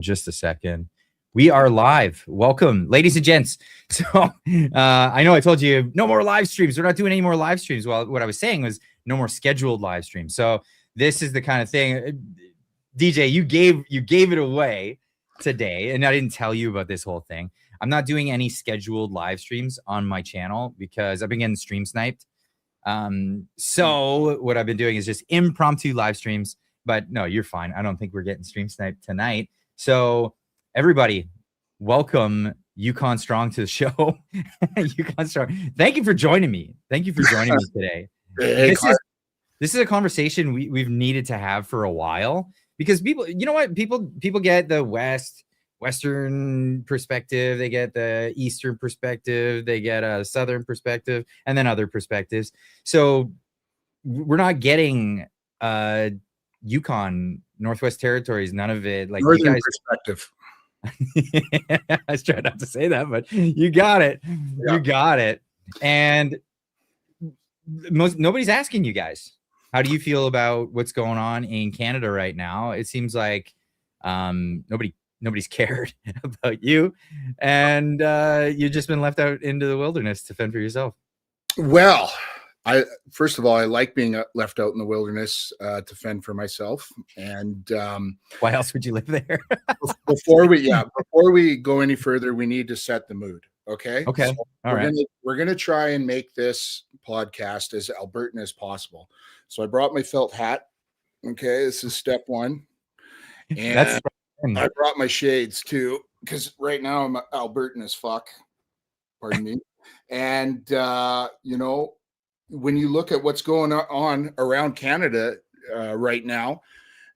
Just a second. We are live. Welcome, ladies and gents. So I know I told you no more live streams. We're not doing any more live streams. Well, what I was saying was no more scheduled live streams. So this is the kind of thing. DJ, you gave it away today, and I didn't tell you about this whole thing. I'm not doing any scheduled live streams on my channel because I've been getting stream sniped. So what I've been doing is just impromptu live streams. But no, you're fine. I don't think we're getting stream sniped tonight. So everybody, welcome Yukon Strong to the show. Yukon Strong. Thank you for joining me. Thank you for joining me today. This is a conversation we've needed to have for a while because people, you know what? People get the Western perspective, they get the Eastern perspective, they get a Southern perspective, and then other perspectives. So we're not getting Yukon, Northwest Territories, none of it. Like Northern you guys, perspective. I was trying not to say that, but you got it. Yeah. You got it. And nobody's asking you guys, how do you feel about what's going on in Canada right now? It seems like nobody's cared about you, and you've just been left out into the wilderness to fend for yourself. Well, first of all, I like being left out in the wilderness to fend for myself. And why else would you live there? before we go any further, we need to set the mood. Okay. So we're gonna try and make this podcast as Albertan as possible. So I brought my felt hat. Okay, this is step one. And I brought my shades too, because right now I'm Albertan as fuck. Pardon me. And you know, when you look at what's going on around Canada right now,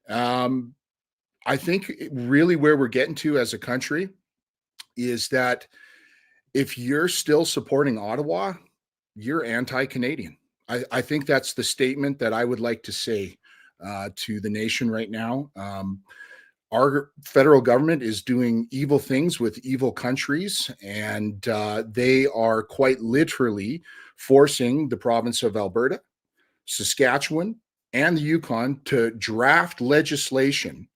I think really where we're getting to as a country is that if you're still supporting Ottawa, you're anti-Canadian. I think that's the statement that I would like to say to the nation right now. Our federal government is doing evil things with evil countries, and they are quite literally forcing the province of Alberta, Saskatchewan, and the Yukon to draft legislation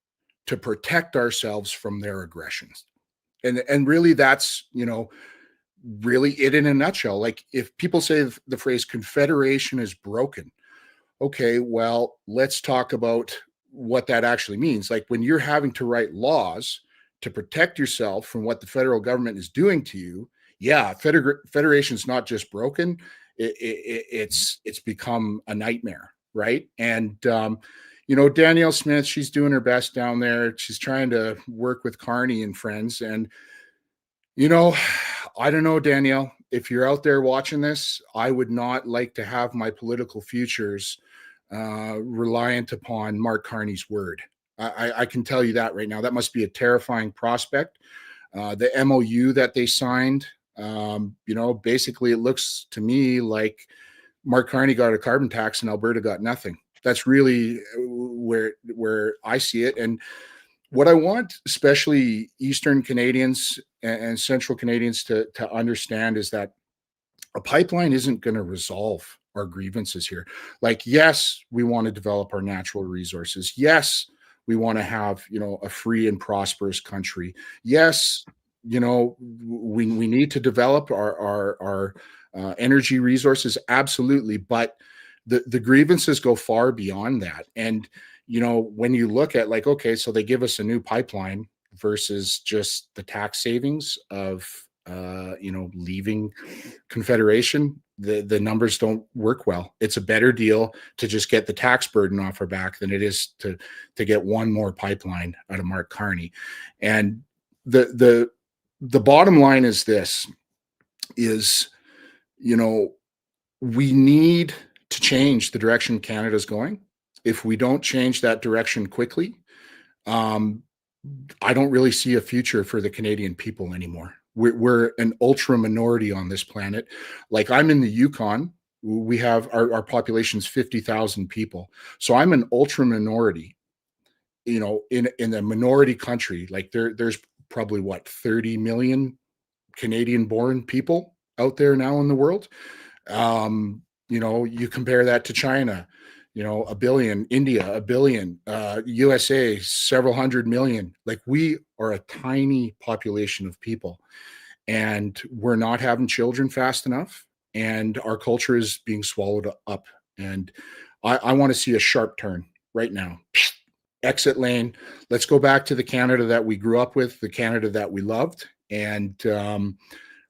to protect ourselves from their aggressions. And really that's, you know, really it in a nutshell. Like if people say the phrase confederation is broken, okay, well, let's talk about what that actually means. Like when you're having to write laws to protect yourself from what the federal government is doing to you, yeah, federation is not just broken, it's become a nightmare, right? And you know, Danielle Smith, she's doing her best down there. She's trying to work with Carney and friends. And you know, I don't know, Danielle, if you're out there watching this, I would not like to have my political futures reliant upon Mark Carney's word. I can tell you that right now. That must be a terrifying prospect. The MOU that they signed, you know, basically it looks to me like Mark Carney got a carbon tax and Alberta got nothing. That's really where I see it. And what I want, especially Eastern Canadians and Central Canadians to understand is that a pipeline isn't going to resolve our grievances here. Like, yes, we want to develop our natural resources. Yes, we want to have, you know, a free and prosperous country. Yes, you know, we need to develop our energy resources. Absolutely. But the grievances go far beyond that. And, you know, when you look at like, okay, so they give us a new pipeline versus just the tax savings of, you know, leaving Confederation, the numbers don't work well. It's a better deal to just get the tax burden off our back than it is to get one more pipeline out of Mark Carney. And the bottom line is this, is, you know, we need to change the direction Canada's going. If we don't change that direction quickly, I don't really see a future for the Canadian people anymore. We're an ultra minority on this planet. Like I'm in the Yukon, we have our population's 50,000 people. So I'm an ultra minority, you know, in a minority country. Like there's probably what, 30 million Canadian born people out there now in the world. You know, you compare that to China, a billion, India, a billion, USA, several hundred million. Like, we are a tiny population of people, and we're not having children fast enough, and our culture is being swallowed up. And I want to see a sharp turn right now. Exit lane. Let's go back to the Canada that we grew up with, the Canada that we loved. And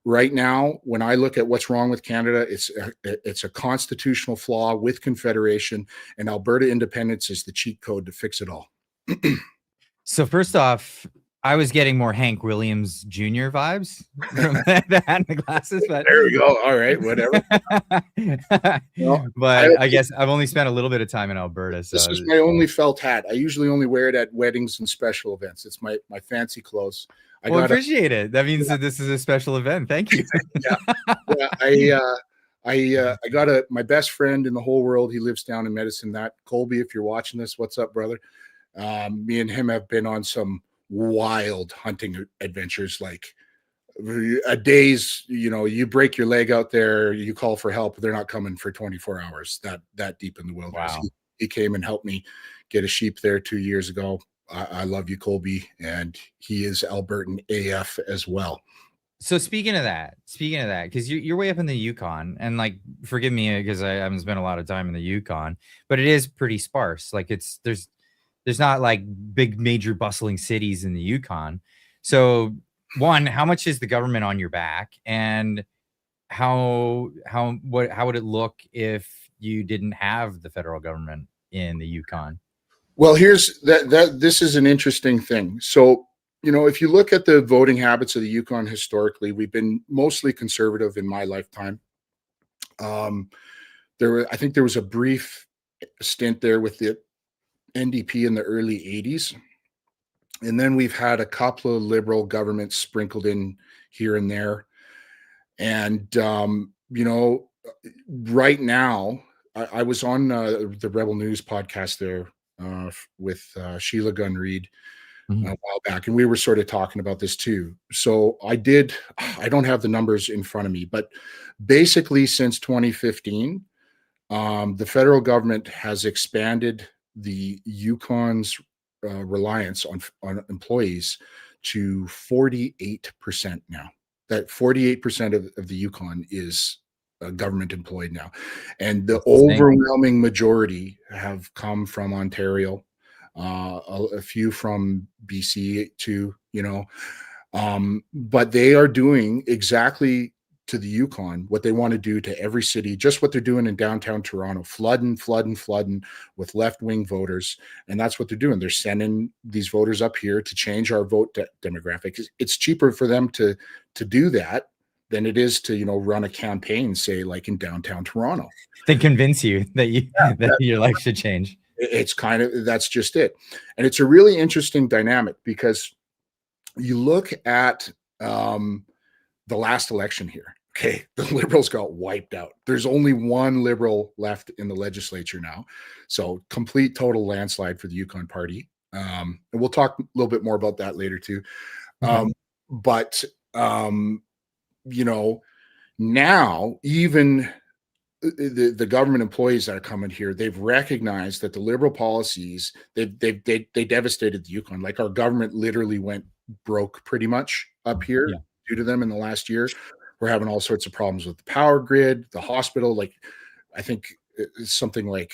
right now, when I look at what's wrong with Canada, it's a constitutional flaw with Confederation, and Alberta independence is the cheat code to fix it all. So first off, I was getting more Hank Williams Jr. vibes from the hat and the glasses, but there we go. All right, whatever. Well, but I guess I've only spent a little bit of time in Alberta. So this is my only felt hat. I usually only wear it at weddings and special events. It's my fancy clothes. I appreciate it. That means that this is a special event. Thank you. I got my best friend in the whole world. He lives down in Medicine. That Colby, if you're watching this, what's up, brother? Me and him have been on some wild hunting adventures, like a day's, you break your leg out there, you call for help, they're not coming for 24 hours that deep in the wilderness. Wow. He came and helped me get a sheep there 2 years ago. I love you, Colby, and he is Albertan AF as well. So speaking of that, because you're way up in the Yukon, and like, forgive me because I haven't spent a lot of time in the Yukon, but it is pretty sparse. Like, there's not like big major bustling cities in the Yukon. So one, how much is the government on your back, and how would it look if you didn't have the federal government in the Yukon? Well, here's this is an interesting thing. So, if you look at the voting habits of the Yukon historically, we've been mostly conservative in my lifetime. I think there was a brief stint there with the NDP in the early 80s. And then we've had a couple of liberal governments sprinkled in here and there. And, right now, I was on the Rebel News podcast there with Sheila Gunn Reid a while back, and we were sort of talking about this too. So I don't have the numbers in front of me, but basically since 2015, the federal government has expanded the Yukon's reliance on employees to 48% now. That 48% of the Yukon is government employed now, and the overwhelming majority have come from Ontario, a few from BC too, but they are doing exactly to the Yukon what they want to do to every city, just what they're doing in downtown Toronto, flooding with left-wing voters. And that's what they're doing. They're sending these voters up here to change our vote demographic. It's cheaper for them to do that than it is to, run a campaign, say, like in downtown Toronto. They convince you that your life should change. It's that's just it. And it's a really interesting dynamic, because you look at the last election here. Okay, the Liberals got wiped out. There's only one Liberal left in the legislature now. So complete total landslide for the Yukon Party. And we'll talk a little bit more about that later too. Okay. But now even the government employees that are coming here, they've recognized that the Liberal policies, they devastated the Yukon. Like, our government literally went broke pretty much up here due to them in the last year. We're having all sorts of problems with the power grid, the hospital. Like, I think it's something like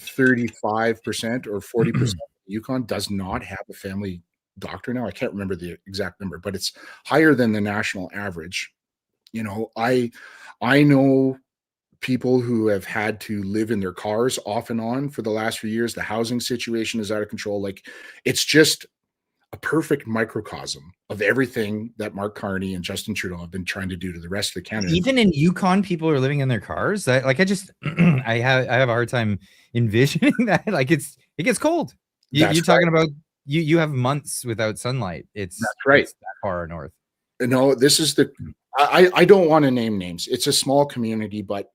35% or 40% of Yukon does not have a family doctor now. I can't remember the exact number, but it's higher than the national average. I know people who have had to live in their cars off and on for the last few years. The housing situation is out of control. Like, it's just a perfect microcosm of everything that Mark Carney and Justin Trudeau have been trying to do to the rest of Canada. Even in Yukon, people are living in their cars. I have a hard time envisioning that. Like, it gets cold. You're talking about you have months without sunlight. That's right. It's that far north. No, this is I don't want to name names. It's a small community, but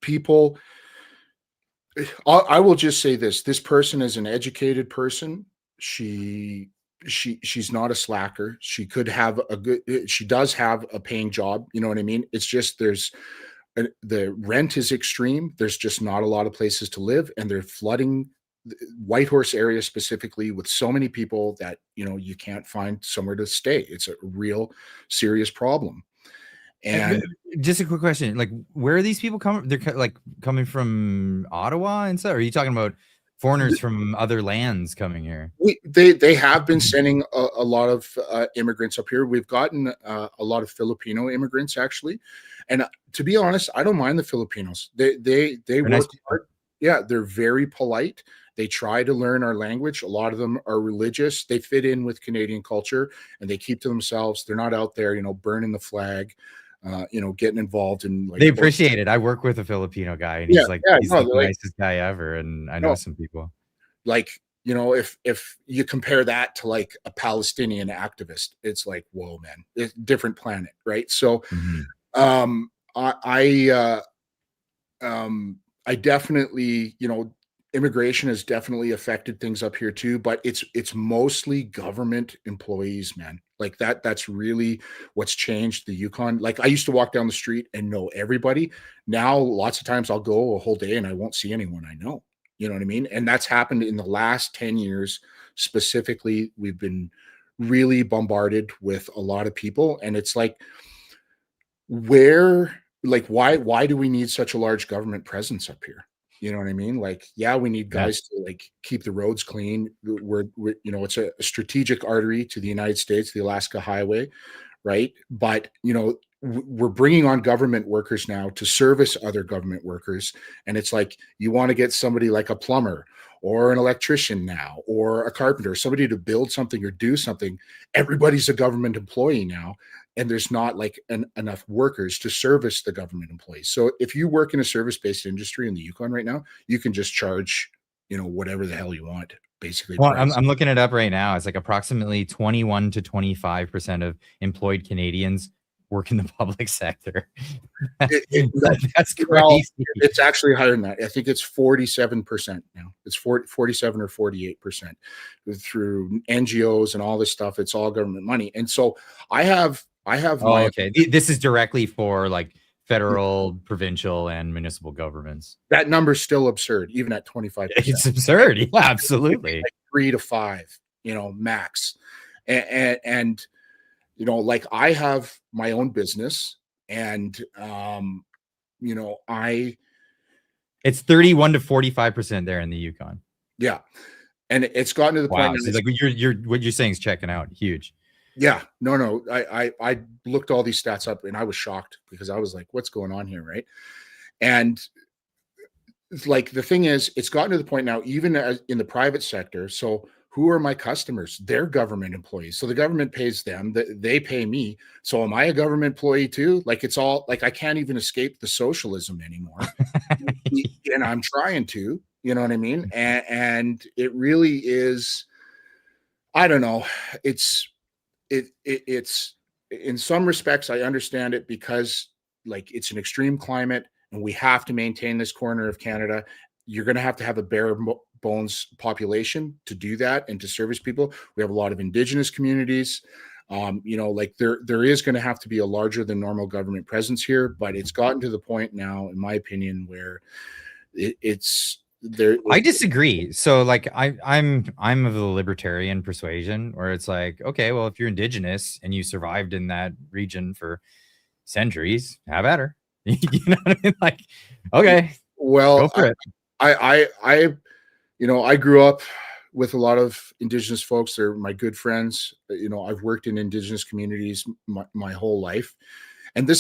people. I will just say this person is an educated person. She's not a slacker. She does have a paying job. You know what I mean? It's just there's the rent is extreme. There's just not a lot of places to live, and they're flooding the Whitehorse area specifically with so many people that you can't find somewhere to stay. It's a real serious problem. And just a quick question, like, where are these people coming? They're like coming from Ottawa and stuff. Or are you talking about foreigners from other lands coming here? They have been sending a lot of immigrants up here. We've gotten a lot of Filipino immigrants actually, and to be honest, I don't mind the Filipinos. They work nice hard. Yeah, they're very polite. They try to learn our language. A lot of them are religious. They fit in with Canadian culture, and they keep to themselves. They're not out there, burning the flag, getting involved in like. They appreciate it. I work with a Filipino guy, and he's like the nicest guy ever, and I know some people. Like, if you compare that to like a Palestinian activist, it's like, whoa, man, it's a different planet, right? So, I definitely, immigration has definitely affected things up here too, but it's mostly government employees, man. Like that's really what's changed the Yukon. Like I used to walk down the street and know everybody. Now, lots of times I'll go a whole day and I won't see anyone I know. You know what I mean? And that's happened in the last 10 years specifically. We've been really bombarded with a lot of people, and it's like, why do we need such a large government presence up here? You know what I mean? Like, yeah, we need guys to like keep the roads clean. We're it's a strategic artery to the United States, the Alaska Highway, right? But we're bringing on government workers now to service other government workers, and it's like you want to get somebody like a plumber or an electrician now, or a carpenter, somebody to build something or do something. Everybody's a government employee now, and there's not like enough workers to service the government employees. So if you work in a service-based industry in the Yukon right now, you can just charge, whatever the hell you want, basically. Well, I'm looking it up right now. It's like approximately 21 to 25% of employed Canadians work in the public sector. That's crazy. Well, it's actually higher than that. I think it's 47% now. It's 47 or 48% through NGOs and all this stuff. It's all government money. And so I have okay. This is directly for like federal, provincial, and municipal governments. That number's still absurd, even at 25%. It's absurd. Yeah, absolutely. Like 3 to 5, max. And like I have my own business, and it's 31 to 45% there in the Yukon. Yeah. And it's gotten to the point so like what you're saying is checking out. Huge. Yeah. No. I looked all these stats up and I was shocked because I was like, what's going on here, right? And like the thing is, it's gotten to the point now, even in the private sector. So who are my customers? They're government employees. So the government pays them, they pay me. So am I a government employee too? Like it's all like I can't even escape the socialism anymore. And I'm trying to, you know what I mean? And it really is, I don't know. It's in some respects, I understand it because like it's an extreme climate and we have to maintain this corner of Canada. You're going to have a bare bones population to do that and to service people. We have a lot of Indigenous communities. Like there is going to have to be a larger than normal government presence here, but it's gotten to the point now, in my opinion, where it's there. I disagree. So like I'm of the libertarian persuasion where it's like, okay, well, if you're Indigenous and you survived in that region for centuries, have at her. You know what I mean? Like, okay, well, go for it. I grew up with a lot of Indigenous folks. They're my good friends. I've worked in Indigenous communities my whole life. And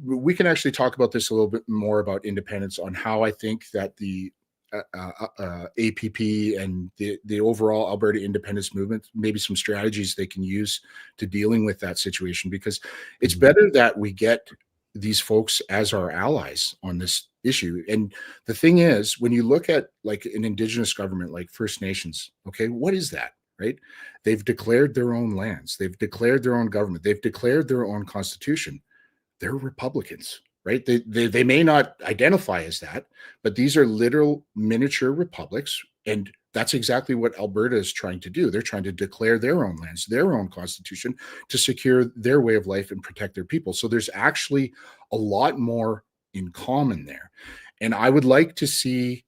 we can actually talk about this a little bit more about independence on how I think that the APP and the overall Alberta independence movement, maybe some strategies they can use to dealing with that situation, because it's better that we get these folks as our allies on this issue. And the thing is, when you look at like an Indigenous government like First Nations, okay, what is that, right? They've declared their own lands. They've declared their own government. They've declared their own constitution. They're Republicans, right? They may not identify as that, but these are literal miniature republics. And that's exactly what Alberta is trying to do. They're trying to declare their own lands, their own constitution to secure their way of life and protect their people. So there's actually a lot more in common there. And I would like to see,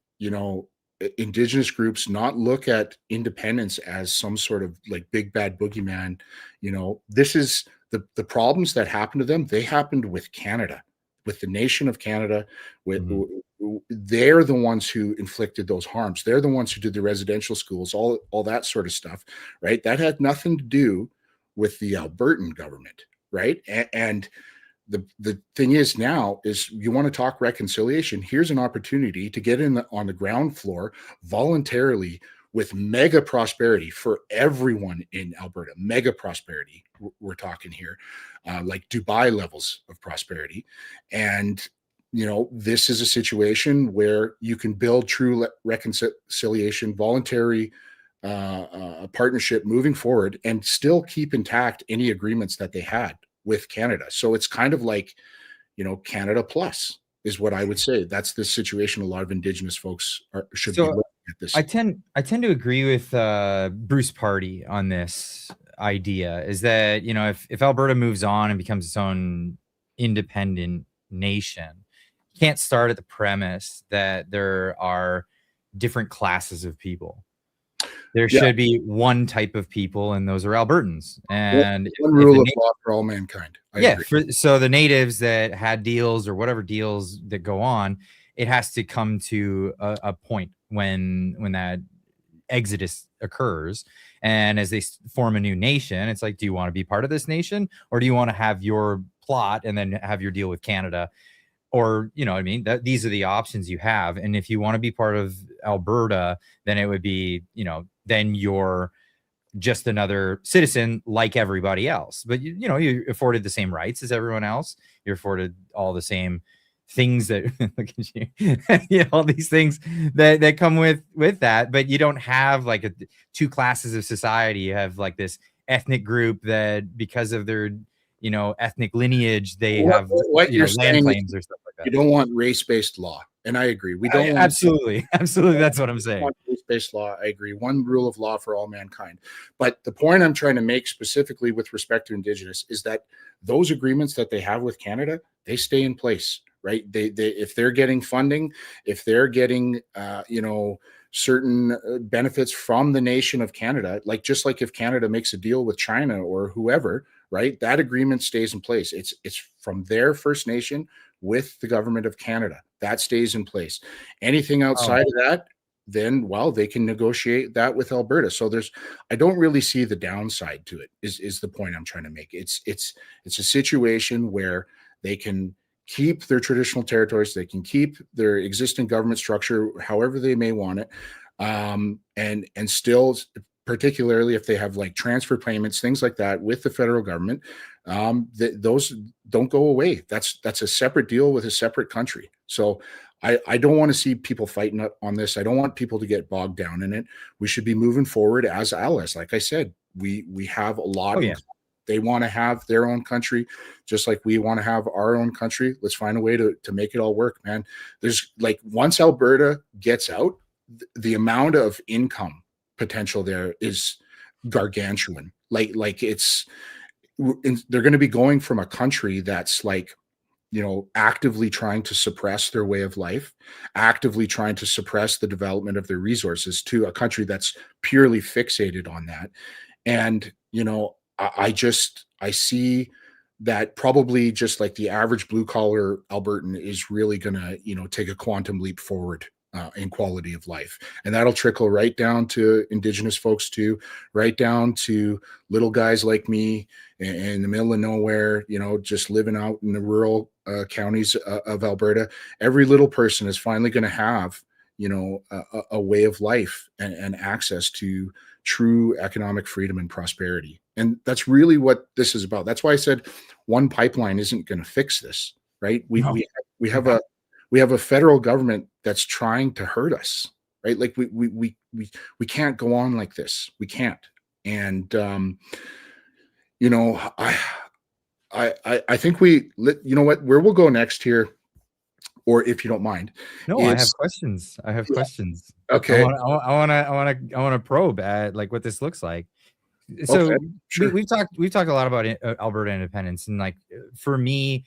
Indigenous groups not look at independence as some sort of like big bad boogeyman. This is the problems that happened to them. They happened with Canada, with the nation of Canada. They're the ones who inflicted those harms. They're the ones who did the residential schools, all that sort of stuff, right? That had nothing to do with the Albertan government, right? And the thing is now is you want to talk reconciliation. Here's an opportunity to get in on the ground floor voluntarily with mega prosperity for everyone in Alberta. Mega prosperity, we're talking here, like Dubai levels of prosperity. And this is a situation where you can build true reconciliation, voluntary partnership moving forward, and still keep intact any agreements that they had with Canada. So it's kind of like, Canada plus is what I would say. That's the situation a lot of Indigenous folks should be looking at this. I tend to agree with Bruce Party on this idea, is that, if Alberta moves on and becomes its own independent nation, you can't start at the premise that there are different classes of people. There should be one type of people, and those are Albertans. And one rule of law for all mankind. So the natives that had deals or whatever deals that go on, it has to come to a point when that exodus occurs. And as they form a new nation, it's like, do you want to be part of this nation, or do you want to have your plot and then have your deal with Canada? Or, what I mean? These are the options you have. And if you want to be part of Alberta, then it would be, then you're just another citizen like everybody else. But, you're afforded the same rights as everyone else. You're afforded all the same things that look at you, all these things that come with that. But you don't have like two classes of society. You have like this ethnic group that, because of their ethnic lineage, they have land claims or stuff like that. You don't want race-based law, and I agree. We don't want absolutely. That's what I'm saying. Race-based law, I agree. One rule of law for all mankind. But the point I'm trying to make specifically with respect to Indigenous is that those agreements that they have with Canada, they stay in place, right? They if they're getting funding, if they're getting certain benefits from the nation of Canada, just like if Canada makes a deal with China or whoever, right? That agreement stays in place. It's from their First Nation with the government of Canada. That stays in place. Anything outside of that, then, they can negotiate that with Alberta. So I don't really see the downside to it, is the point I'm trying to make. It's a situation where they can keep their traditional territories, they can keep their existing government structure however they may want it, and still, particularly if they have like transfer payments, things like that with the federal government, those don't go away. That's a separate deal with a separate country. So I don't want to see people fighting on this. I don't want people to get bogged down in it. We should be moving forward as allies. Like I said, we have a lot. They want to have their own country, just like we want to have our own country. Let's find a way to make it all work, man. There's once Alberta gets out, the amount of income potential there is gargantuan. It's they're going to be going from a country that's actively trying to suppress their way of life, actively trying to suppress the development of their resources, to a country that's purely fixated on that. And I see that probably just like the average blue collar Albertan is really going to take a quantum leap forward in quality of life. And that'll trickle right down to Indigenous folks too, right down to little guys like me in the middle of nowhere, just living out in the rural counties of Alberta. Every little person is finally going to have, a way of life and access to true economic freedom and prosperity. And that's really what this is about. That's why I said one pipeline isn't going to fix this, right? We have a federal government that's trying to hurt us, right? We can't go on like this. We can't. And I think where we'll go next here, or if you don't mind. No, I have questions. Questions. Okay. I want to probe at what this looks like. So okay, sure. we've talked a lot about Alberta independence, and for me,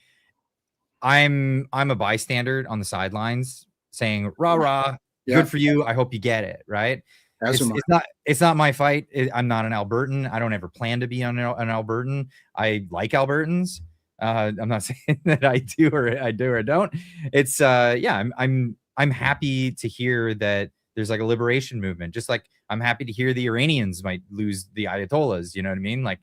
I'm a bystander on the sidelines saying, rah, rah, Yeah, good for you. I hope you get it. Right. as am I. It's not my fight. I'm not an Albertan. I don't ever plan to be an Albertan. I like Albertans. I'm not saying that I do or don't. It's yeah, I'm happy to hear that there's like a liberation movement. Just like I'm happy to hear the Iranians might lose the Ayatollahs. You know what I mean? Like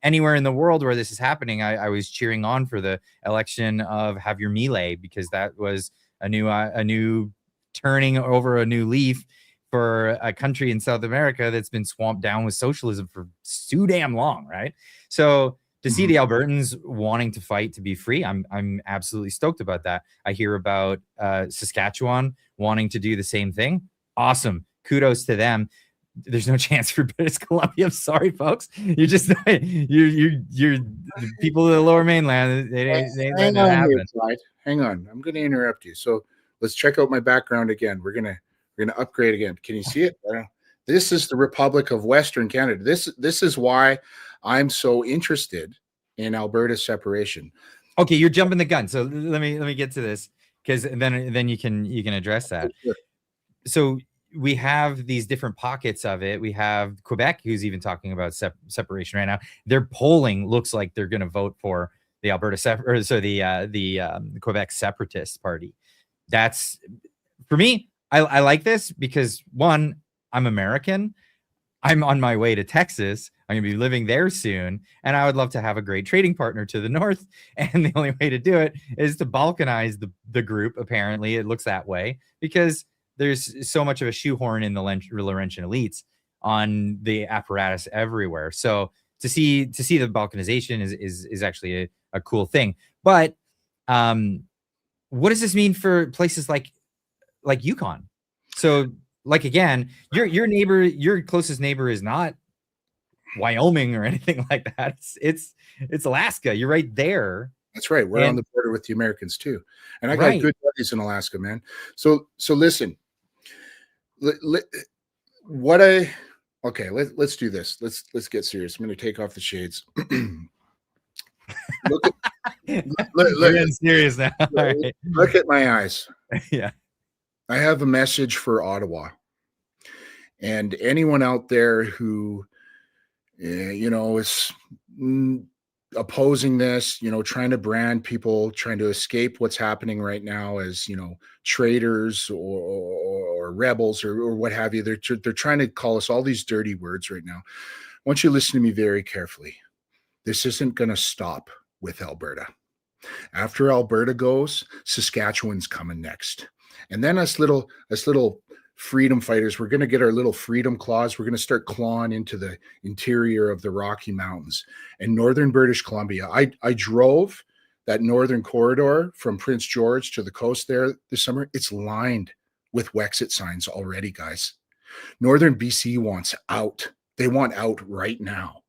anywhere in the world where this is happening, I was cheering on for the election of Javier Milei because that was a new turning over a new leaf for a country in South America that's been swamped down with socialism for too damn long, right? So to see the Albertans wanting to fight to be free, I'm absolutely stoked about that. I hear about Saskatchewan wanting to do the same thing. Awesome, kudos to them. There's no chance for British Columbia. I'm sorry, folks. You're just you're the people of the Lower Mainland. They ain't letting it happen. Clyde. Hang on. I'm going to interrupt you. So let's check out my background again. We're gonna upgrade again. Can you see it? This is the Republic of Western Canada. This is why I'm so interested in Alberta separation. Okay, you're jumping the gun. So let me get to this because then you can address that. Sure. So we have these different pockets of it. We have Quebec, who's even talking about separation right now. Their polling looks like they're going to vote for the the Quebec Separatist Party. That's for me. I like this because one, I'm American. I'm on my way to Texas. I'm going to be living there soon. And I would love to have a great trading partner to the north. And the only way to do it is to balkanize the group. Apparently, it looks that way because there's so much of a shoehorn in the Laurentian elites on the apparatus everywhere. So to see the balkanization is actually a cool thing. But what does this mean for places like Yukon? So like again, your neighbor, your closest neighbor is not Wyoming or anything like that. It's Alaska. You're right there. That's right. We're on the border with the Americans too, and I got good buddies in Alaska, man. So listen. Okay, let's do this. Let's get serious. I'm going to take off the shades. We're getting serious now. Look at my eyes. Yeah. I have a message for Ottawa and anyone out there who, is opposing this, trying to brand people, trying to escape what's happening right now as, traitors or rebels or what have you. They're trying to call us all these dirty words right now. I want you to listen to me very carefully. This isn't going to stop with Alberta. After Alberta goes, Saskatchewan's coming next. And then us little freedom fighters, we're going to get our little freedom claws. We're going to start clawing into the interior of the Rocky Mountains and northern British Columbia. I drove that northern corridor from Prince George to the coast there this summer. It's lined with Wexit signs already, guys. Northern BC wants out. They want out right now.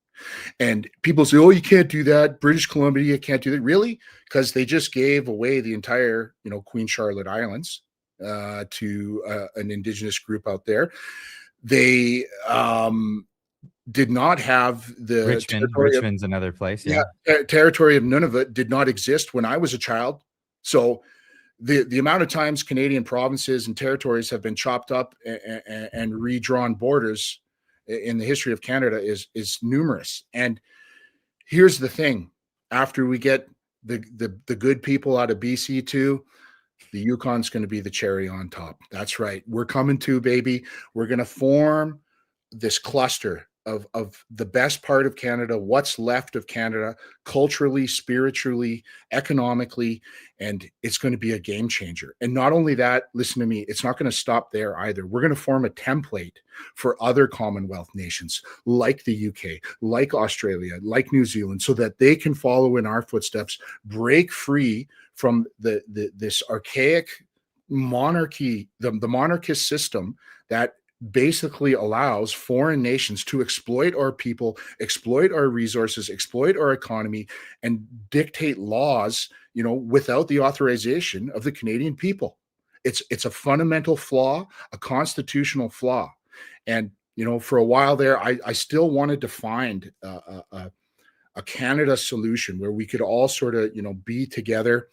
And people say, oh, you can't do that. British Columbia can't do that. Really? Because they just gave away the entire, Queen Charlotte Islands to an indigenous group out there. They did not have the Richmond's another place. Yeah. Territory of Nunavut did not exist when I was a child. So the amount of times Canadian provinces and territories have been chopped up and redrawn borders in the history of Canada is numerous. And here's the thing: after we get the good people out of BC too, the Yukon's going to be the cherry on top. That's right. We're coming too, baby. We're going to form this cluster of the best part of Canada, what's left of Canada, culturally, spiritually, economically, and it's going to be a game changer. And not only that, listen to me, it's not going to stop there either. We're going to form a template for other Commonwealth nations like the UK, like Australia, like New Zealand, so that they can follow in our footsteps, break free from this archaic monarchy, the monarchist system that basically allows foreign nations to exploit our people, exploit our resources, exploit our economy, and dictate laws, without the authorization of the Canadian people. It's a fundamental flaw, a constitutional flaw. And, for a while there, I still wanted to find a Canada solution where we could all sort of, be together.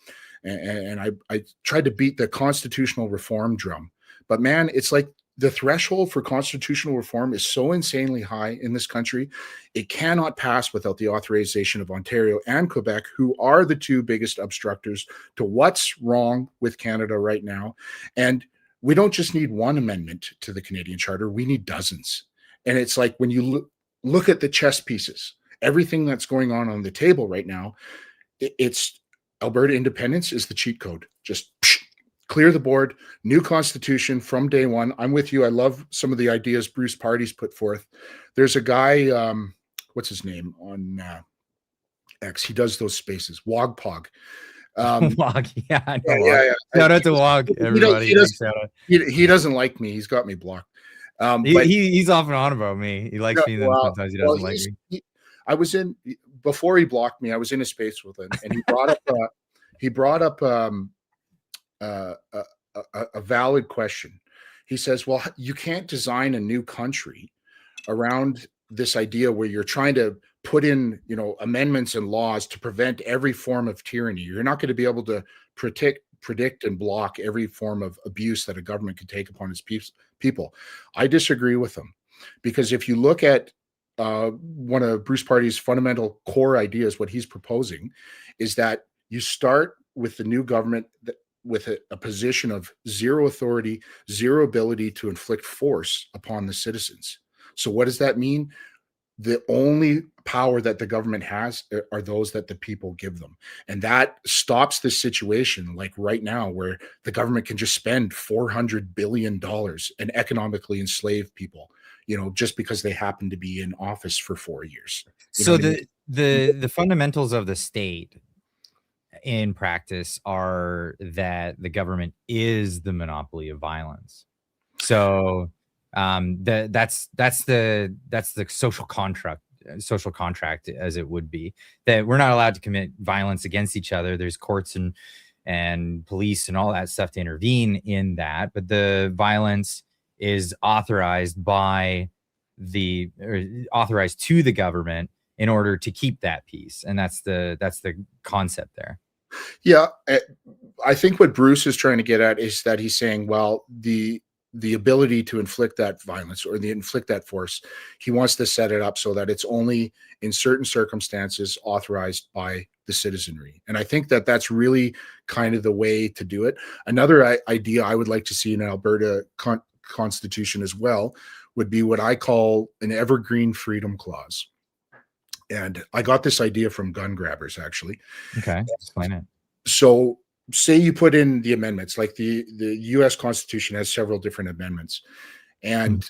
and I tried to beat the constitutional reform drum. But man, it's like the threshold for constitutional reform is so insanely high in this country, it cannot pass without the authorization of Ontario and Quebec, who are the two biggest obstructors to what's wrong with Canada right now. And we don't just need one amendment to the Canadian Charter, we need dozens. And it's like when you look at the chess pieces, everything that's going on the table right now, it's Alberta independence is the cheat code. Just clear the board, new constitution from day one. I'm with you. I love some of the ideas Bruce Party's put forth. There's a guy, what's his name on X? He does those spaces, Wogpog. Wog, yeah, I know yeah. Shout out to Wog, everybody. He doesn't like me. He's got me blocked. But he's often on about me. He likes me, then sometimes he doesn't like me. I was in before he blocked me. I was in a space with him, and he brought up a valid question. He says, well, you can't design a new country around this idea where you're trying to put in, amendments and laws to prevent every form of tyranny. You're not going to be able to predict and block every form of abuse that a government can take upon its people. I disagree with him, because if you look at one of Bruce Party's fundamental core ideas, what he's proposing is that you start with the new government with a position of zero authority, zero ability to inflict force upon the citizens. So what does that mean? The only power that the government has are those that the people give them. And that stops this situation like right now where the government can just spend $400 billion and economically enslave people, just because they happen to be in office for 4 years. So the fundamentals of the state in practice are that the government is the monopoly of violence. So that's the social contract as it would be, that we're not allowed to commit violence against each other. There's courts and police and all that stuff to intervene in that, but the violence is authorized authorized to the government in order to keep that peace. And that's the concept there. Yeah, I think what Bruce is trying to get at is that he's saying, well, the ability to inflict that violence or inflict that force, he wants to set it up so that it's only in certain circumstances authorized by the citizenry. And I think that that's really kind of the way to do it. Another idea I would like to see in an Alberta constitution as well would be what I call an evergreen freedom clause. And I got this idea from gun grabbers, actually. Okay, explain it. So say you put in the amendments, like the U.S. Constitution has several different amendments. And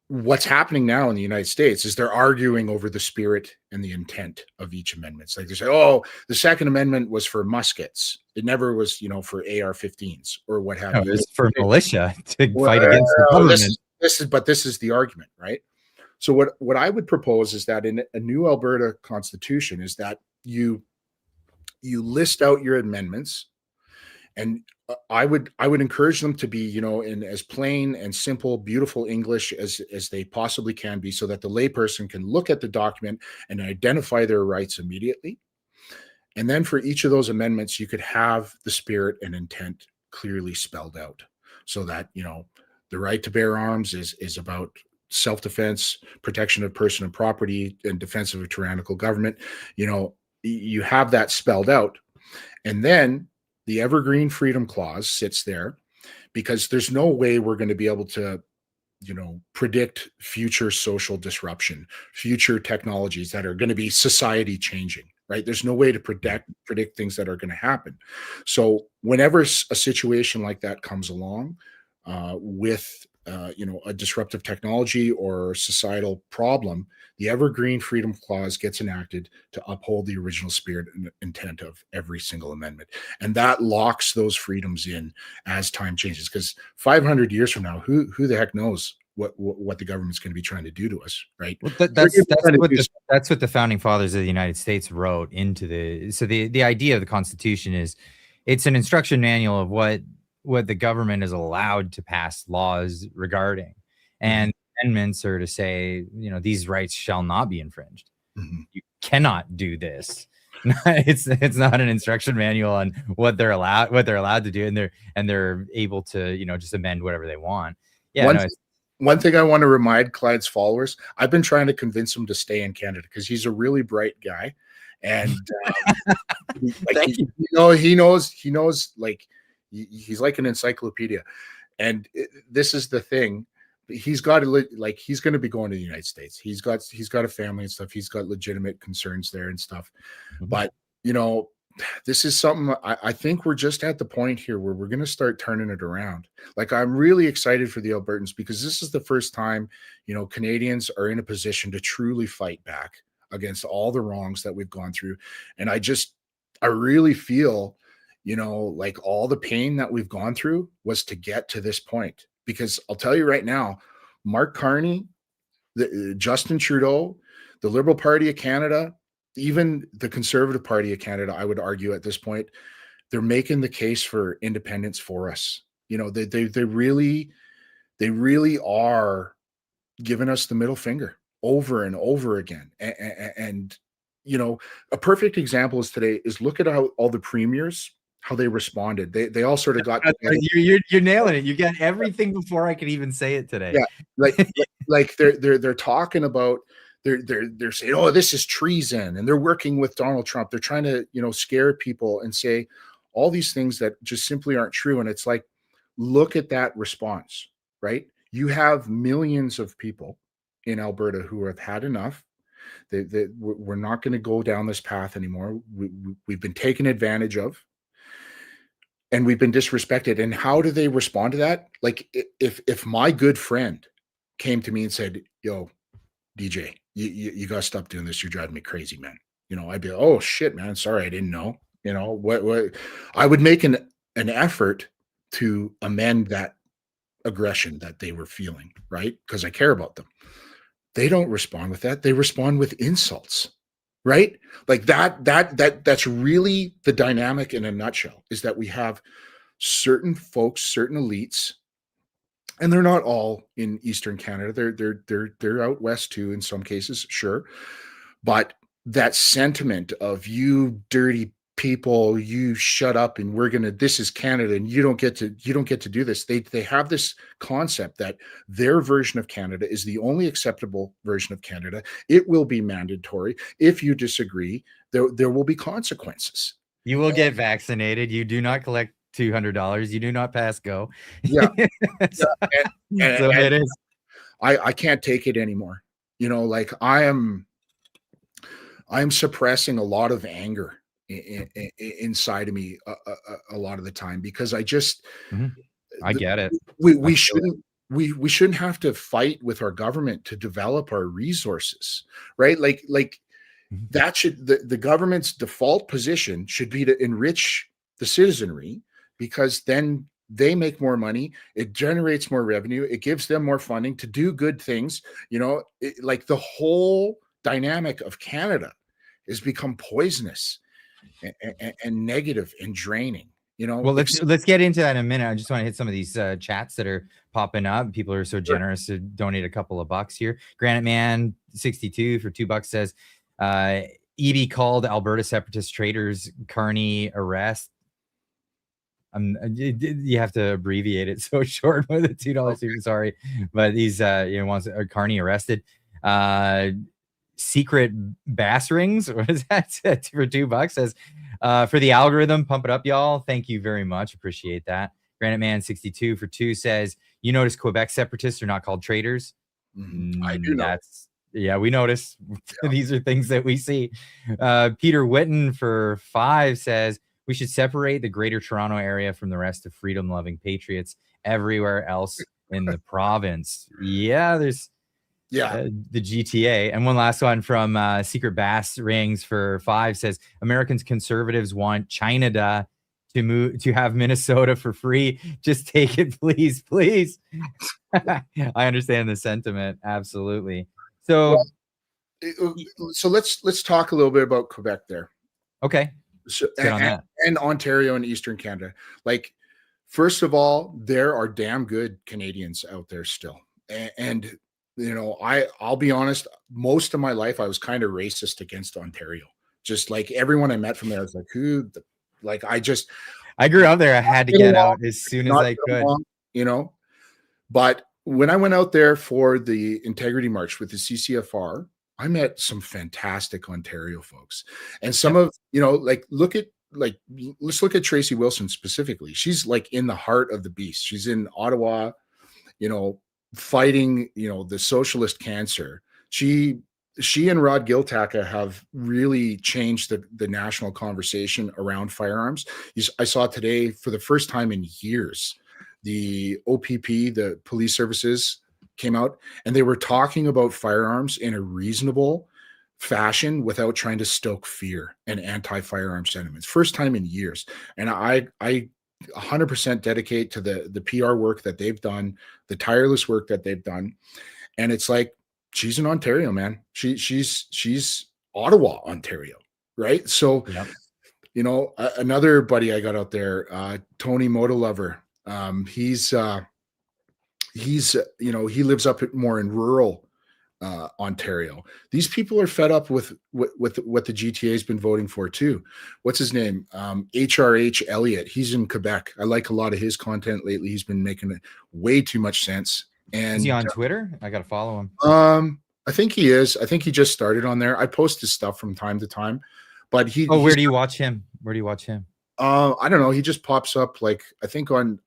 what's happening now in the United States is they're arguing over the spirit and the intent of each amendment. It's like they say, oh, the Second Amendment was for muskets. It never was, for AR-15s or what have you. It was for militia to fight against the government. This is the argument, right? So what I would propose is that in a new Alberta constitution is that you list out your amendments, and I would encourage them to be, in as plain and simple, beautiful English as they possibly can be, so that the layperson can look at the document and identify their rights immediately. And then for each of those amendments, you could have the spirit and intent clearly spelled out, so that, the right to bear arms is about self-defense, protection of person and property, and defense of a tyrannical government. You have that spelled out. And then the evergreen freedom clause sits there, because there's no way we're going to be able to, predict future social disruption, future technologies that are going to be society changing, right? There's no way to predict things that are going to happen. So whenever a situation like that comes along, with a disruptive technology or societal problem, the evergreen freedom clause gets enacted to uphold the original spirit and intent of every single amendment. And that locks those freedoms in as time changes. Because 500 years from now, who the heck knows what the government's going to be trying to do to us, right? Well, that's what the founding fathers of the United States wrote into the idea of the Constitution is it's an instruction manual of what the government is allowed to pass laws regarding. And amendments are to say, these rights shall not be infringed. You cannot do this. It's not an instruction manual on what they're allowed to do, and they're able to, just amend whatever they want. Yeah, One no, it's one thing I want to remind Clyde's followers, I've been trying to convince him to stay in Canada because he's a really bright guy, and thank you. he knows like he's like an encyclopedia, and this is the thing. He's got to like he's going to be going to the United States. He's got a family and stuff. He's got legitimate concerns there and stuff. Mhm. But this is something I think we're just at the point here where we're going to start turning it around. Like, I'm really excited for the Albertans because this is the first time, Canadians are in a position to truly fight back against all the wrongs that we've gone through. And I really feel, like all the pain that we've gone through was to get to this point. Because I'll tell you right now, Mark Carney, Justin Trudeau, the Liberal Party of Canada, even the Conservative Party of Canada, I would argue at this point, they're making the case for independence for us. They really are giving us the middle finger over and over again. And a perfect example is today is look at how all the premiers, how they responded. They all sort of got together. You're nailing it. You got everything before I could even say it today. Yeah, like they're talking about they're saying, oh, this is treason, and they're working with Donald Trump. They're trying to scare people and say all these things that just simply aren't true. And it's like, look at that response, right? You have millions of people in Alberta who have had enough. We're not going to go down this path anymore. We've been taken advantage of, and we've been disrespected. And how do they respond to that? Like, if my good friend came to me and said, yo, DJ, you got to stop doing this. You're driving me crazy, man. I'd be, oh shit, man. Sorry, I didn't know. What I would make an effort to amend that aggression that they were feeling, right? Because I care about them. They don't respond with that. They respond with insults, right? Like that's really the dynamic in a nutshell, is that we have certain folks, certain elites, and they're not all in Eastern Canada. They're out west too in some cases, sure. But that sentiment of, you dirty people, you shut up, and this is Canada, and you don't get to do this. They have this concept that their version of Canada is the only acceptable version of Canada. It will be mandatory. If you disagree, there will be consequences. You will get vaccinated. You do not collect $200. You do not pass go. Yeah. So it is. I can't take it anymore. Like, I am suppressing a lot of anger inside of me a lot of the time, because I just I get it. We shouldn't have to fight with our government to develop our resources, right? Like that should, the government's default position should be to enrich the citizenry, because then they make more money, it generates more revenue, it gives them more funding to do good things. Like, the whole dynamic of Canada has become poisonous and negative and draining. Well, let's get into that in a minute. I just want to hit some of these chats that are popping up. People are so generous to donate a couple of bucks here. Granite Man 62 for $2 says, EB called Alberta separatist traitors Carney arrest. You have to abbreviate it so short with a $2 super. Sorry, but he's wants Carney arrested. Secret bass rings. What is that? For $2 says, for the algorithm, pump it up, y'all. Thank you very much. Appreciate that. Granite Man 62 for $2 says, you notice Quebec separatists are not called traitors. I do know. Yeah, we notice. Yeah. These are things that we see. Peter Witten for $5 says, we should separate the Greater Toronto area from the rest of freedom-loving patriots everywhere else in the province. Yeah, there's the GTA. And one last one from Secret Bass Rings for $5 says, Americans conservatives want China to have Minnesota for free. Just take it, please, please. I understand the sentiment. Absolutely. So let's talk a little bit about Quebec there. Okay. So, and Ontario and Eastern Canada. Like, first of all, there are damn good Canadians out there still. And I'll be honest, most of my life I was kind of racist against Ontario, Just like everyone I met from there, I was like, like I grew up there. I had to get out as soon as not I get could. along, you know. But when I went out there for the Integrity March with the CCFR, I met some fantastic Ontario folks. And some of, like let's look at Tracy Wilson specifically. She's like in the heart of the beast. She's in Ottawa, fighting, the socialist cancer. She and Rod Giltaca have really changed the national conversation around firearms. I saw today for the first time in years, the OPP, the police services, came out and they were talking about firearms in a reasonable fashion without trying to stoke fear and anti-firearm sentiments. First time in years. And I 100% dedicate to the PR work that they've done, the tireless work that they've done. And it's like, she's in Ontario, man. She's Ottawa, Ontario, right? So, Yep. another buddy I got out there, Tony Motolover. He lives up more in rural Ontario. These people are fed up with what the GTA has been voting for too. What's his name? HRH Elliott. He's in Quebec. I like a lot of his content lately. He's been making way too much sense. And is he on Twitter? I gotta follow him. I think he is. I think he just started on there. I post his stuff from time to time, but where do you watch him? I don't know. He just pops up like I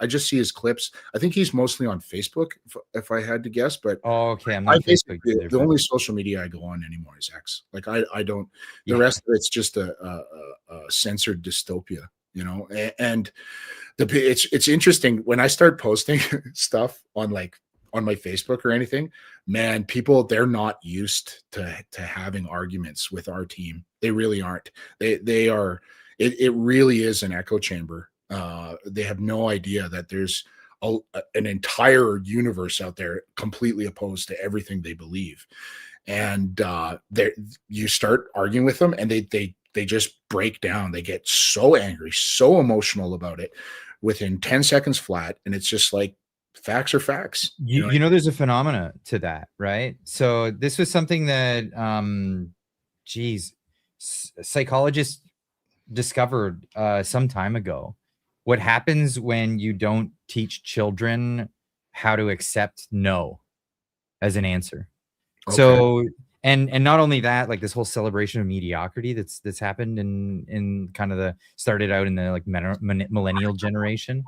just see his clips. I think he's mostly on Facebook, if I had to guess. But okay, I'm not Facebook either, the only social media I go on anymore is X. Like I don't. The rest of it's just a censored dystopia, And it's interesting when I start posting stuff on my Facebook or anything. Man, people, they're not used to having arguments with our team. They really aren't. They are. It really is an echo chamber. They have no idea that there's an entire universe out there completely opposed to everything they believe. And you start arguing with them and they just break down. They get so angry, so emotional about it within 10 seconds flat. And it's just like, facts are facts. There's a phenomena to that, right? So this was something that, psychologists discovered some time ago. What happens when you don't teach children how to accept no as an answer? Okay. So, and not only that, like this whole celebration of mediocrity that's happened in kind of started out in the like millennial generation.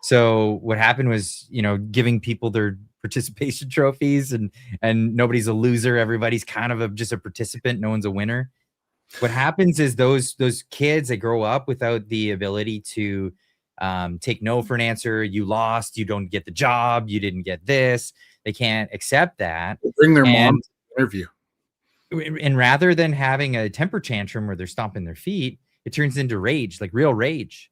So what happened was, giving people their participation trophies and nobody's a loser. Everybody's kind of just a participant. No one's a winner. What happens is those kids, they grow up without the ability to take no for an answer. You lost. You don't get the job. You didn't get this. They can't accept that. They bring their mom to the interview. And rather than having a temper tantrum where they're stomping their feet, it turns into rage, like real rage.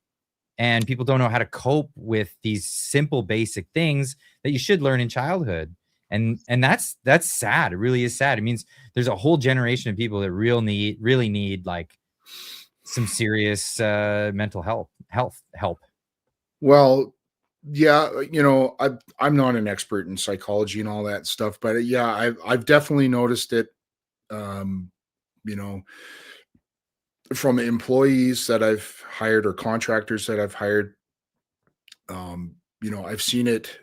And people don't know how to cope with these simple, basic things that you should learn in childhood. And that's sad. It really is sad. It means there's a whole generation of people that really need like some serious mental health help. Well, yeah, I'm not an expert in psychology and all that stuff, but yeah, I've definitely noticed it. From employees that I've hired or contractors that I've hired, I've seen it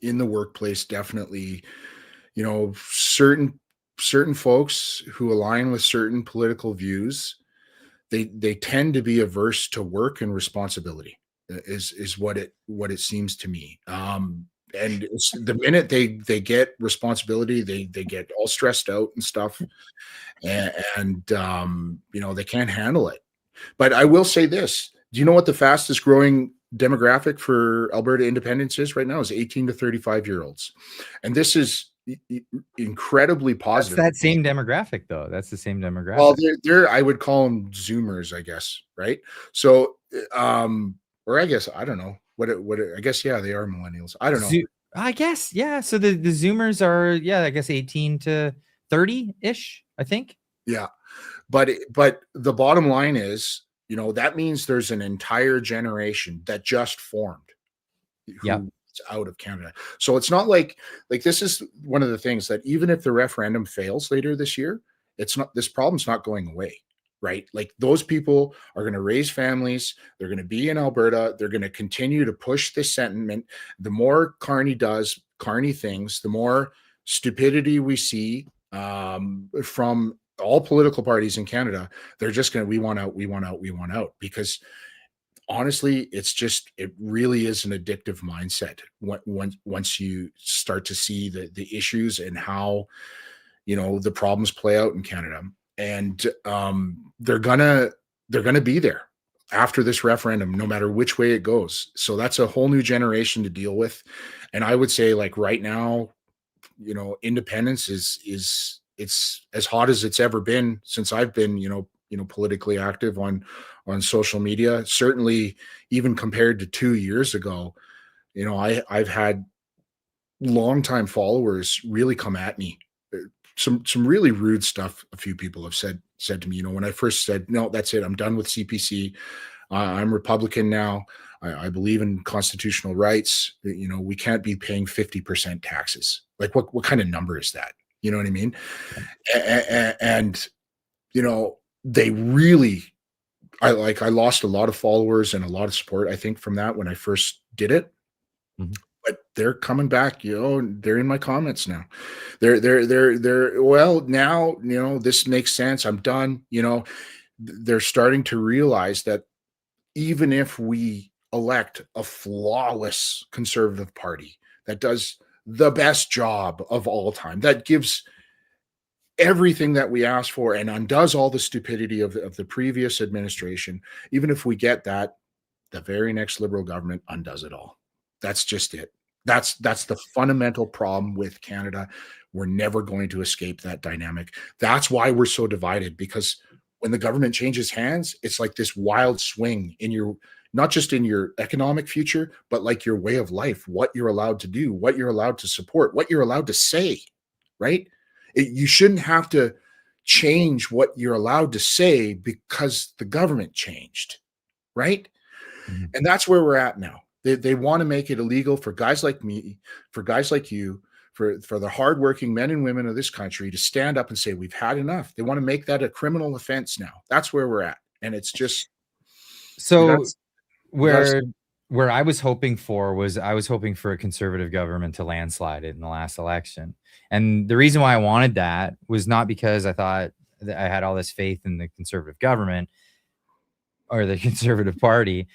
in the workplace. Definitely, certain folks who align with certain political views, they tend to be averse to work and responsibility. Is what it seems to me. And it's the minute they get responsibility, they get all stressed out and stuff, and they can't handle it. But I will say this: do you know what the fastest growing demographic for Alberta independence is right now? Is 18 to 35-year-olds, and this is incredibly positive. That's that same demographic, though. That's the same demographic. Well, they're I would call them Zoomers, I guess, right? So, or I guess I don't know what I guess they are millennials. I don't know. I guess yeah. So the Zoomers are I guess 18 to 30-ish, I think. Yeah, but the bottom line is, that means there's an entire generation that just formed. Who's out of Canada. So it's not like this is one of the things that even if the referendum fails later this year, this problem's not going away. right? Like those people are going to raise families. They're going to be in Alberta. They're going to continue to push this sentiment. The more Carney does Carney things, the more stupidity we see from all political parties in Canada. They're just going to, we want out, we want out, we want out. Because honestly, it really is an addictive mindset once you start to see the issues and how, the problems play out in Canada. And they're gonna be there after this referendum, no matter which way it goes. So that's a whole new generation to deal with. And I would say, like right now, independence is it's as hot as it's ever been since I've been, politically active on social media. Certainly, even compared to 2 years ago, I've had longtime followers really come at me. Some really rude stuff a few people have said to me. When I first said, no, that's it, I'm done with CPC. I'm Republican now. I believe in constitutional rights. We can't be paying 50% taxes. Like what kind of number is that? You know what I mean? And they really, I lost a lot of followers and a lot of support, I think, from that when I first did it. Mm-hmm. But they're coming back, they're in my comments now. They're well, now, this makes sense. I'm done. They're starting to realize that even if we elect a flawless Conservative Party that does the best job of all time, that gives everything that we asked for and undoes all the stupidity of the previous administration, even if we get that, the very next Liberal government undoes it all. That's just it. That's the fundamental problem with Canada. We're never going to escape that dynamic. That's why we're so divided, because when the government changes hands, it's like this wild swing in your, not just in your economic future, but like your way of life, what you're allowed to do, what you're allowed to support, what you're allowed to say, right? You shouldn't have to change what you're allowed to say because the government changed, right? Mm-hmm. And that's where we're at now. They want to make it illegal for guys like me, for guys like you, for the hardworking men and women of this country to stand up and say, we've had enough. They want to make that a criminal offense now. That's where we're at. And it's just so where I was hoping for a Conservative government to landslide it in the last election. And the reason why I wanted that was not because I thought that I had all this faith in the Conservative government or the Conservative Party.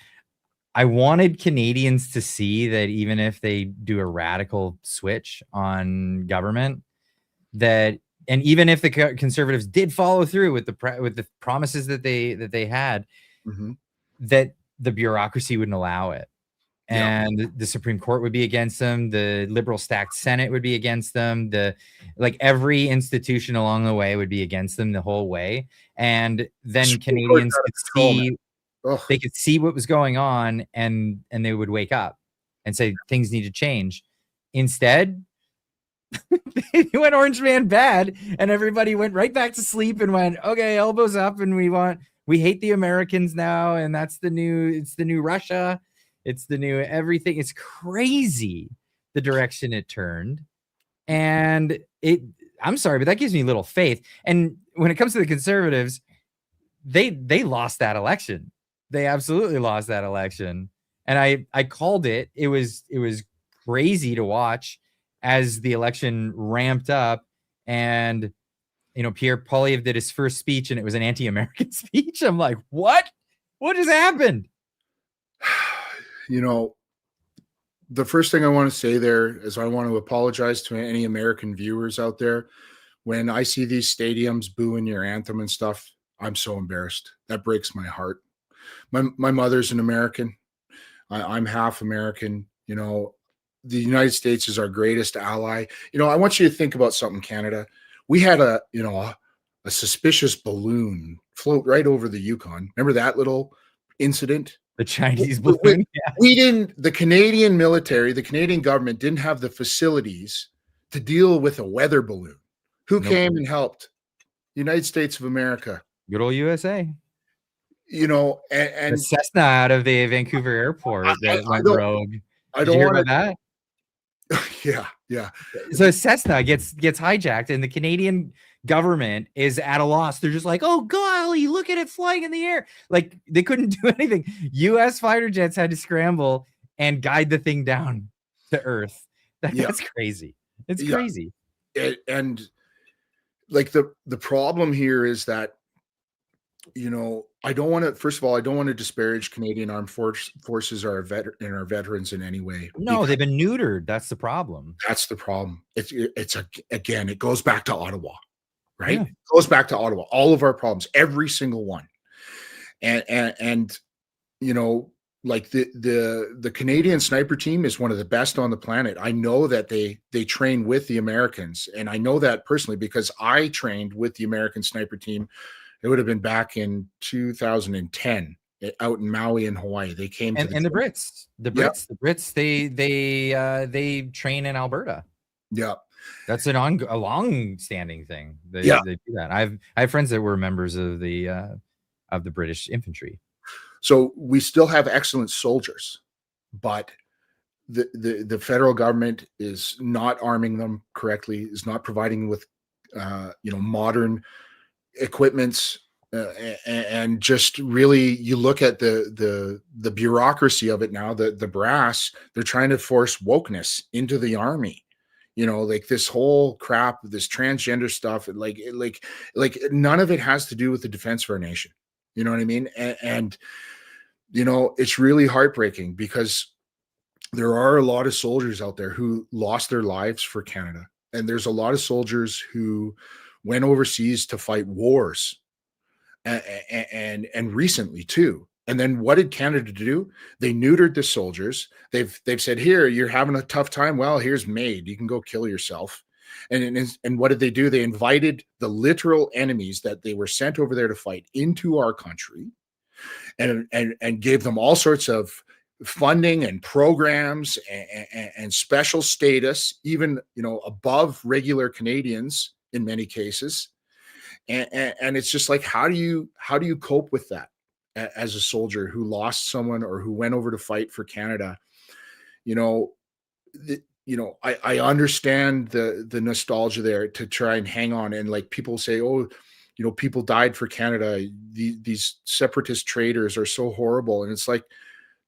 I wanted Canadians to see that even if they do a radical switch on government, and even if the Conservatives did follow through with the promises that they had, mm-hmm. that the bureaucracy wouldn't allow it. And the Supreme Court would be against them. The Liberal stacked Senate would be against them. Every institution along the way would be against them the whole way. And then Canadians could see, they could see what was going on, and they would wake up and say things need to change. Instead, they went Orange Man bad, and everybody went right back to sleep and went, okay, elbows up, and we hate the Americans now, and it's the new Russia. It's the new everything. It's crazy the direction it turned. And I'm sorry, but that gives me little faith. And when it comes to the Conservatives, they lost that election. They absolutely lost that election. And I called it. It was crazy to watch as the election ramped up, and Pierre Poilievre did his first speech, and it was an anti-American speech. I'm like, what just happened? The first thing I want to say there is I want to apologize to any American viewers out there. When I see these stadiums booing your anthem and stuff, I'm so embarrassed. That breaks my heart. My mother's an American. I'm half American. The United States is our greatest ally. I want you to think about something, Canada. We had a suspicious balloon float right over the Yukon. Remember that little incident? The Chinese balloon? We didn't, the Canadian military, the Canadian government didn't have the facilities to deal with a weather balloon. Who came and helped? United States of America. Good old USA. And the Cessna out of the Vancouver airport that went rogue. Did you hear about that? Yeah. So Cessna gets hijacked, and the Canadian government is at a loss. They're just like, oh golly, look at it flying in the air. Like they couldn't do anything. US fighter jets had to scramble and guide the thing down to Earth. That's crazy. It's crazy. And like the problem here is that, you know, I don't want to, first of all, I don't want to disparage Canadian Armed Forces or our veterans in any way. No, they've been neutered. That's the problem. That's the problem. Again, it goes back to Ottawa, right? Yeah. It goes back to Ottawa. All of our problems, every single one. And you know, like the Canadian sniper team is one of the best on the planet. I know that they train with the Americans, and I know that personally because I trained with the American sniper team. It would have been back in 2010 out in Maui in Hawaii. They came to the Brits, they train in Alberta. Yeah. That's a long standing thing. They do that. I have friends that were members of the British infantry. So we still have excellent soldiers, but the federal government is not arming them correctly, is not providing with modern equipments, and just really, you look at the bureaucracy of it now. The brass, they're trying to force wokeness into the army. You know, like this whole crap, this transgender stuff, like none of it has to do with the defense of our nation. You know what I mean? And you know, it's really heartbreaking because there are a lot of soldiers out there who lost their lives for Canada. And there's a lot of soldiers who went overseas to fight wars and recently too. And then what did Canada do? They neutered the soldiers. They've said, here, you're having a tough time. Well, here's MAID. You can go kill yourself. And what did they do? They invited the literal enemies that they were sent over there to fight into our country, and gave them all sorts of funding and programs and special status, even, you know, above regular Canadians in many cases. And it's just like, how do you cope with that as a soldier who lost someone or who went over to fight for Canada? You know, I understand the nostalgia there to try and hang on. And like people say, oh, you know, people died for Canada. These separatist traitors are so horrible. And it's like,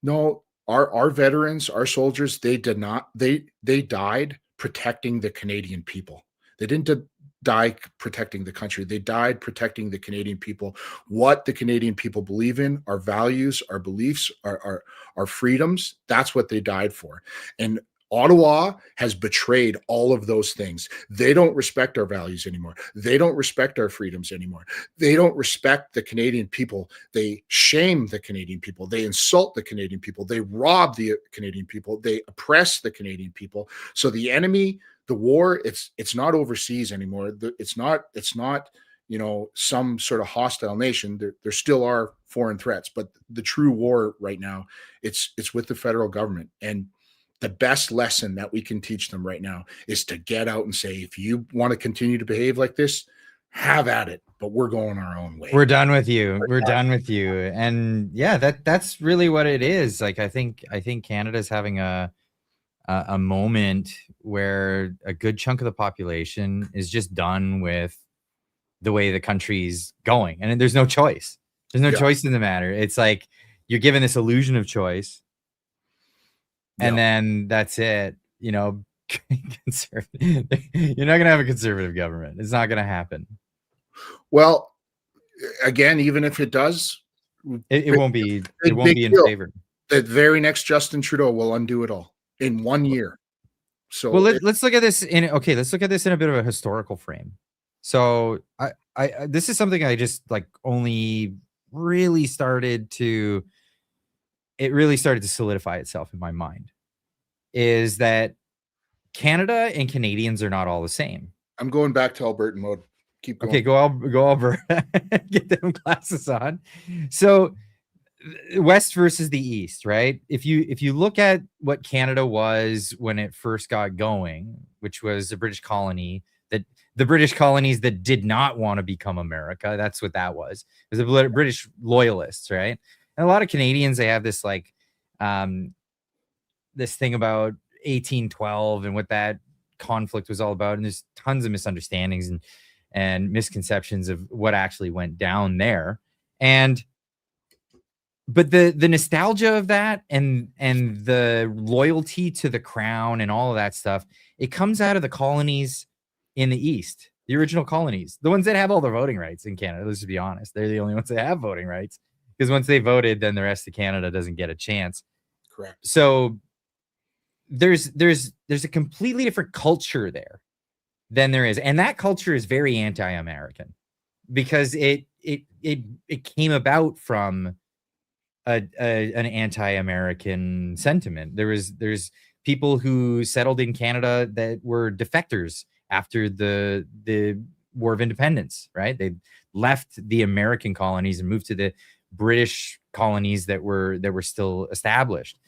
no, our veterans, our soldiers, they died protecting the Canadian people. They didn't die protecting the country. They died protecting the Canadian people, what the Canadian people believe in, our values, our beliefs, our freedoms. That's what they died for. And Ottawa has betrayed all of those things. They don't respect our values anymore. They don't respect our freedoms anymore. They don't respect the Canadian people. They shame the Canadian people. They insult the Canadian people. They rob the Canadian people. They oppress the Canadian people. So the enemy, the war, it's not overseas anymore. It's not, you know, some sort of hostile nation. There still are foreign threats, but the true war right now, it's with the federal government. And the best lesson that we can teach them right now is to get out and say, if you want to continue to behave like this, have at it, but we're going our own way. We're done with you. We're done with you. And yeah, that's really what it is. Like, I think Canada's having a moment where a good chunk of the population is just done with the way the country's going. And there's no choice. There's no choice in the matter. It's like you're given this illusion of choice. And then that's it, you know. Conservative. You're not going to have a conservative government. It's not going to happen. Well, again, even if it does, it won't be. It won't be in favor. The very next Justin Trudeau will undo it all in 1 year. So, well, let's look at this let's look at this in a bit of a historical frame. So, I this is something I just like only really started to. It really started to solidify itself in my mind, is that Canada and Canadians are not all the same. I'm going back to Albertan mode. Keep going. Okay, go Alberta. Get them glasses on. So West versus the East, right? If you look at what Canada was when it first got going, which was a British colony, that the British colonies that did not want to become America, that's what that was. It was the British loyalists, right? And a lot of Canadians, they have this like this thing about 1812 and what that conflict was all about. And there's tons of misunderstandings and misconceptions of what actually went down there. But the nostalgia of that and the loyalty to the crown and all of that stuff, it comes out of the colonies in the East, the original colonies, the ones that have all the voting rights in Canada. Let's be honest, they're the only ones that have voting rights, because once they voted, then the rest of Canada doesn't get a chance. Correct. So there's a completely different culture there than there is, and that culture is very anti-American because it came about from an anti-American sentiment. There's people who settled in Canada that were defectors after the War of Independence, right? They left the American colonies and moved to the British colonies that were still established.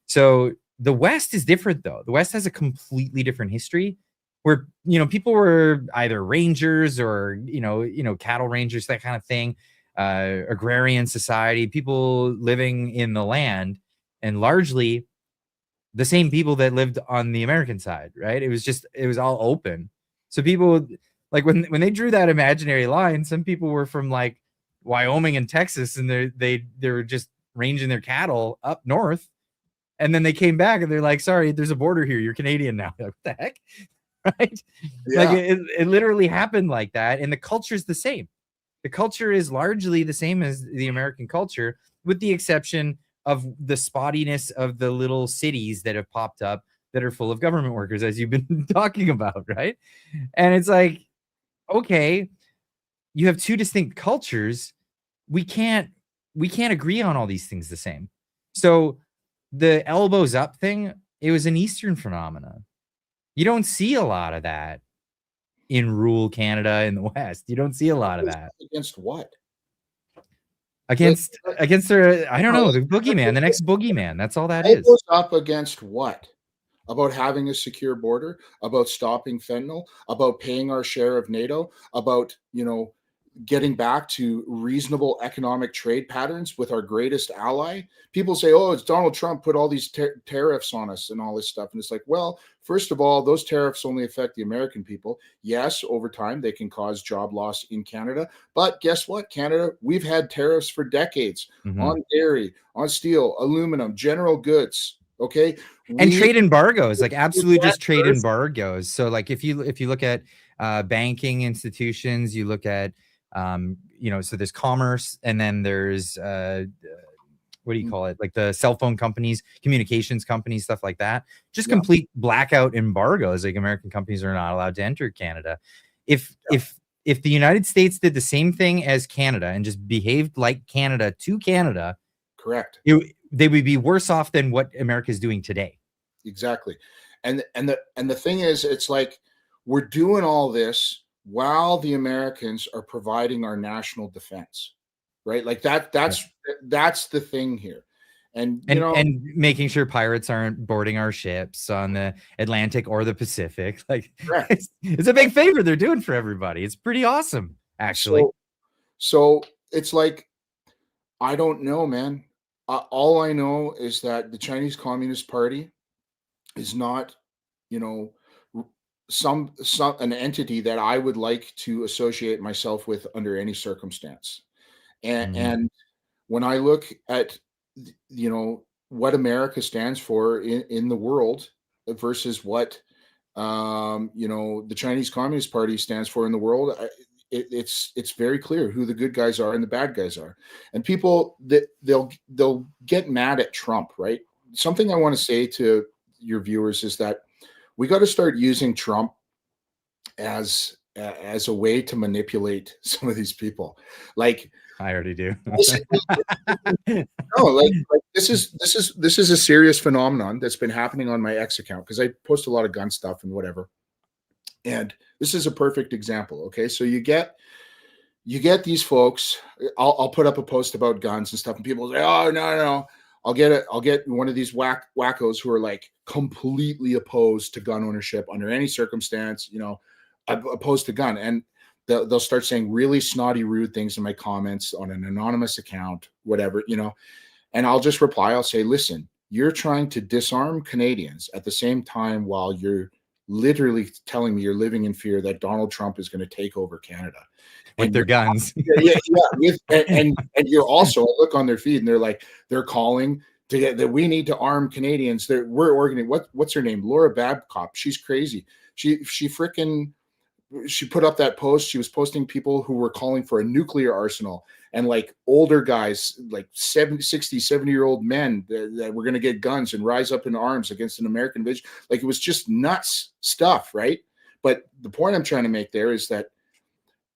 So the West is different, though. The West has a completely different history, where people were either rangers or cattle rangers, that kind of thing. Agrarian society, people living in the land, and largely the same people that lived on the American side, right? It was all open. So people, like, when they drew that imaginary line, some people were from like Wyoming and Texas, and they were just ranging their cattle up north, and then they came back and they're like, sorry, there's a border here, you're Canadian now. Like, what the heck? Right? Yeah. Like, it literally happened like that, and the culture is the same. The culture is largely the same as the American culture, with the exception of the spottiness of the little cities that have popped up that are full of government workers, as you've been talking about, right? And it's like, okay, you have two distinct cultures. We can't agree on all these things the same. So the elbows up thing, it was an Eastern phenomenon. You don't see a lot of that in rural Canada in the West. You don't see a lot of that. Against what? Against their, I don't know, the boogeyman, the next boogeyman. That's all that is. Up against what? About having a secure border, about stopping fentanyl, about paying our share of NATO, about getting back to reasonable economic trade patterns with our greatest ally. People say, oh, it's Donald Trump put all these tariffs on us and all this stuff. And it's like, well, first of all, those tariffs only affect the American people. Yes, over time, they can cause job loss in Canada. But guess what, Canada? We've had tariffs for decades on dairy, on steel, aluminum, general goods. Okay. And trade embargoes, like absolute just trade embargoes. So like if you look at banking institutions, you look at so there's commerce, and then there's what do you call it? Like the cell phone companies, communications companies, stuff like that. Just complete blackout embargoes. Like American companies are not allowed to enter Canada. If the United States did the same thing as Canada and just behaved like Canada to Canada, correct, they would be worse off than what America is doing today. Exactly. And the thing is, it's like we're doing all this while the Americans are providing our national defense, right? Like that's the thing here. And making sure pirates aren't boarding our ships on the Atlantic or the Pacific. Like it's a big favor they're doing for everybody. It's pretty awesome, actually. So it's like, I don't know, man. All I know is that the Chinese Communist Party is not, an entity that I would like to associate myself with under any circumstance. And when I look at what America stands for in the world versus what the Chinese Communist Party stands for in the world, it's very clear who the good guys are and the bad guys are. And people that they'll get mad at Trump, right? Something I want to say to your viewers is that we got to start using Trump as a way to manipulate some of these people. Like, I already do. No, like this is a serious phenomenon that's been happening on my X account, because I post a lot of gun stuff and whatever. And this is a perfect example. Okay, so you get these folks. I'll put up a post about guns and stuff, and people say, "Oh, no." I'll get one of these wackos who are like completely opposed to gun ownership under any circumstance, opposed to gun. And they'll start saying really snotty, rude things in my comments on an anonymous account, whatever, and I'll just reply. I'll say, listen, you're trying to disarm Canadians at the same time while you're literally telling me you're living in fear that Donald Trump is going to take over Canada with their guns. And you're also, I look on their feed and they're calling to get that we need to arm Canadians. That we're organizing. What's her name? Laura Babcock. She's crazy. She put up that post. She was posting people who were calling for a nuclear arsenal, and like older guys, like 70-year-old men that were going to get guns and rise up in arms against an American invasion. Like, it was just nuts stuff, right? But the point I'm trying to make there is that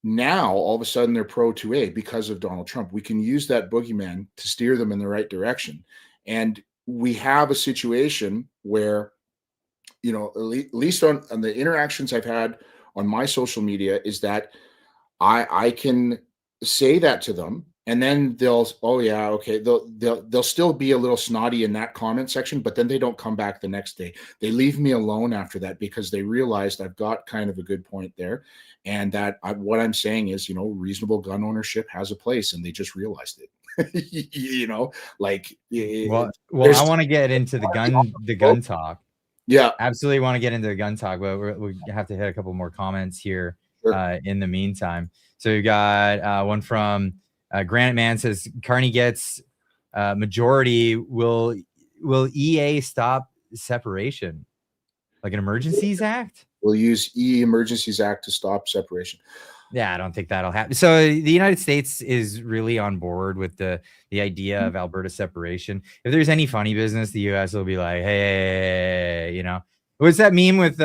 now all of a sudden they're pro 2A because of Donald Trump. We can use that boogeyman to steer them in the right direction. And we have a situation where, you know, at least on the interactions I've had on my social media, is that I can say that to them, and then they'll, oh yeah, okay, they'll still be a little snotty in that comment section, but then they don't come back the next day. They leave me alone after that because they realized I've got kind of a good point there, and that what I'm saying is, you know, reasonable gun ownership has a place, and they just realized it. You know, like, well, I want to get into the gun talk. Yeah, absolutely want to get into the gun talk, but we have to hit a couple more comments here. Sure. In the meantime. So we got one from Granite Man says Carney gets majority. Will EA stop separation? Like an Emergencies Act? We'll use Emergencies Act to stop separation. Yeah, I don't think that'll happen. So the United States is really on board with the idea of Alberta separation. If there's any funny business, the US will be like, hey, you know, what's that meme with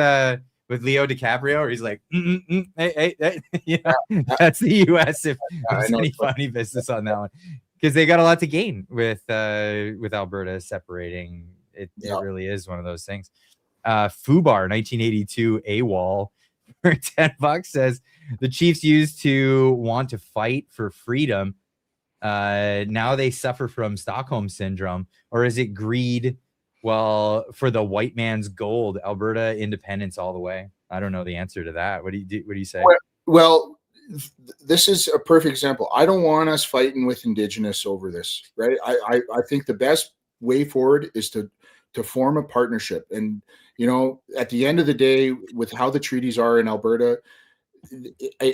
Leo DiCaprio where he's like, hey. Yeah, that's the US if there's any funny business on that one. Because they got a lot to gain with Alberta separating. It really is one of those things. Fubar 1982 AWOL for $10 says the Chiefs used to want to fight for freedom. Now they suffer from Stockholm syndrome, or is it greed? Well, for the white man's gold, Alberta independence all the way. I don't know the answer to that. What do you say? Well, this is a perfect example. I don't want us fighting with Indigenous over this, right? I think the best way forward is to form a partnership. And, you know, at the end of the day, with how the treaties are in Alberta,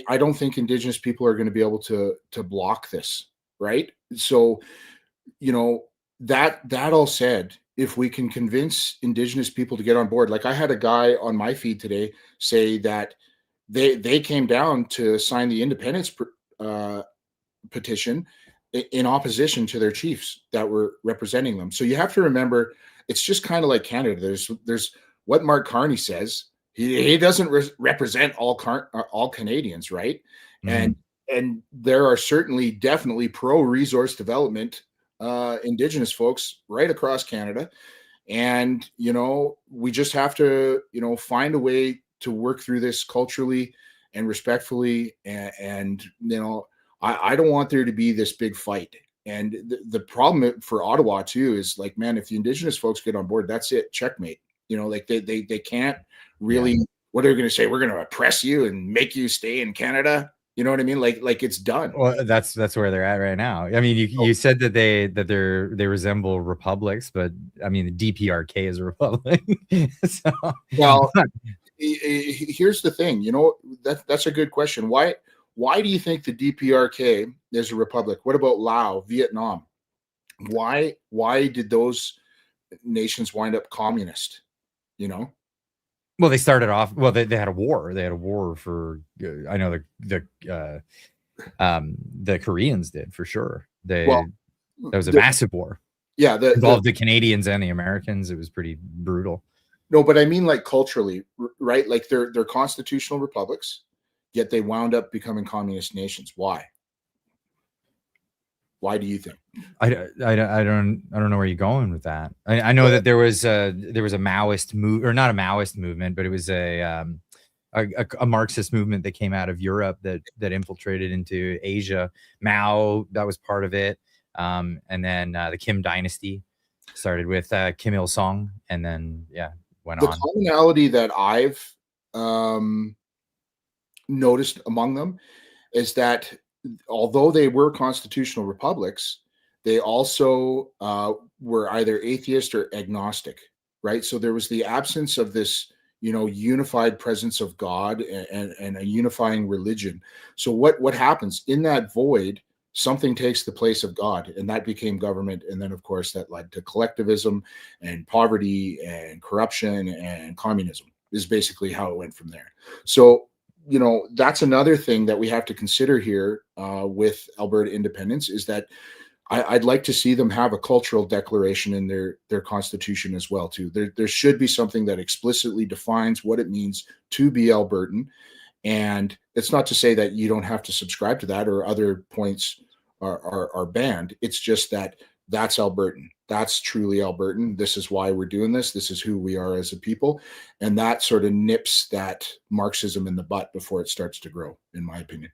I don't think Indigenous people are going to be able to block this, right? So, you know, that all said, if we can convince Indigenous people to get on board, like I had a guy on my feed today say that they came down to sign the independence petition in opposition to their chiefs that were representing them. So you have to remember, it's just kind of like Canada. There's what Mark Carney says. He doesn't represent all Canadians, right? Mm-hmm. And there are definitely pro resource development Indigenous folks right across Canada, and you know, we just have to, you know, find a way to work through this culturally and respectfully. And you know, I don't want there to be this big fight. And the problem for Ottawa too is like, man, if the Indigenous folks get on board, that's it, checkmate. You know, like they can't really. Yeah. What are they going to say? We're going to oppress you and make you stay in Canada. You know what I mean? Like it's done. Well, that's where they're at right now. I mean, you said that they resemble republics, but I mean, the DPRK is a republic. So, well, here's the thing. You know, that's a good question. Why do you think the DPRK is a republic? What about Laos, Vietnam? Why did those nations wind up communist? You know? Well, they started off. Well, they had a war. They had a war for. I know the Koreans did for sure. That was a massive war. Yeah, involved the Canadians and the Americans. It was pretty brutal. No, but I mean, like culturally, right? Like they're constitutional republics, yet they wound up becoming communist nations. Why? Why do you think? I don't know where you're going with that. I know that there was a Maoist move, or not a Maoist movement, but it was a Marxist movement that came out of Europe that infiltrated into Asia. Mao, that was part of it, and then the Kim dynasty started with Kim Il Sung, and then went on. The commonality that I've noticed among them is that although they were constitutional republics, they also were either atheist or agnostic, right? So there was the absence of this unified presence of God and a unifying religion. So what happens in that void? Something takes the place of God, and that became government. And then, of course, that led to collectivism and poverty and corruption and communism is basically how it went from there. So, that's another thing that we have to consider here with Alberta independence is that I'd like to see them have a cultural declaration in their constitution as well, too. There should be something that explicitly defines what it means to be Albertan. And it's not to say that you don't have to subscribe to that or other points are banned. It's just that that's Albertan. That's truly Albertan. This is why we're doing this. This is who we are as a people. And that sort of nips that Marxism in the butt before it starts to grow, in my opinion.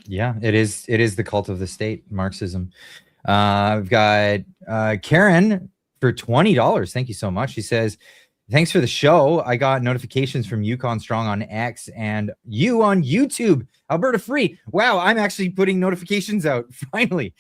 Yeah, it is the cult of the state, Marxism. I've got Karen for $20. Thank you so much. She says, thanks for the show. I got notifications from Yukon Strong on X and you on YouTube. Alberta free. Wow, I'm actually putting notifications out finally.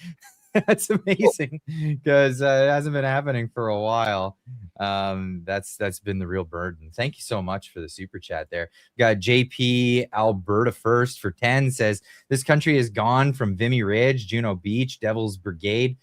That's amazing because it hasn't been happening for a while. That's been the real burden. Thank you so much for the super chat there. We got JP Alberta First for 10 says this country has gone from Vimy Ridge, Juno Beach, Devil's Brigade,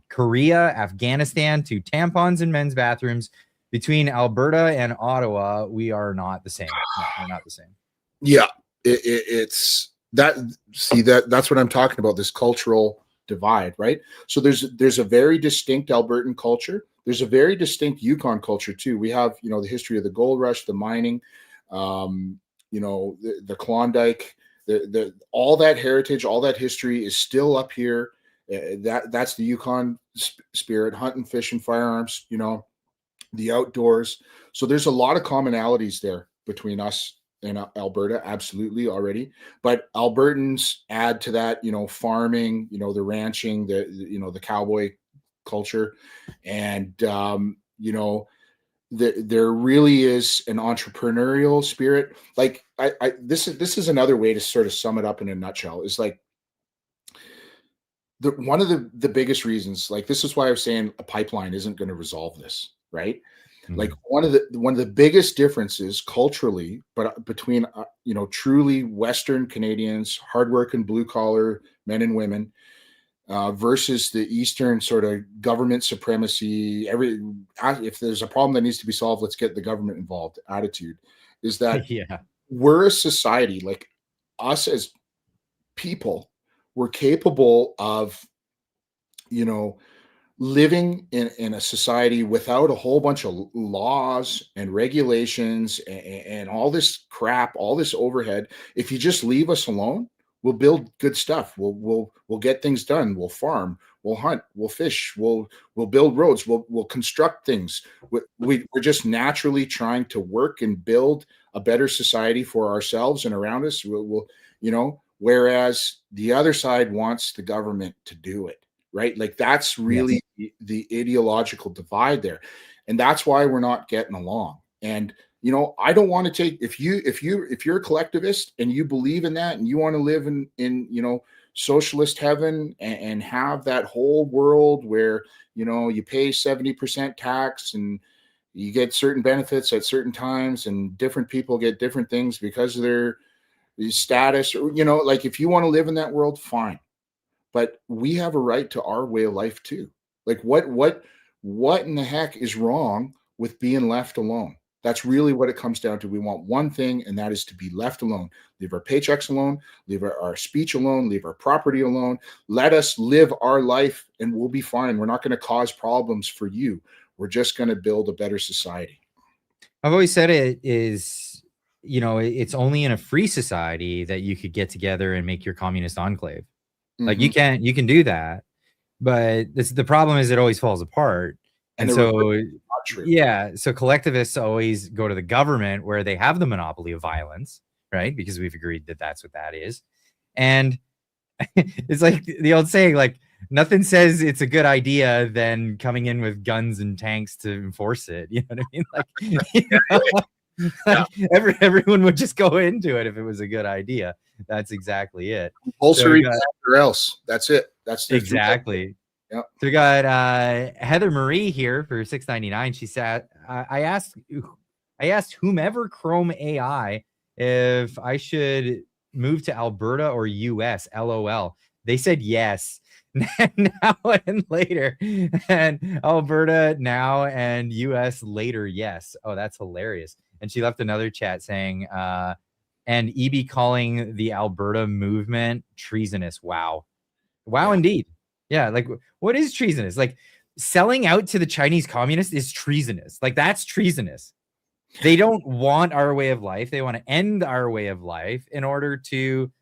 Korea, Afghanistan to tampons in men's bathrooms. Between Alberta and Ottawa, we are not the same. No, we're not the same. Yeah, it's that. See that's what I'm talking about. This cultural divide, right? So there's a very distinct Albertan culture. There's a very distinct Yukon culture too. We have the history of the gold rush, the mining, the Klondike, the all that heritage, all that history is still up here. That's the Yukon spirit: hunting, fishing, firearms. The outdoors. So there's a lot of commonalities there between us and Alberta, absolutely already. But Albertans add to that, farming, the ranching, the cowboy culture, and there really is an entrepreneurial spirit. Like this is another way to sort of sum it up in a nutshell. Is like one of the biggest reasons. Like this is why I was saying a pipeline isn't going to resolve this. Right. Mm-hmm. Like one of the biggest differences culturally, but between, truly Western Canadians, hardworking blue collar men and women versus the Eastern sort of government supremacy. If there's a problem that needs to be solved, let's get the government involved attitude is that we're a society, like us as people, we're capable of, living in a society without a whole bunch of laws and regulations and all this crap, all this overhead. If you just leave us alone, we'll build good stuff. We'll get things done. We'll farm. We'll hunt. We'll fish. We'll build roads. We'll construct things. We're just naturally trying to work and build a better society for ourselves and around us. Whereas the other side wants the government to do it. Right. Like that's really the ideological divide there. And that's why we're not getting along. And, I don't want to take, if you're a collectivist and you believe in that and you want to live in socialist heaven and have that whole world where, you pay 70% tax and you get certain benefits at certain times and different people get different things because of their status, or, like if you want to live in that world, fine. But we have a right to our way of life too. Like what in the heck is wrong with being left alone? That's really what it comes down to. We want one thing, and that is to be left alone. Leave our paychecks alone, leave our speech alone, leave our property alone. Let us live our life and we'll be fine. We're not going to cause problems for you. We're just going to build a better society. I've always said it is, it's only in a free society that you could get together and make your communist enclave. Like you can do that, but the problem is it always falls apart. And so, so collectivists always go to the government where they have the monopoly of violence, right? Because we've agreed that that's what that is. And it's like the old saying, like nothing says it's a good idea than coming in with guns and tanks to enforce it. You know what I mean? Like, everyone would just go into it if it was a good idea. That's exactly it. Compulsory or else. That's it. That's exactly. Yeah. So we got Heather Marie here for $6.99. She said, I asked I asked whomever Chrome AI if I should move to Alberta or US. LOL. They said yes. Now and later, and Alberta now and US later. Yes. Oh, that's hilarious. And she left another chat saying, and EB calling the Alberta movement treasonous. Wow. Wow, Yeah. indeed. Yeah. Like, what is treasonous? Like, selling out to the Chinese communists is treasonous. Like, that's treasonous. They don't want our way of life. They want to end our way of life in order to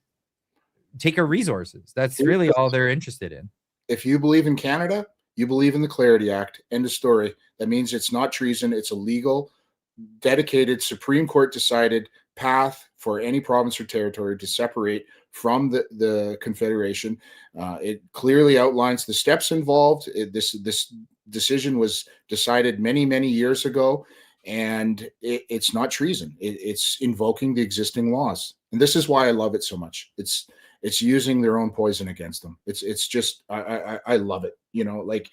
take our resources. That's really all they're interested in. If you believe in Canada, you believe in the Clarity Act. End of story. That means it's not treason. It's a legal, dedicated, Supreme Court decided path for any province or territory to separate from the Confederation. It clearly outlines the steps involved. This decision was decided many, many years ago, and it's not treason. It's invoking the existing laws, and this is why I love it so much. It's using their own poison against them. It's just I love it. You know, like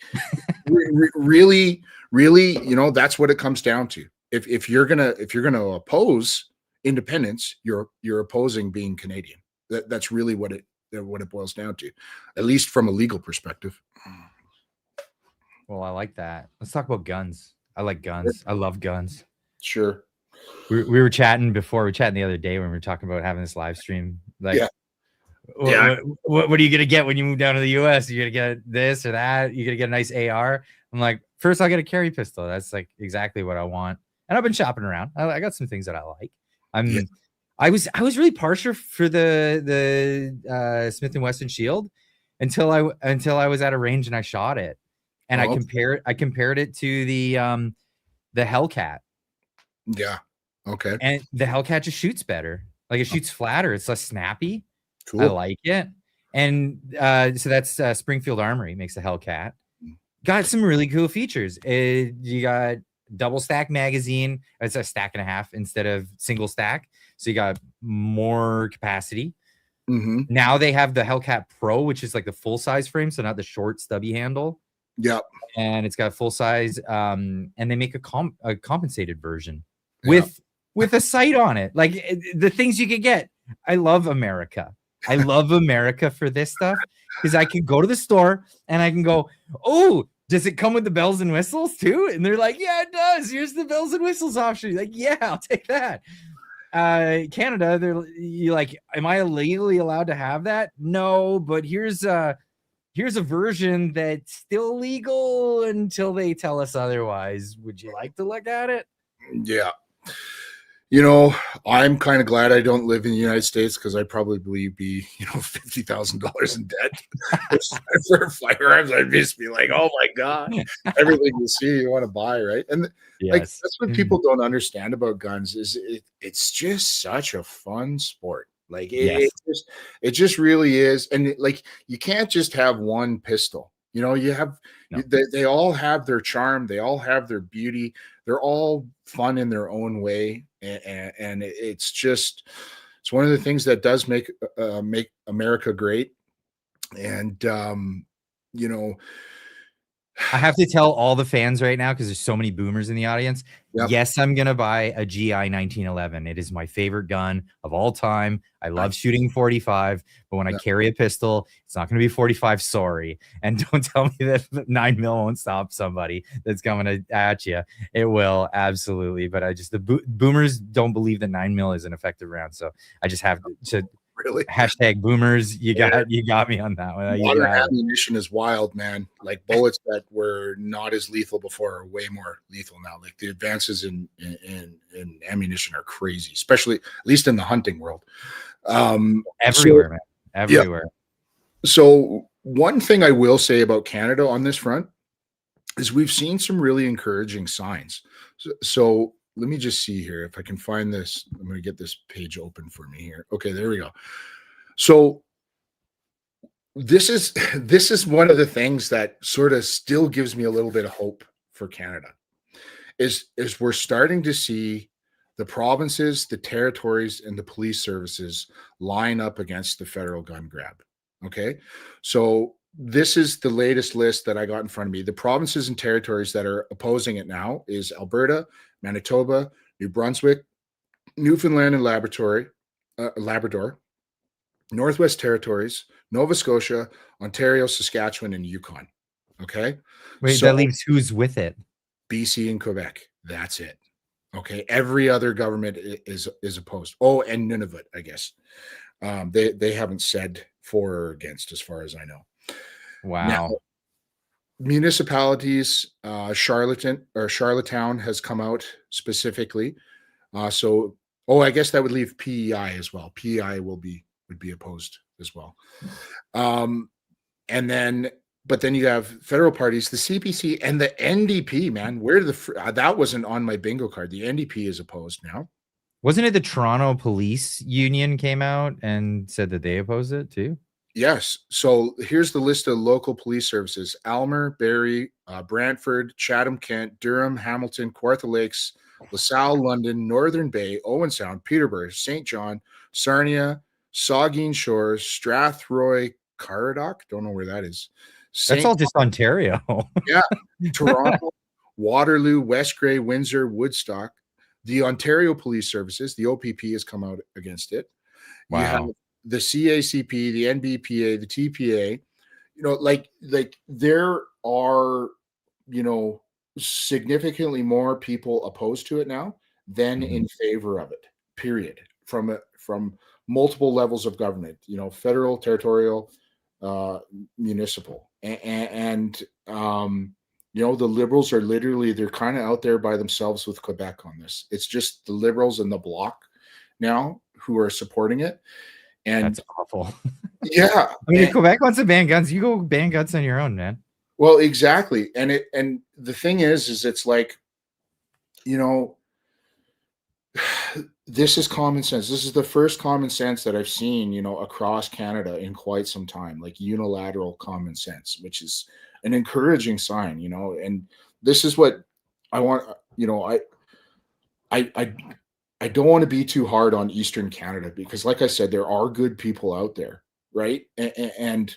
really, you know, that's what it comes down to. If you're gonna oppose independence, you're opposing being Canadian. That's really what it boils down to, at least from a legal perspective. Well, I like that. Let's talk about guns. I like guns. I love guns. Sure. We were chatting before. We were chatting the other day when we were talking about having this live stream. Like, Yeah. What are you gonna get when you move down to the US? You're gonna get this or that. You're gonna get a nice AR. I'm like, first I'll get a carry pistol. That's like exactly what I want. And I've been shopping around. I got some things that I like. I was really partial for the Smith & Wesson Shield until I was at a range and I shot it, and I compared it to the Hellcat. Yeah. Okay. And the Hellcat just shoots better. Like, it shoots flatter. It's less snappy. Cool. I like it. And so that's Springfield Armory makes the Hellcat. Got some really cool features. You got double stack magazine. It's a stack and a half instead of single stack. So you got more capacity. Mm-hmm. Now they have the Hellcat Pro, which is like the full size frame, so not the short stubby handle. Yep. And it's got full size. And they make a compensated version with a sight on it. Like, the things you could get. I love America. I love America for this stuff, because I can go to the store and I can go, oh, does it come with the bells and whistles too? And they're like, yeah, it does. Here's the bells and whistles option. Like, yeah, I'll take that. Canada, you like, am I legally allowed to have that? No, but here's a version that's still legal until they tell us otherwise. Would you like to look at it? Yeah. You know, I'm kind of glad I don't live in the United States, because I'd probably be, $50,000 in debt for firearms. I'd just be like, oh my God, everything you see, you want to buy, right? And like, that's what people don't understand about guns is it's just such a fun sport. Like, it just really is. And like, you can't just have one pistol. You know, they all have their charm. They all have their beauty. They're all fun in their own way. And it's one of the things that does make America great. And, I have to tell all the fans right now, because there's so many boomers in the audience. Yep. Yes, I'm going to buy a GI 1911. It is my favorite gun of all time. I love shooting 45, but when I carry a pistol, it's not going to be 45. Sorry. And don't tell me that 9mm won't stop somebody that's coming at you. It will, absolutely. But the boomers don't believe that 9mm is an effective round. So I just have to really hashtag boomers. You got me on that one. Modern ammunition is wild, man. Like, bullets that were not as lethal before are way more lethal now. Like, the advances in ammunition are crazy, especially at least in the hunting world. Everywhere, man. Everywhere. Yeah. So one thing I will say about Canada on this front is we've seen some really encouraging signs. So let me just see here if I can find this. I'm going to get this page open for me here. Okay, there we go. So this is one of the things that sort of still gives me a little bit of hope for Canada is we're starting to see the provinces, the territories, and the police services line up against the federal gun grab. Okay. So this is the latest list that I got in front of me. The provinces and territories that are opposing it now is Alberta, Manitoba, New Brunswick, Newfoundland and Labrador, Northwest Territories, Nova Scotia, Ontario, Saskatchewan, and Yukon. Okay. Wait, So that leaves who's with it? BC and Quebec. That's it. Okay. Every other government is opposed. Oh, and Nunavut, I guess. They haven't said for or against, as far as I know. Now, Wow. municipalities, Charlottetown has come out specifically. So, I guess that would leave PEI as well. PEI would be opposed as well. And then, but then you have federal parties, the CPC and the NDP. Man, where did that wasn't on my bingo card? The NDP is opposed now. Wasn't it the Toronto Police Union came out and said that they oppose it too? Yes. So here's the list of local police services: Almer, Barrie, Brantford, Chatham-Kent, Durham, Hamilton, Kawartha Lakes, LaSalle, London, Northern Bay, Owen Sound, Peterborough, St. John, Sarnia, Saugeen Shores, Strathroy, Caradoc. Don't know where that is. That's all just Ontario. Yeah. Toronto, Waterloo, West Grey, Windsor, Woodstock. The Ontario Police Services, the OPP, has come out against it. Wow. You have the CACP, the NBPA, the TPA. Like there are, significantly more people opposed to it now than in favor of it, period, from multiple levels of government, federal, territorial, municipal. And the Liberals are literally, they're kind of out there by themselves with Quebec on this. It's just the Liberals and the Bloc now who are supporting it. And that's awful. Yeah. I mean, if Quebec wants to ban guns, you go ban guns on your own, man. Well, exactly. And the thing is it's like, this is common sense. This is the first common sense that I've seen, across Canada in quite some time, like unilateral common sense, which is an encouraging sign, and this is what I want. I don't want to be too hard on Eastern Canada because, like I said, there are good people out there, right? And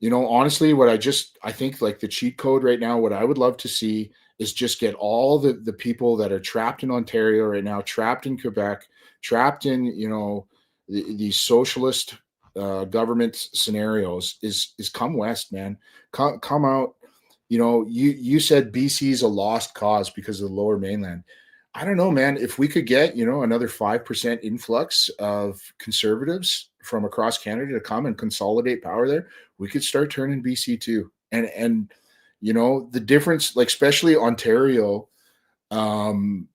honestly, I think like the cheat code right now, what I would love to see is just get all the people that are trapped in Ontario right now, trapped in Quebec, trapped in, these socialist government scenarios is come west, man. Come out. You said BC is a lost cause because of the Lower Mainland. I don't know, man. If we could get, another 5% influx of conservatives from across Canada to come and consolidate power there, we could start turning BC too. And the difference, like especially Ontario and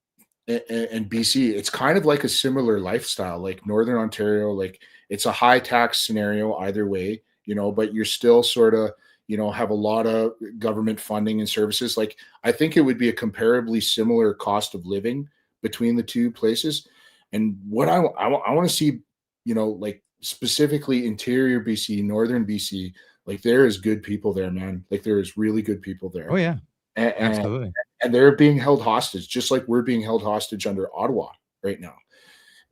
BC, it's kind of like a similar lifestyle, like Northern Ontario, like it's a high tax scenario either way, but you're still sort of, have a lot of government funding and services. Like, I think it would be a comparably similar cost of living between the two places. And what I want to see, like specifically interior BC, Northern BC, like there is good people there, man. Like there is really good people there. Oh yeah, absolutely. And they're being held hostage, just like we're being held hostage under Ottawa right now.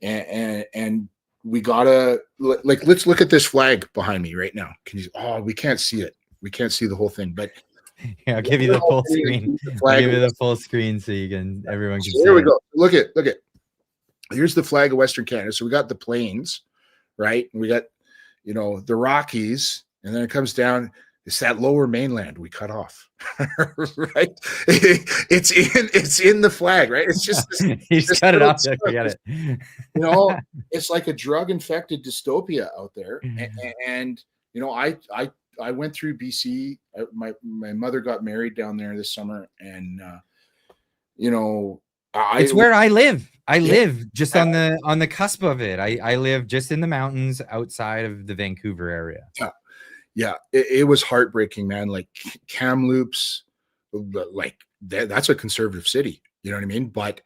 And we gotta let's look at this flag behind me right now. We can't see it. We can't see the whole thing, but yeah, I'll give you the full screen. I'll give you the full screen so everyone can see. There we go. Look at. Here's the flag of Western Canada. So we got the plains, right? And we got, the Rockies, and then it comes down. It's that Lower Mainland we cut off, right? It's in the flag, right? It's just you just cut it off. Forget it. It's like a drug-infected dystopia out there, and I went through BC. My mother got married down there this summer, and it's where I live. I live just on the cusp of it. I live just in the mountains outside of the Vancouver area. Yeah. It was heartbreaking, man. Like Kamloops, like that's a conservative city. You know what I mean? But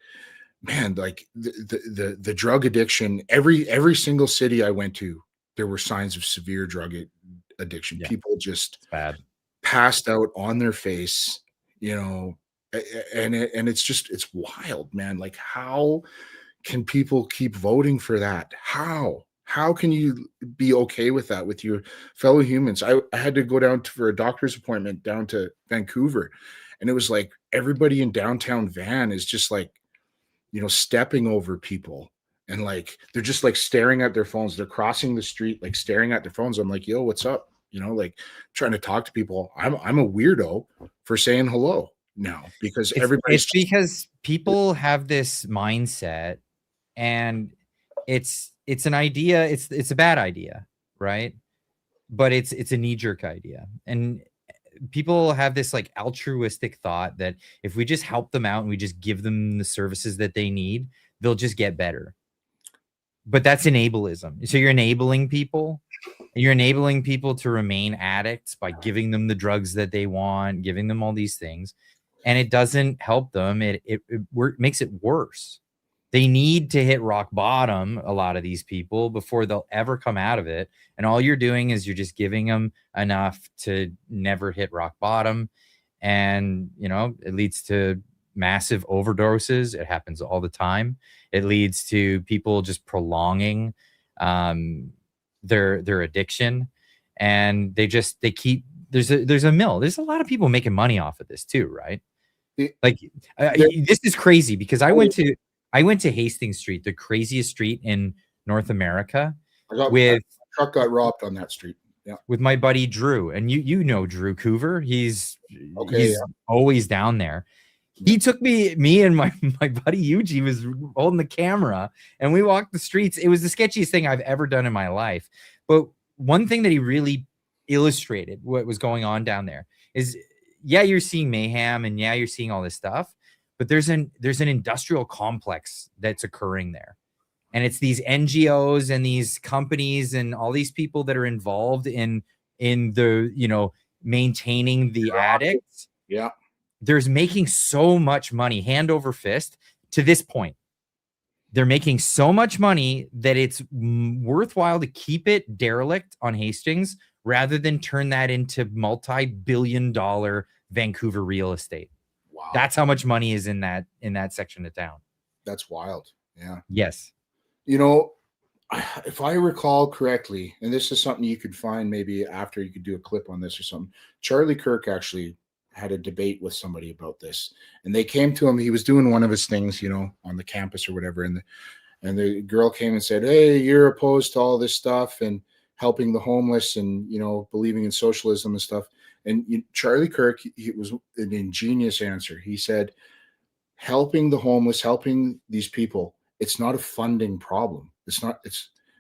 man, like the drug addiction. Every single city I went to, there were signs of severe drug addiction. Yeah. People just passed out on their face, and it's wild, man. Like, how can people keep voting for that? How can you be okay with that with your fellow humans? I had to go down for a doctor's appointment down to Vancouver, and it was like everybody in downtown Van is just like stepping over people, and like they're just like staring at their phones. They're crossing the street, like staring at their phones. I'm like, yo, what's up? Like trying to talk to people. I'm a weirdo for saying hello now because everybody's It's because people have this mindset, and it's an idea. It's a bad idea, right? But it's a knee-jerk idea, and people have this like altruistic thought that if we just help them out and we just give them the services that they need, they'll just get better. But that's enablism. So you're enabling people. You're enabling people to remain addicts by giving them the drugs that they want, giving them all these things, and it doesn't help them. It makes it worse. They need to hit rock bottom, a lot of these people, before they'll ever come out of it. And all you're doing is you're just giving them enough to never hit rock bottom. And, it leads to massive overdoses. It happens all the time. It leads to people just prolonging their addiction. And they keep, there's a mill. There's a lot of people making money off of this too, right? Like this is crazy because I went to Hastings Street, the craziest street in North America. My truck got robbed on that street. Yeah. With my buddy Drew, and you know Drew Coover. He's always down there. He took me and my buddy Eugene was holding the camera, and we walked the streets. It was the sketchiest thing I've ever done in my life. But one thing that he really illustrated what was going on down there is, yeah, you're seeing mayhem, and yeah, you're seeing all this stuff, but there's an industrial complex that's occurring there. And it's these NGOs and these companies and all these people that are involved in the, maintaining the addicts. Yeah. There's making so much money hand over fist to this point. They're making so much money that it's worthwhile to keep it derelict on Hastings rather than turn that into multi-billion-dollar Vancouver real estate. Wow. That's how much money is in that section of town. That's wild. Yeah. Yes. If I recall correctly, and this is something you could find maybe after, you could do a clip on this or something. Charlie Kirk actually had a debate with somebody about this, and they came to him. He was doing one of his things, on the campus or whatever. And the girl came and said, "Hey, you're opposed to all this stuff and helping the homeless and, believing in socialism and stuff." And Charlie Kirk, it was an ingenious answer. He said, helping the homeless, helping these people, it's not a funding problem. It's not,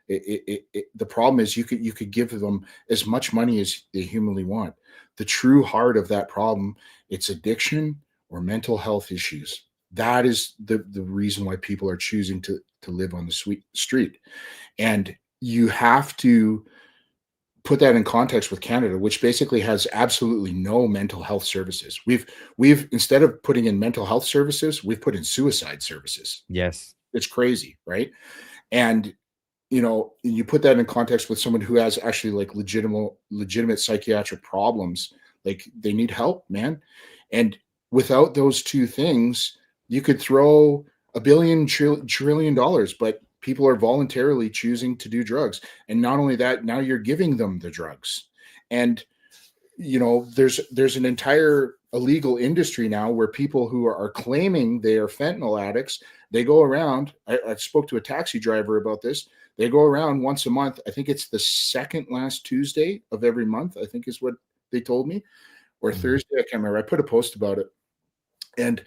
the problem is you could give them as much money as they humanly want. The true heart of that problem, it's addiction or mental health issues. That is the reason why people are choosing to live on the street. And you have to put that in context with Canada, which basically has absolutely no mental health services. We've instead of putting in mental health services, we've put in suicide services. Yes. It's crazy, right? And you put that in context with someone who has actually like legitimate psychiatric problems, like they need help, man. And without those two things, you could throw $1 trillion, but people are voluntarily choosing to do drugs. And not only that, now you're giving them the drugs. And there's an entire illegal industry now where people who are claiming they are fentanyl addicts, they go around. I spoke to a taxi driver about this. They go around once a month. I think it's the second last Tuesday of every month, I think is what they told me, or Thursday. I can't remember. I put a post about it. And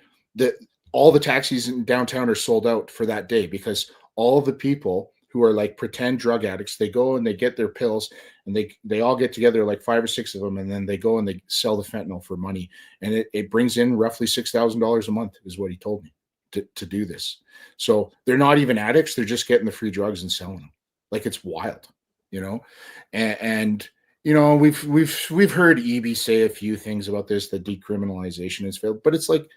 all the taxis in downtown are sold out for that day because all the people who are like pretend drug addicts, they go and they get their pills, and they all get together, like 5 or 6 of them, and then they go and they sell the fentanyl for money. And it brings in roughly $6,000 a month is what he told me to do this. So they're not even addicts. They're just getting the free drugs and selling them. Like, it's wild, and we've heard EB say a few things about this, that decriminalization has failed, but it's like,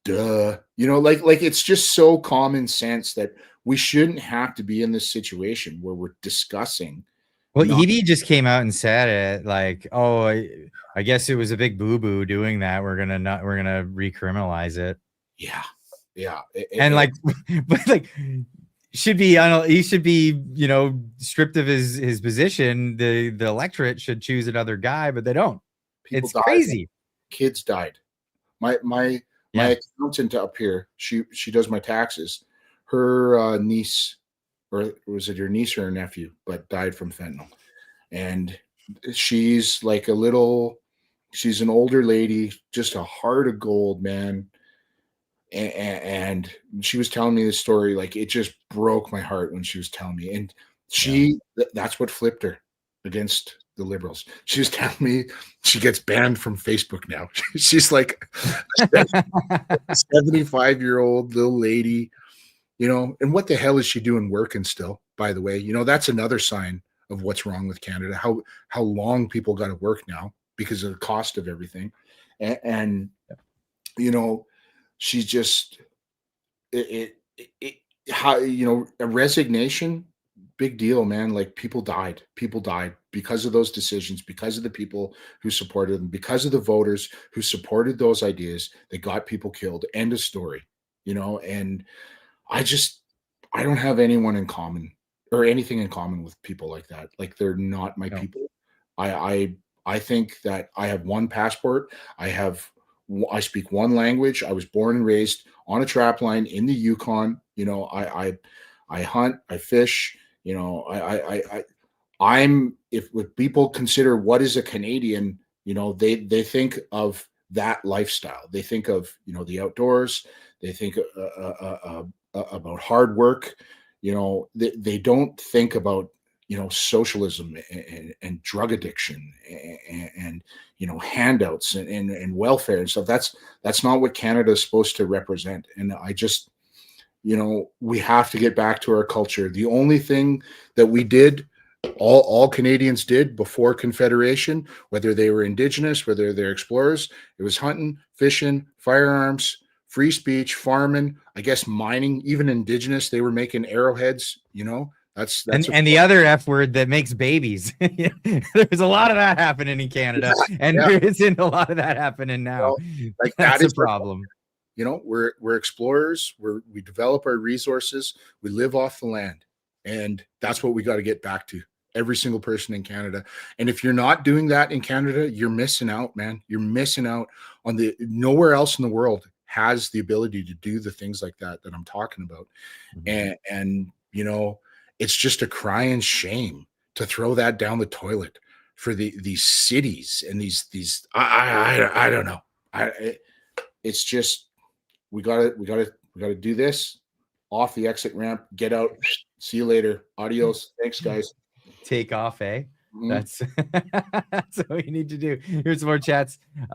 duh, like it's just so common sense that we shouldn't have to be in this situation where we're discussing. Well, EB just came out and said it, like, "Oh, I guess it was a big boo-boo doing that. We're gonna recriminalize it." Yeah. But like, should be, I don't know, he should be, stripped of his position. The electorate should choose another guy, but they don't. It's crazy. Kids died. My My accountant up here, she does my taxes. Her niece, or was it her niece or her nephew, but died from fentanyl. And she's like she's an older lady, just a heart of gold, man. And she was telling me this story, like it just broke my heart when she was telling me. And that's what flipped her against the liberals. She was telling me she gets banned from Facebook now. She's like a 75-year-old little lady, and what the hell is she doing working still, by the way? That's another sign of what's wrong with Canada, how long people got to work now because of the cost of everything. And she's just how a resignation, big deal, man. Like people died because of those decisions, because of the people who supported them, because of the voters who supported those ideas that got people killed. End of story. And I don't have anyone in common or anything in common with people like that. Like they're not my people. I think that I have one passport. I speak one language. I was born and raised on a trap line in the Yukon. I hunt, I fish. I'm if people consider what is a Canadian, they think of that lifestyle. They think of the outdoors. They think about hard work. They don't think about socialism and drug addiction and handouts and welfare and stuff. That's not what Canada is supposed to represent. And I just we have to get back to our culture. The only thing that we did, all Canadians did before Confederation, whether they were Indigenous, whether they're explorers, it was hunting, fishing, firearms, free speech, farming, I guess mining, even Indigenous, they were making arrowheads, That's and the other F word that makes babies. There's a lot of that happening in Canada, and there isn't a lot of that happening now. Like that's a problem. We're explorers. We develop our resources. We live off the land, and that's what we got to get back to. Every single person in Canada. And if you're not doing that in Canada, you're missing out, man. You're missing out on nowhere else in the world has the ability to do the things like that I'm talking about. Mm-hmm. And it's just a crying shame to throw that down the toilet for these cities and these I don't know. It's just we gotta do this off the exit ramp, get out, see you later, adios, thanks guys. Take off, eh? Mm-hmm. That's what you need to do. Here's some more chats. We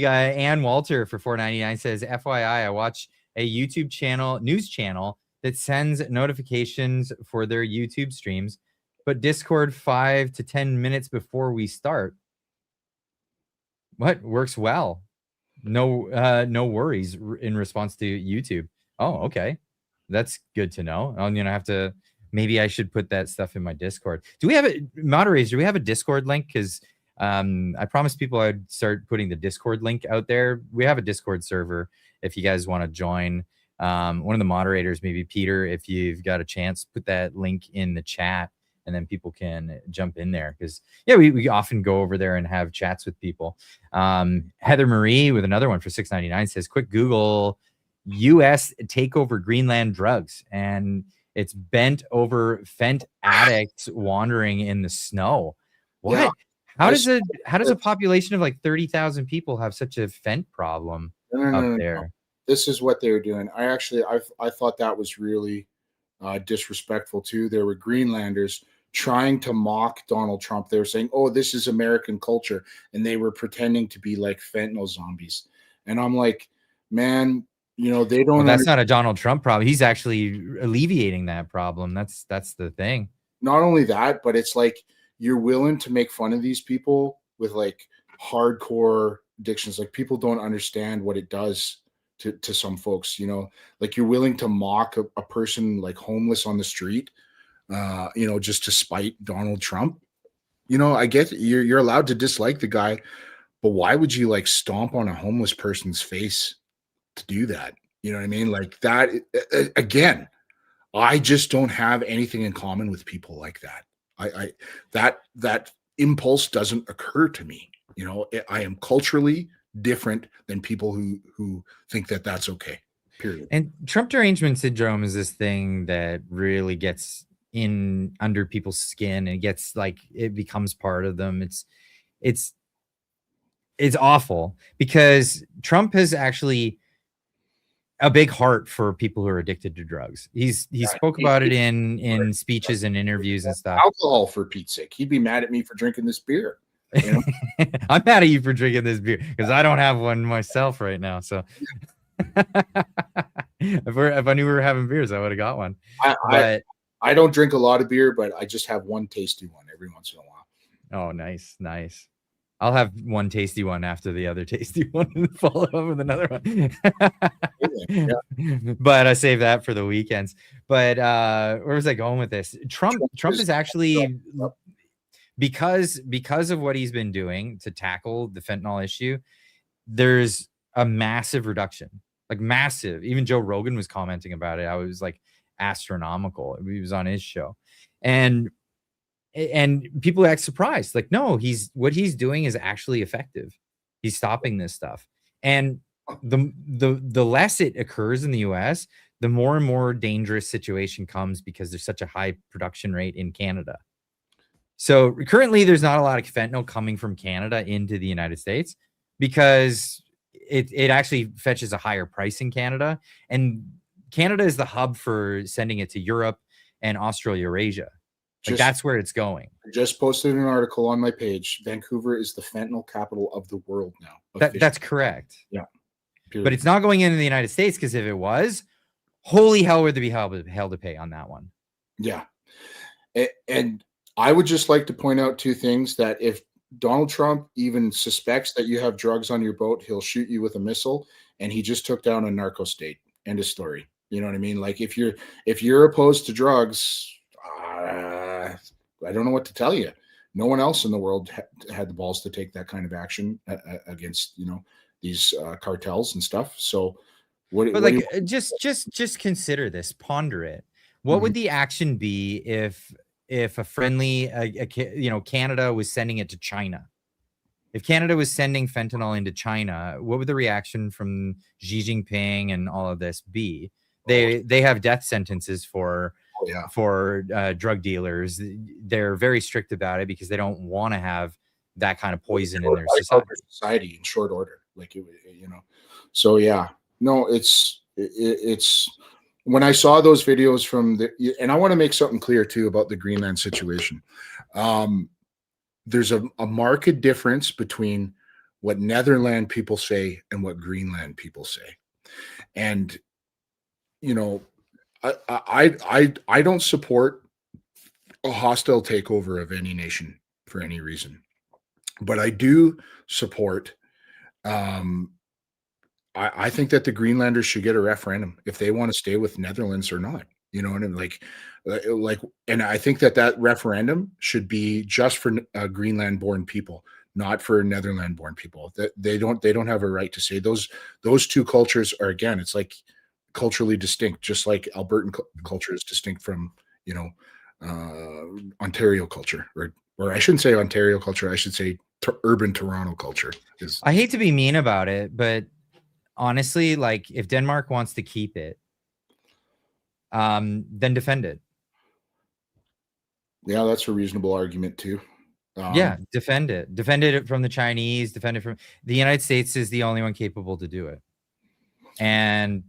got Ann Walter for $4.99 says, FYI, I watch a YouTube news channel that sends notifications for their YouTube streams, but Discord 5 to 10 minutes before we start. What works well? No worries in response to YouTube. Oh, okay. That's good to know. I'm going to have to, maybe I should put that stuff in my Discord. Do we have moderators? Do we have a Discord link? Because I promised people I'd start putting the Discord link out there. We have a Discord server if you guys want to join. One of the moderators, maybe Peter, if you've got a chance, put that link in the chat and then people can jump in there. Because, we often go over there and have chats with people. Heather Marie with another one for $6.99 says, quick Google U.S. takeover Greenland drugs. And it's bent over fent addicts wandering in the snow. What? Yeah. How does a population of like 30,000 people have such a fent problem up there? No. This is what they were doing. I thought that was really disrespectful too. There were Greenlanders trying to mock Donald Trump. They were saying, "Oh, this is American culture," and they were pretending to be like fentanyl zombies. And I'm like, man, they don't. Well, that's not a Donald Trump problem. He's actually alleviating that problem. That's the thing. Not only that, but it's like you're willing to make fun of these people with like hardcore addictions. Like people don't understand what it does to some folks. Like you're willing to mock a person like homeless on the street, just to spite Donald Trump. I get you're allowed to dislike the guy, but why would you like stomp on a homeless person's face to do that? You know what I mean? Like that, again, I just don't have anything in common with people like that. That impulse doesn't occur to me. I am culturally different than people who think that that's okay. Period. And Trump derangement syndrome is this thing that really gets in under people's skin and gets like it becomes part of them. It's awful because Trump has actually a big heart for people who are addicted to drugs. He spoke about it in speeches and interviews and stuff. Alcohol, for Pete's sake. He'd be mad at me for drinking this beer. You know? I'm mad at you for drinking this beer because I don't have one myself right now. So if I knew we were having beers, I would have got one. I don't drink a lot of beer, but I just have one tasty one every once in a while. Oh, nice. I'll have one tasty one after the other tasty one and follow up with another one. But I save that for the weekends. But where was I going with this? Trump is actually, because of what he's been doing to tackle the fentanyl issue, there's a massive reduction, like massive. Even Joe Rogan was commenting about it. I was like astronomical. He was on his show, and people act surprised, like, no, what he's doing is actually effective. He's stopping this stuff. And the less it occurs in the US, the more and more dangerous situation comes because there's such a high production rate in Canada. So currently there's not a lot of fentanyl coming from Canada into the United States because it actually fetches a higher price in Canada. And Canada is the hub for sending it to Europe and Australasia. Like that's where it's going. I just posted an article on my page. Vancouver is the fentanyl capital of the world now. That's correct. Yeah. Period. But it's not going into the United States because if it was, holy hell would there be hell to pay on that one. Yeah. And I would just like to point out two things: that if Donald Trump even suspects that you have drugs on your boat, he'll shoot you with a missile. And he just took down a narco state. End of story. You know what I mean? Like if you're opposed to drugs, I don't know what to tell you. No one else in the world had the balls to take that kind of action against, these cartels and stuff. So just consider this, ponder it. What would the action be if a friendly, Canada was sending it to China? If Canada was sending fentanyl into China, what would the reaction from Xi Jinping and all of this be? They have death sentences for drug dealers. They're very strict about it because they don't want to have that kind of poison in their society in short order. So yeah, no, it's when I saw those videos from and I want to make something clear too about the Greenland situation. There's a marked difference between what Netherland people say and what Greenland people say. And, I don't support a hostile takeover of any nation for any reason, but I do support. I think that the Greenlanders should get a referendum if they want to stay with Netherlands or not. You know what I mean? And I think that referendum should be just for Greenland-born people, not for Netherland-born people. That they don't have a right to say those two cultures are, again, it's like culturally distinct, just like Albertan culture is distinct from Ontario culture, or I shouldn't say Ontario culture, I should say urban Toronto culture. I hate to be mean about it, but honestly, like if Denmark wants to keep it, then defend it. Yeah, that's a reasonable argument too. Defend it from the Chinese, defend it from the United States is the only one capable to do it. And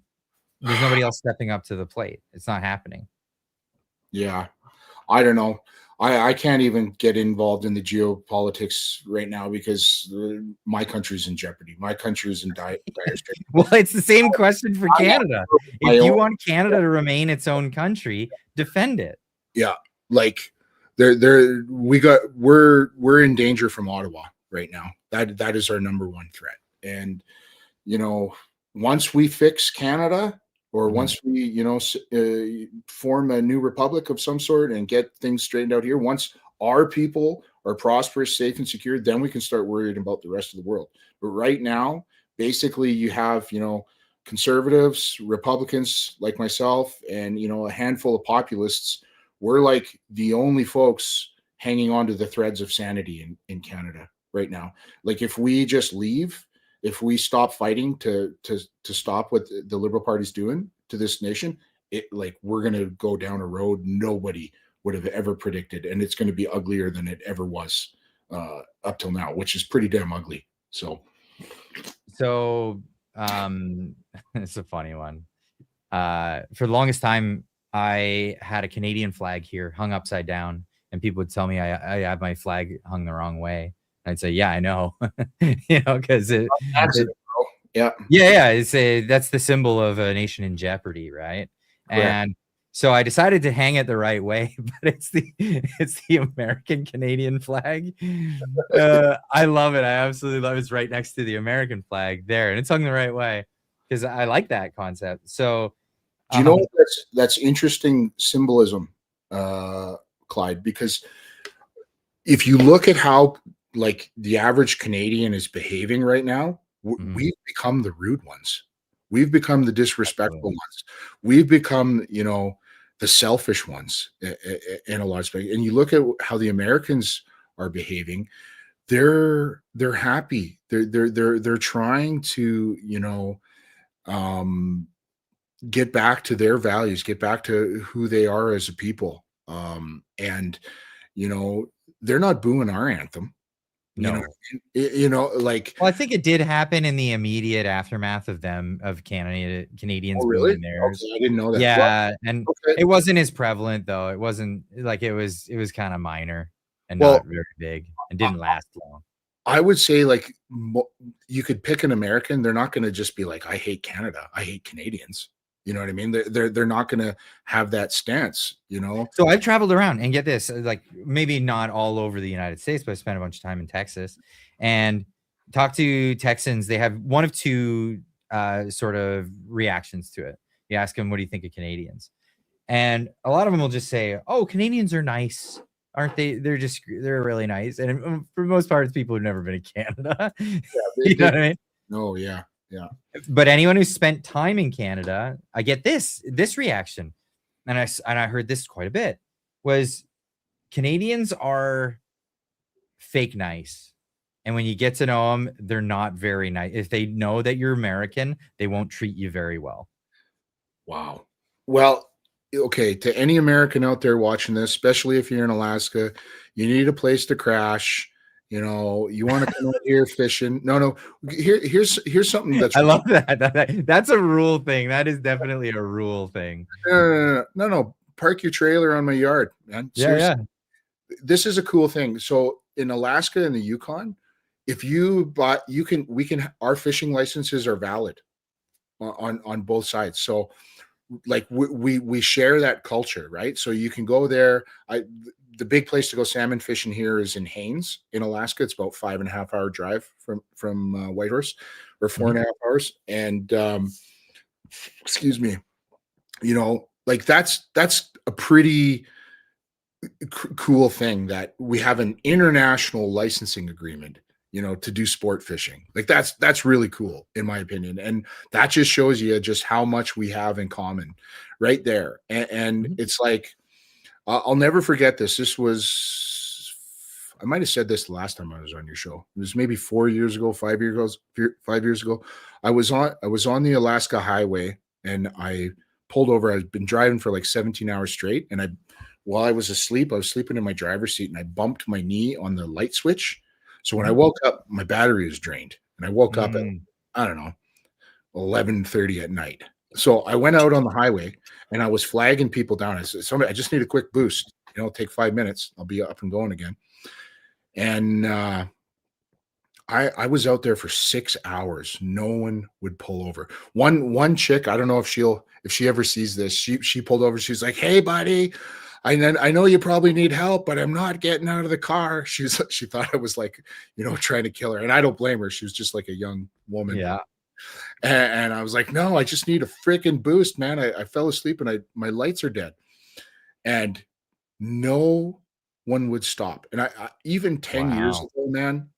there's nobody else stepping up to the plate. It's not happening. Yeah. I don't know. I can't even get involved in the geopolitics right now because my country's in jeopardy. My country's in dire straits. Well, it's the same question for Canada. If you want Canada to remain its own country, defend it. Yeah, like we're in danger from Ottawa right now. That is our number one threat. And once we fix Canada, or once we, form a new republic of some sort and get things straightened out here, once our people are prosperous, safe, and secure, then we can start worrying about the rest of the world. But right now, basically, you have, conservatives, Republicans like myself, and, a handful of populists. We're like the only folks hanging on to the threads of sanity in Canada right now. Like if we just leave, if we stop fighting to stop what the Liberal Party's doing to this nation, we're going to go down a road nobody would have ever predicted, and it's going to be uglier than it ever was up till now, which is pretty damn ugly. So it's a funny one. For the longest time, I had a Canadian flag here hung upside down, and people would tell me I have my flag hung the wrong way. I'd say, yeah, I know, because yeah, that's the symbol of a nation in jeopardy, right? correct. And so I decided to hang it the right way, but it's the American Canadian flag. I love it. I absolutely love it. It's right next to the American flag there, and it's hung the right way because I like that concept. So, do you know that's interesting symbolism, Clyde? Because if you look at how like the average Canadian is behaving right now, we've become the rude ones. We've become the disrespectful ones. We've become, the selfish ones in a lot of space. And you look at how the Americans are behaving, they're happy. They're trying to, get back to their values, get back to who they are as a people. And they're not booing our anthem. no. Well, I think it did happen in the immediate aftermath of Canadians really? booing theirs. Okay, I didn't know that. Yeah, and it wasn't as prevalent though. It wasn't like it was kind of minor and not very big and didn't last long. I would say you could pick an American. They're not going to just be like, I hate Canada. I hate Canadians. You know what I mean? They're not going to have that stance, So I've traveled around and get this, like maybe not all over the United States, but I spent a bunch of time in Texas and talked to Texans. They have one of two sort of reactions to it. You ask them, what do you think of Canadians? And a lot of them will just say, oh, Canadians are nice. Aren't they? They're really nice. And for the most part, it's people who've never been to Canada. Yeah, you know what I mean? No, yeah. Yeah. But anyone who's spent time in Canada, I get this reaction. And I heard this quite a bit, was Canadians are fake nice. And when you get to know them, they're not very nice. If they know that you're American, they won't treat you very well. Wow. Well, okay, to any American out there watching this, especially if you're in Alaska, you need a place to crash. You want to come out here fishing. No. Here's something that's. I love that. That's a rule thing. That is definitely a rule thing. No. Park your trailer on my yard, man. Seriously. Yeah. This is a cool thing. So in Alaska and the Yukon, if our fishing licenses are valid on both sides. So like we share that culture, right? So you can go there. The big place to go salmon fishing here is in Haines in Alaska. It's about 5.5 hour drive from Whitehorse, or 4.5 hours. And excuse me, like that's a pretty cool thing that we have an international licensing agreement, to do sport fishing. Like that's really cool in my opinion. And that just shows you just how much we have in common right there. And it's like, I'll never forget this. This was, I might have said this the last time I was on your show. It was maybe 4 years ago, 5 years ago. I was on the Alaska highway and I pulled over. I'd been driving for like 17 hours straight. And while I was asleep, I was sleeping in my driver's seat and I bumped my knee on the light switch. So when I woke up, my battery was drained and I woke up at, I don't know, 11:30 at night. So I went out on the highway and I was flagging people down. I said, I just need a quick boost. Take 5 minutes. I'll be up and going again. And I was out there for 6 hours. No one would pull over. One chick, I don't know if she ever sees this. She pulled over. She was like, "Hey, buddy, I know you probably need help, but I'm not getting out of the car." She thought I was like, trying to kill her. And I don't blame her. She was just like a young woman. Yeah. And I was like, "No, I just need a freaking boost, man. I fell asleep and my lights are dead." And no one would stop. And I even 10 years ago, man,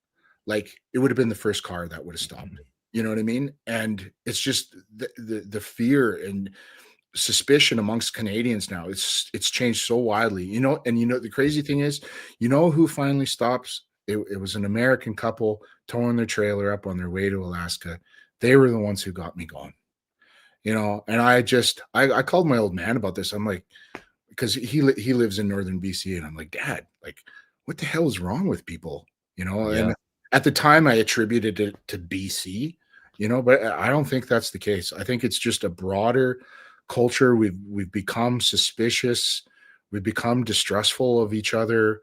like it would have been the first car that would have stopped. You know what I mean? And it's just the fear and suspicion amongst Canadians now. It's changed so widely, and the crazy thing is, who finally stops It was an American couple towing their trailer up on their way to Alaska. They were the ones who got me going, and I called my old man about this. I'm like, because he lives in northern BC, and I'm like, Dad, like, what the hell is wrong with people? And at the time I attributed it to BC, but I don't think that's the case. I think it's just a broader culture. We've become suspicious, we've become distrustful of each other.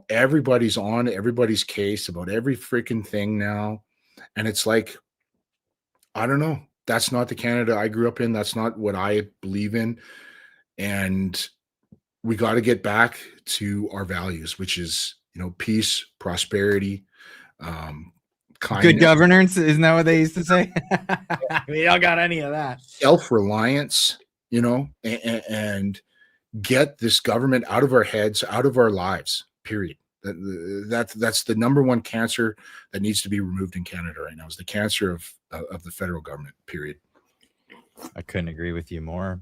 Everybody's on everybody's case about every freaking thing now. And it's like, I don't know. That's not the Canada I grew up in. That's not what I believe in. And we got to get back to our values, which is, peace, prosperity, kindness, good governance. Isn't that what they used to say? We don't got any of that. Self-reliance, and get this government out of our heads, out of our lives, period. That's the number one cancer that needs to be removed in Canada right now, is the cancer of the federal government, period. I couldn't agree with you more.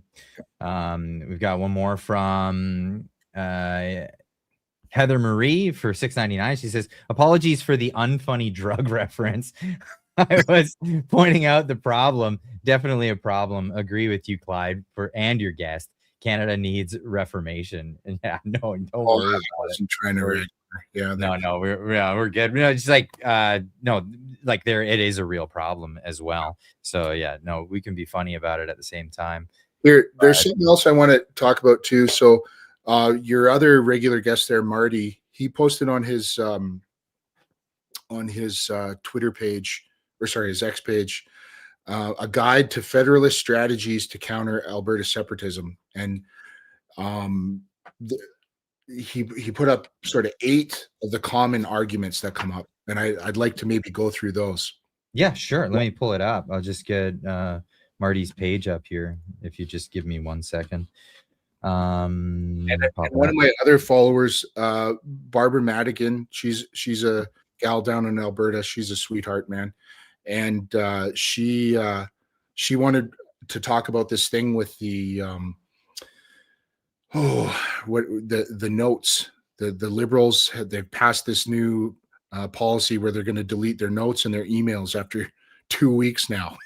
We've got one more from Heather Marie for $6.99. She says, apologies for the unfunny drug reference. I was pointing out the problem. Definitely a problem. Agree with you, Clyde, and your guest. Canada needs reformation. And don't worry about it. Wasn't trying to. Yeah, no, we're good. Just like no, like it is a real problem as well. So yeah, no, we can be funny about it at the same time. There's something else I want to talk about too. So your other regular guest there, Marty, he posted on his Twitter page, or sorry, his X page, a guide to Federalist strategies to counter Alberta separatism. And he put up sort of 8 of the common arguments that come up. And I'd like to maybe go through those. Yeah, sure. Let me pull it up. I'll just get Marty's page up here. If you just give me 1 second. And one of my other followers, Barbara Madigan, she's a gal down in Alberta. She's a sweetheart, man. And she wanted to talk about this thing with the the notes. The Liberals they've passed this new policy where they're going to delete their notes and their emails after 2 weeks now.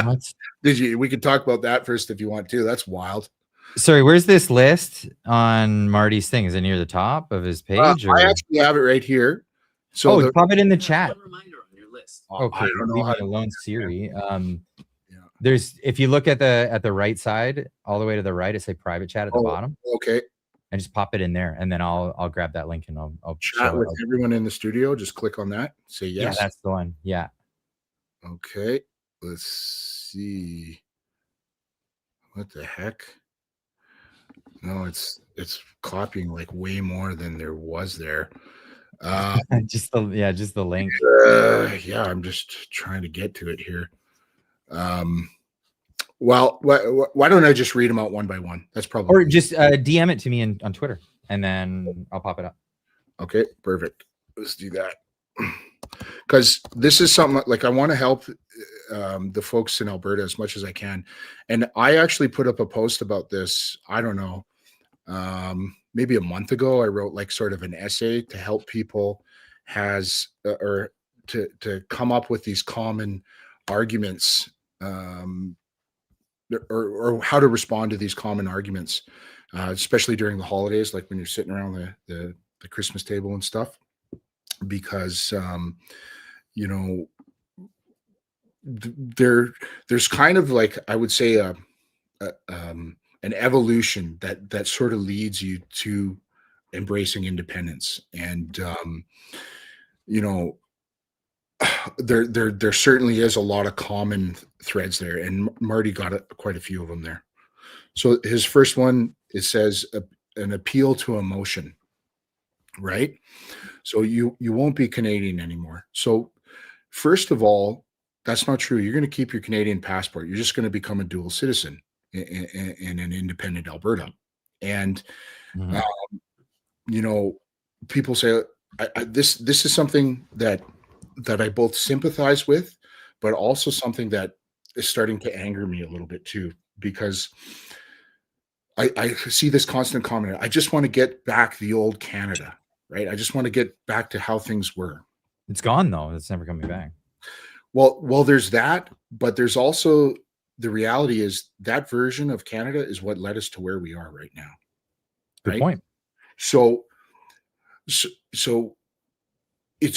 What? We could talk about that first if you want to. That's wild. Sorry, where's this list on Marty's thing? Is it near the top of his page? I actually have it right here. So pop it in the chat. Reminder on your list. Okay, I don't know leave how me alone, Siri. Yeah. There's, if you look at the right side, all the way to the right, it say private chat at the bottom. Okay. And just pop it in there, and then I'll grab that link and I'll chat with everyone in the studio. Just click on that. Say yes. Yeah, that's the one. Yeah. Okay. Let's see. What the heck? No, it's copying like way more than there was there. just the link. Yeah, I'm just trying to get to it here. Well, why don't I just read them out one by one? That's probably, or just DM it to me on Twitter, and then I'll pop it up. Okay, perfect. Let's do that. Because this is something like I want to help the folks in Alberta as much as I can. And I actually put up a post about this, I don't know, maybe a month ago. I wrote like sort of an essay to help people or to come up with these common arguments, or how to respond to these common arguments, especially during the holidays, like when you're sitting around the Christmas table and stuff, because there's kind of like, I would say an evolution that sort of leads you to embracing independence. And there certainly is a lot of common threads there, and Marty got quite a few of them there. So his first one, it says an appeal to emotion, right? So you won't be Canadian anymore. So first of all, that's not true. You're going to keep your Canadian passport. You're just going to become a dual citizen in an independent Alberta. And people say this is something that I both sympathize with, but also something that is starting to anger me a little bit too, because I see this constant comment. I just want to get back the old Canada, right? I just want to get back to how things were. It's gone though. It's never coming back. Well, there's that, but there's also the reality is that version of Canada is what led us to where we are right now. Good Right. point. So it's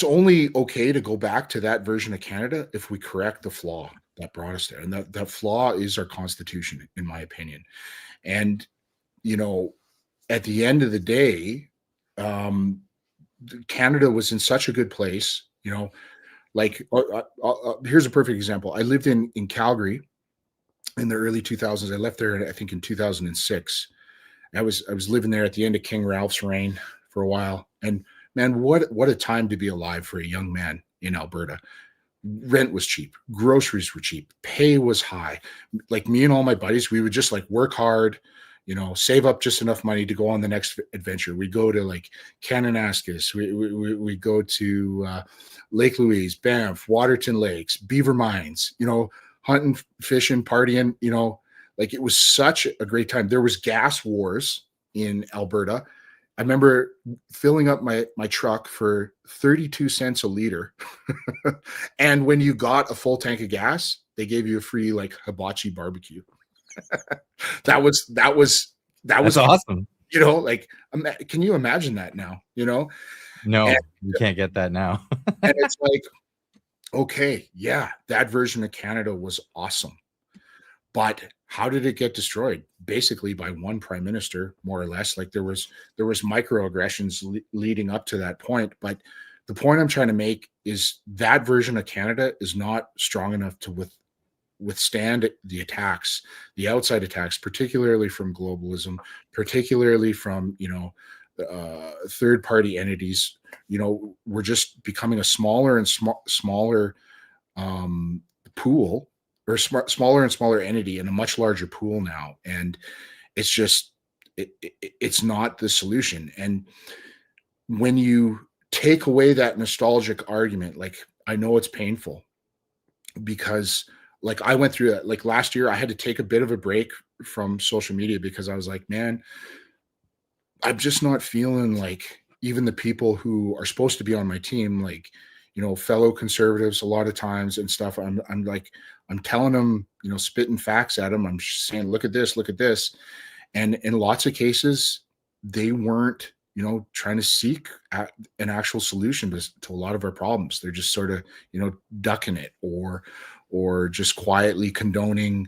only okay to go back to that version of Canada if we correct the flaw that brought us there. And that flaw is our constitution, in my opinion. And, at the end of the day, Canada was in such a good place, here's a perfect example. I lived in Calgary in the early 2000s. I left there, I think, in 2006. I was living there at the end of King Ralph's reign for a while. And man, what a time to be alive for a young man in Alberta. Rent was cheap, groceries were cheap, pay was high. Like me and all my buddies, we would just like work hard, save up just enough money to go on the next adventure. We go to like Kananaskis, we go to Lake Louise, Banff, Waterton Lakes, Beaver Mines, hunting, fishing, partying, like it was such a great time. There was gas wars in Alberta. I remember filling up my truck for 32 cents a liter. And when you got a full tank of gas, they gave you a free like hibachi barbecue. that was That's awesome. Like, can you imagine that now? No, you can't get that now. And it's like, okay, yeah, that version of Canada was awesome. But how did it get destroyed? Basically by one prime minister, more or less. Like there was microaggressions leading up to that point. But the point I'm trying to make is that version of Canada is not strong enough to withstand the attacks, the outside attacks, particularly from globalism, particularly from third-party entities. We're just becoming a smaller and smaller pool, or smaller and smaller entity in a much larger pool now. And it's just, it's not the solution. And when you take away that nostalgic argument, like, I know it's painful because like I went through that, like last year, I had to take a bit of a break from social media because I was like, man, I'm just not feeling like even the people who are supposed to be on my team, like, fellow conservatives a lot of times and stuff. I'm telling them, spitting facts at them. I'm saying, look at this. And in lots of cases, they weren't, trying to seek an actual solution to a lot of our problems. They're just sort of, ducking it or just quietly condoning,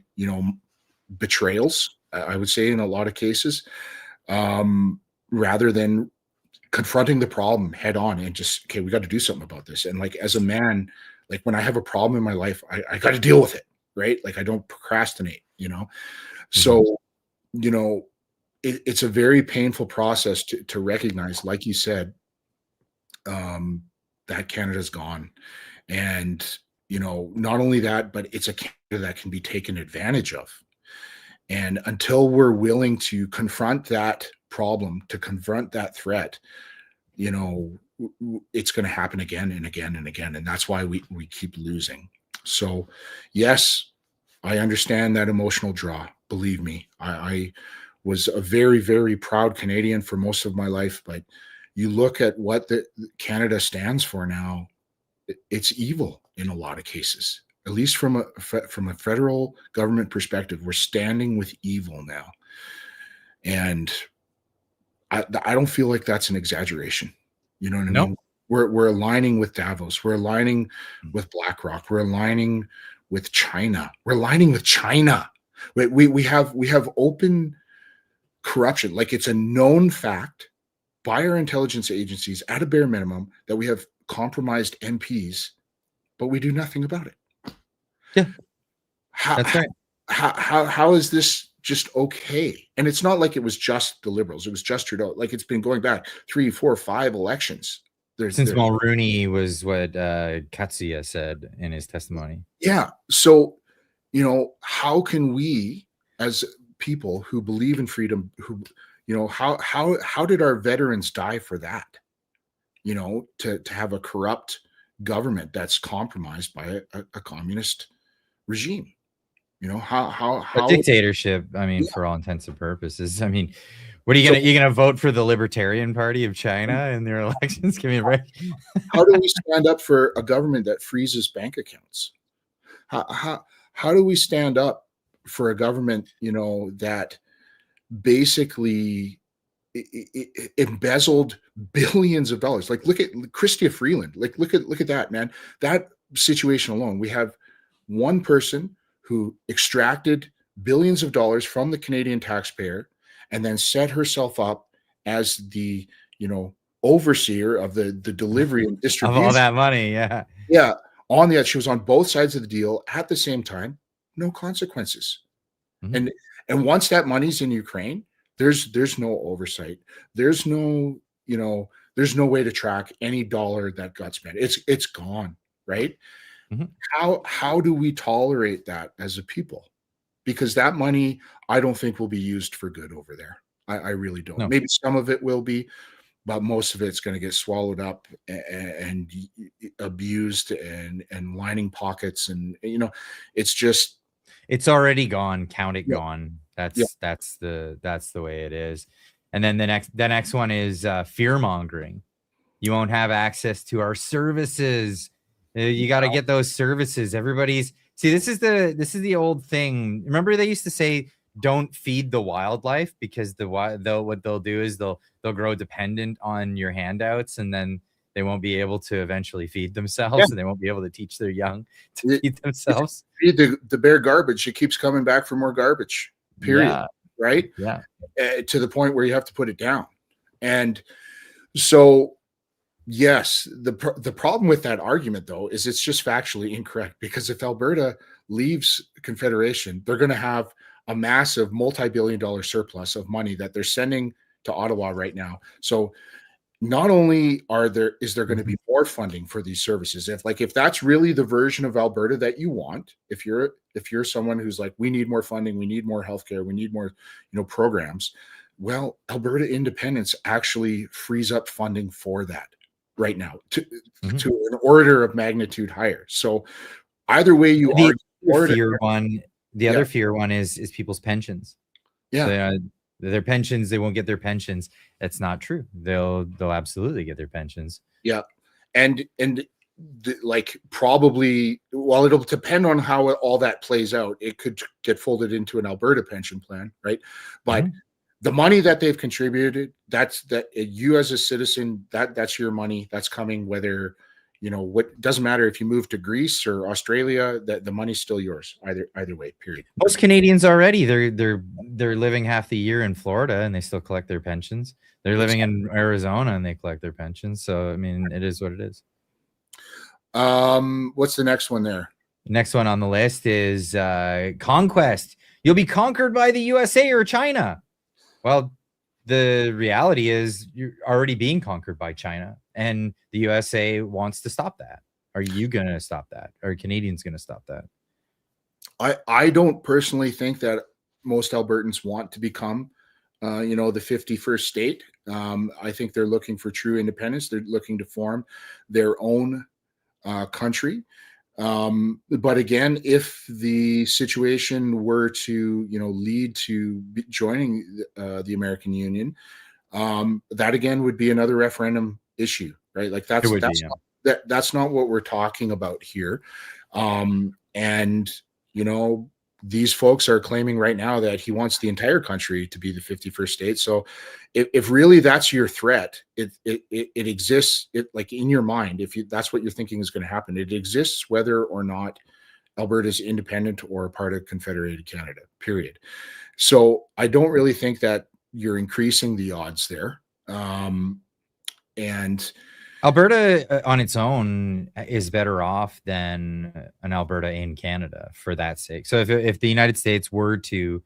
betrayals, I would say in a lot of cases, rather than confronting the problem head on and just, okay, we got to do something about this. And like, as a man, like when I have a problem in my life, I got to deal with it. Right. Like I don't procrastinate, So, it's a very painful process to recognize, like you said, that Canada's gone. And, not only that, but it's a Canada that can be taken advantage of. And until we're willing to confront that problem, to confront that threat, it's going to happen again and again and again. And that's why we keep losing. So yes, I understand that emotional draw. Believe me, I was a very, very proud Canadian for most of my life, but you look at what Canada stands for now, it's evil in a lot of cases. At least from a federal government perspective, we're standing with evil now. And I don't feel like that's an exaggeration. You know what I mean? We're aligning with Davos. We're aligning with BlackRock. We're aligning with China. We're aligning with China. We have open corruption. Like, it's a known fact by our intelligence agencies at a bare minimum that we have compromised MPs, but we do nothing about it. Yeah, that's right. How is this just okay? And it's not like it was just the Liberals. It was just Trudeau. Like, it's been going back 3, 4, 5 elections. Since Mulrooney was what Katsuya said in his testimony. Yeah. So, how can we, as people who believe in freedom, who, how did our veterans die for that? To have a corrupt government that's compromised by a communist regime. You know, how A how dictatorship, I mean, yeah. for all intents and purposes. I mean, what are So you gonna vote for the Libertarian Party of China in their elections? Give me a break. how do we stand up for a government that freezes bank accounts? How do we stand up for a government, you know, that basically embezzled billions of dollars? Like, look at Chrystia Freeland. Like, look at that, man. That situation alone. We have one person who extracted billions of dollars from the Canadian taxpayer and then set herself up as the, you know, overseer of the delivery and Of all distribution. that money, yeah. Yeah, on the she was on both sides of the deal at the same time, no consequences. Mhm. And once that money's in Ukraine, there's no oversight. There's no, you know, there's no way to track any dollar that got spent. It's gone, right? Mhm. How do we tolerate that as a people? Because that money, I don't think will be used for good over there. I really don't. No. Maybe some of it will be, but most of it's going to get swallowed up and abused and lining pockets, and you know, it's just It's already gone, count it yeah, gone. yeah, That's the way it is. And then the next one is fear mongering. You won't have access to our services. You got to get those services. Everybody's see. This is the old thing. Remember, they used to say, "Don't feed the wildlife," because what they'll do is they'll grow dependent on your handouts, and then they won't be able to eventually feed yeah. themselves, and they won't be able to teach their young to It, feed if themselves. you feed the bear garbage, it keeps coming back for more garbage. Period. Yeah, Right. yeah. To the point where you have to put it down. And so yes, the problem with that argument though is it's just factually incorrect, because if Alberta leaves Confederation, they're going to have a massive multi-billion-dollar surplus of money that they're sending to Ottawa right now. So not only is there going to Mhm. be more funding for these services, if that's really the version of Alberta that you want, if you're someone who's like, we need more funding, we need more healthcare, we need more, you know, programs, well, Alberta independence actually frees up funding for that right now Mhm. to an order of magnitude higher. So either way you The argue other for it, fear one, the yeah, other fear one is people's pensions. yeah, Their pensions, they won't get their pensions. That's not true. They'll absolutely get their pensions. yeah, and like probably, well, it'll depend on how all that plays out. It could get folded into an Alberta pension plan, right? But Mhm. the money that they've contributed, that you as a citizen, that's your money. That's coming, whether, you know, what doesn't matter if you move to Greece or Australia, that the money's still yours either way, period. Most Canadians already, they're living half the year in Florida and they still collect their pensions. They're living Exactly. in Arizona and they collect their pensions. So I mean, it is what it is. What's the next one there? Next one on the list is conquest. You'll be conquered by the USA or China. Well, the reality is you're already being conquered by China, and the USA wants to stop that. Are you going to stop that? Are Canadians going to stop that? I don't personally think that most Albertans want to become, you know, the 51st state. I think they're looking for true independence. They're looking to form their own country. But again, if the situation were to, you know, lead to joining the American Union, that again would be another referendum issue, right? Like It would be, yeah. that's not what we're talking about here. And you know, these folks are claiming right now that he wants the entire country to be the 51st state. So if really that's your threat, it exists, it like in your mind, if you that's what you're thinking is going to happen, it exists whether or not Alberta is independent or a part of Confederated Canada, period. So I don't really think that you're increasing the odds there. And Alberta on its own is better off than an Alberta in Canada for that sake. So if the United States were to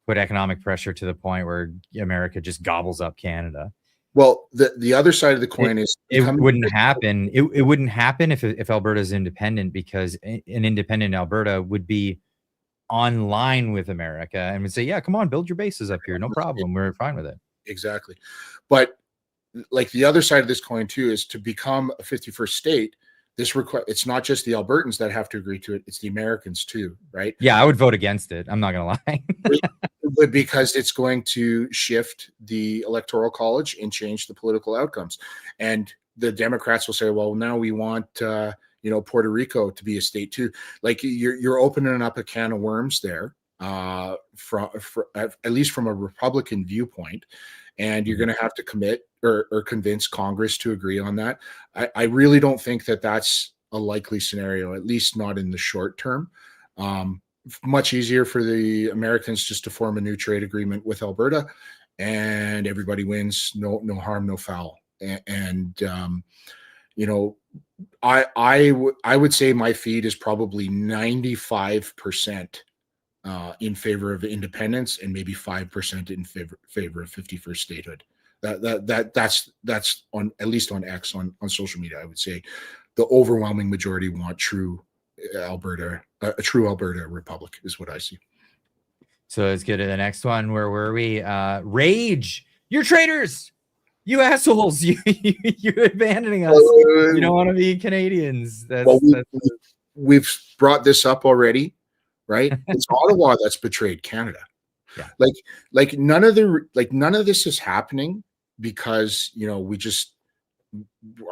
put economic pressure to the point where America just gobbles up Canada, well, the other side of the it, coin is it becoming wouldn't happen. It wouldn't happen if Alberta is independent, because an independent Alberta would be on line with America and would say, yeah, come on, build your bases up here. No problem. We're fine with it. exactly. But like the other side of this coin too is to become a 51st state. it's not just the Albertans that have to agree to it, it's the Americans too, right? Yeah, I would vote against it. I'm not gonna lie. Because it's going to shift the electoral college and change the political outcomes. And the Democrats will say, well, now we want Puerto Rico to be a state too. Like you're opening up a can of worms there, at least from a Republican viewpoint. And you're going to have to commit or convince Congress to agree on that. I really don't think that that's a likely scenario, at least not in the short term. Much easier for the Americans just to form a new trade agreement with Alberta, and everybody wins. No harm, no foul. And I would say my feed is probably 95% in favor of independence and maybe 5% in favor of 51st statehood. That's on, at least on X, on social media, I would say the overwhelming majority want true Alberta, a true Alberta republic is what I see. So let's get to the next one. Where were we? Rage. You're traitors. You assholes. You're abandoning us. You don't want to be Canadians. We've brought this up already, right? It's Ottawa that's betrayed Canada. Yeah. Like none of this is happening because we just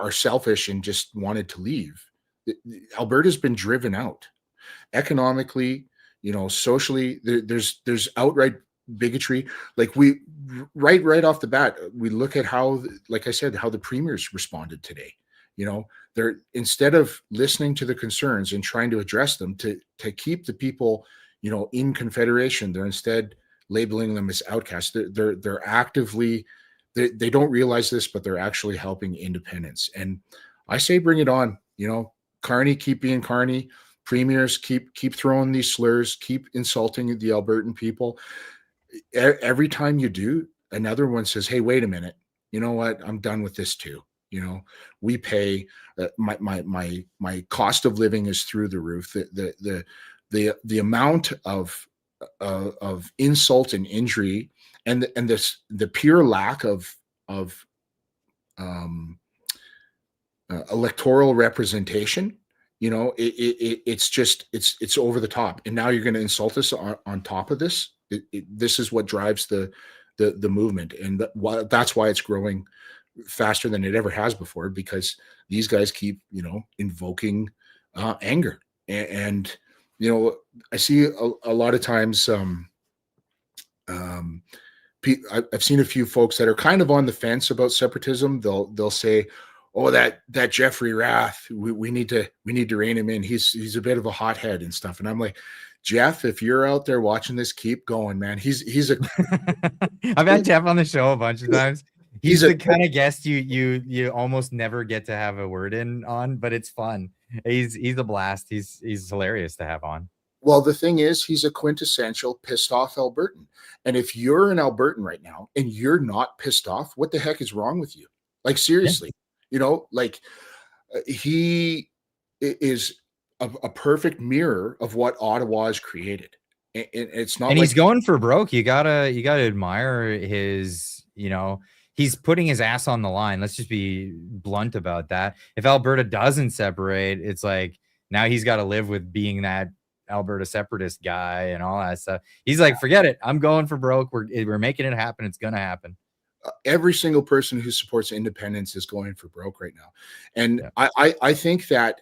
are selfish and just wanted to leave. Alberta's been driven out economically, socially. There's outright bigotry. Like we right off the bat, we look at how, like I said, how the premiers responded today. They're, instead of listening to the concerns and trying to address them to keep the people, in Confederation, they're instead labeling them as outcasts. They're actively, they don't realize this, but they're actually helping independence. And I say, bring it on. Carney, keep being Carney. Premiers, keep throwing these slurs, keep insulting the Albertan people. Every time you do, another one says, hey, wait a minute. You know what? I'm done with this too. We pay, my cost of living is through the roof. The amount of insult and injury and the pure lack of electoral representation, it's over the top. And now you're going to insult us on top of this. This is what drives the movement, and that's why it's growing faster than it ever has before, because these guys keep invoking anger. And I see a lot of times I've seen a few folks that are kind of on the fence about separatism. They'll say, oh, that Jeffrey Rath, we need to rein him in. He's a bit of a hothead and stuff. And I'm like, Jeff, if you're out there watching this, keep going, man. He's a I've had Jeff on the show a bunch of times. He's the kind of guest you almost never get to have a word in on, but it's fun. He's a blast. He's hilarious to have on. Well, the thing is, he's a quintessential pissed off Albertan. And if you're an Albertan right now and you're not pissed off, what the heck is wrong with you? Like, seriously, he is a perfect mirror of what Ottawa has created. And it's not. And he's going for broke. You gotta admire his, he's putting his ass on the line. Let's just be blunt about that. If Alberta doesn't separate, it's like now he's got to live with being that Alberta separatist guy and all that stuff. He's like, forget it. I'm going for broke. We're making it happen. It's going to happen. Every single person who supports independence is going for broke right now. And yeah. I think that,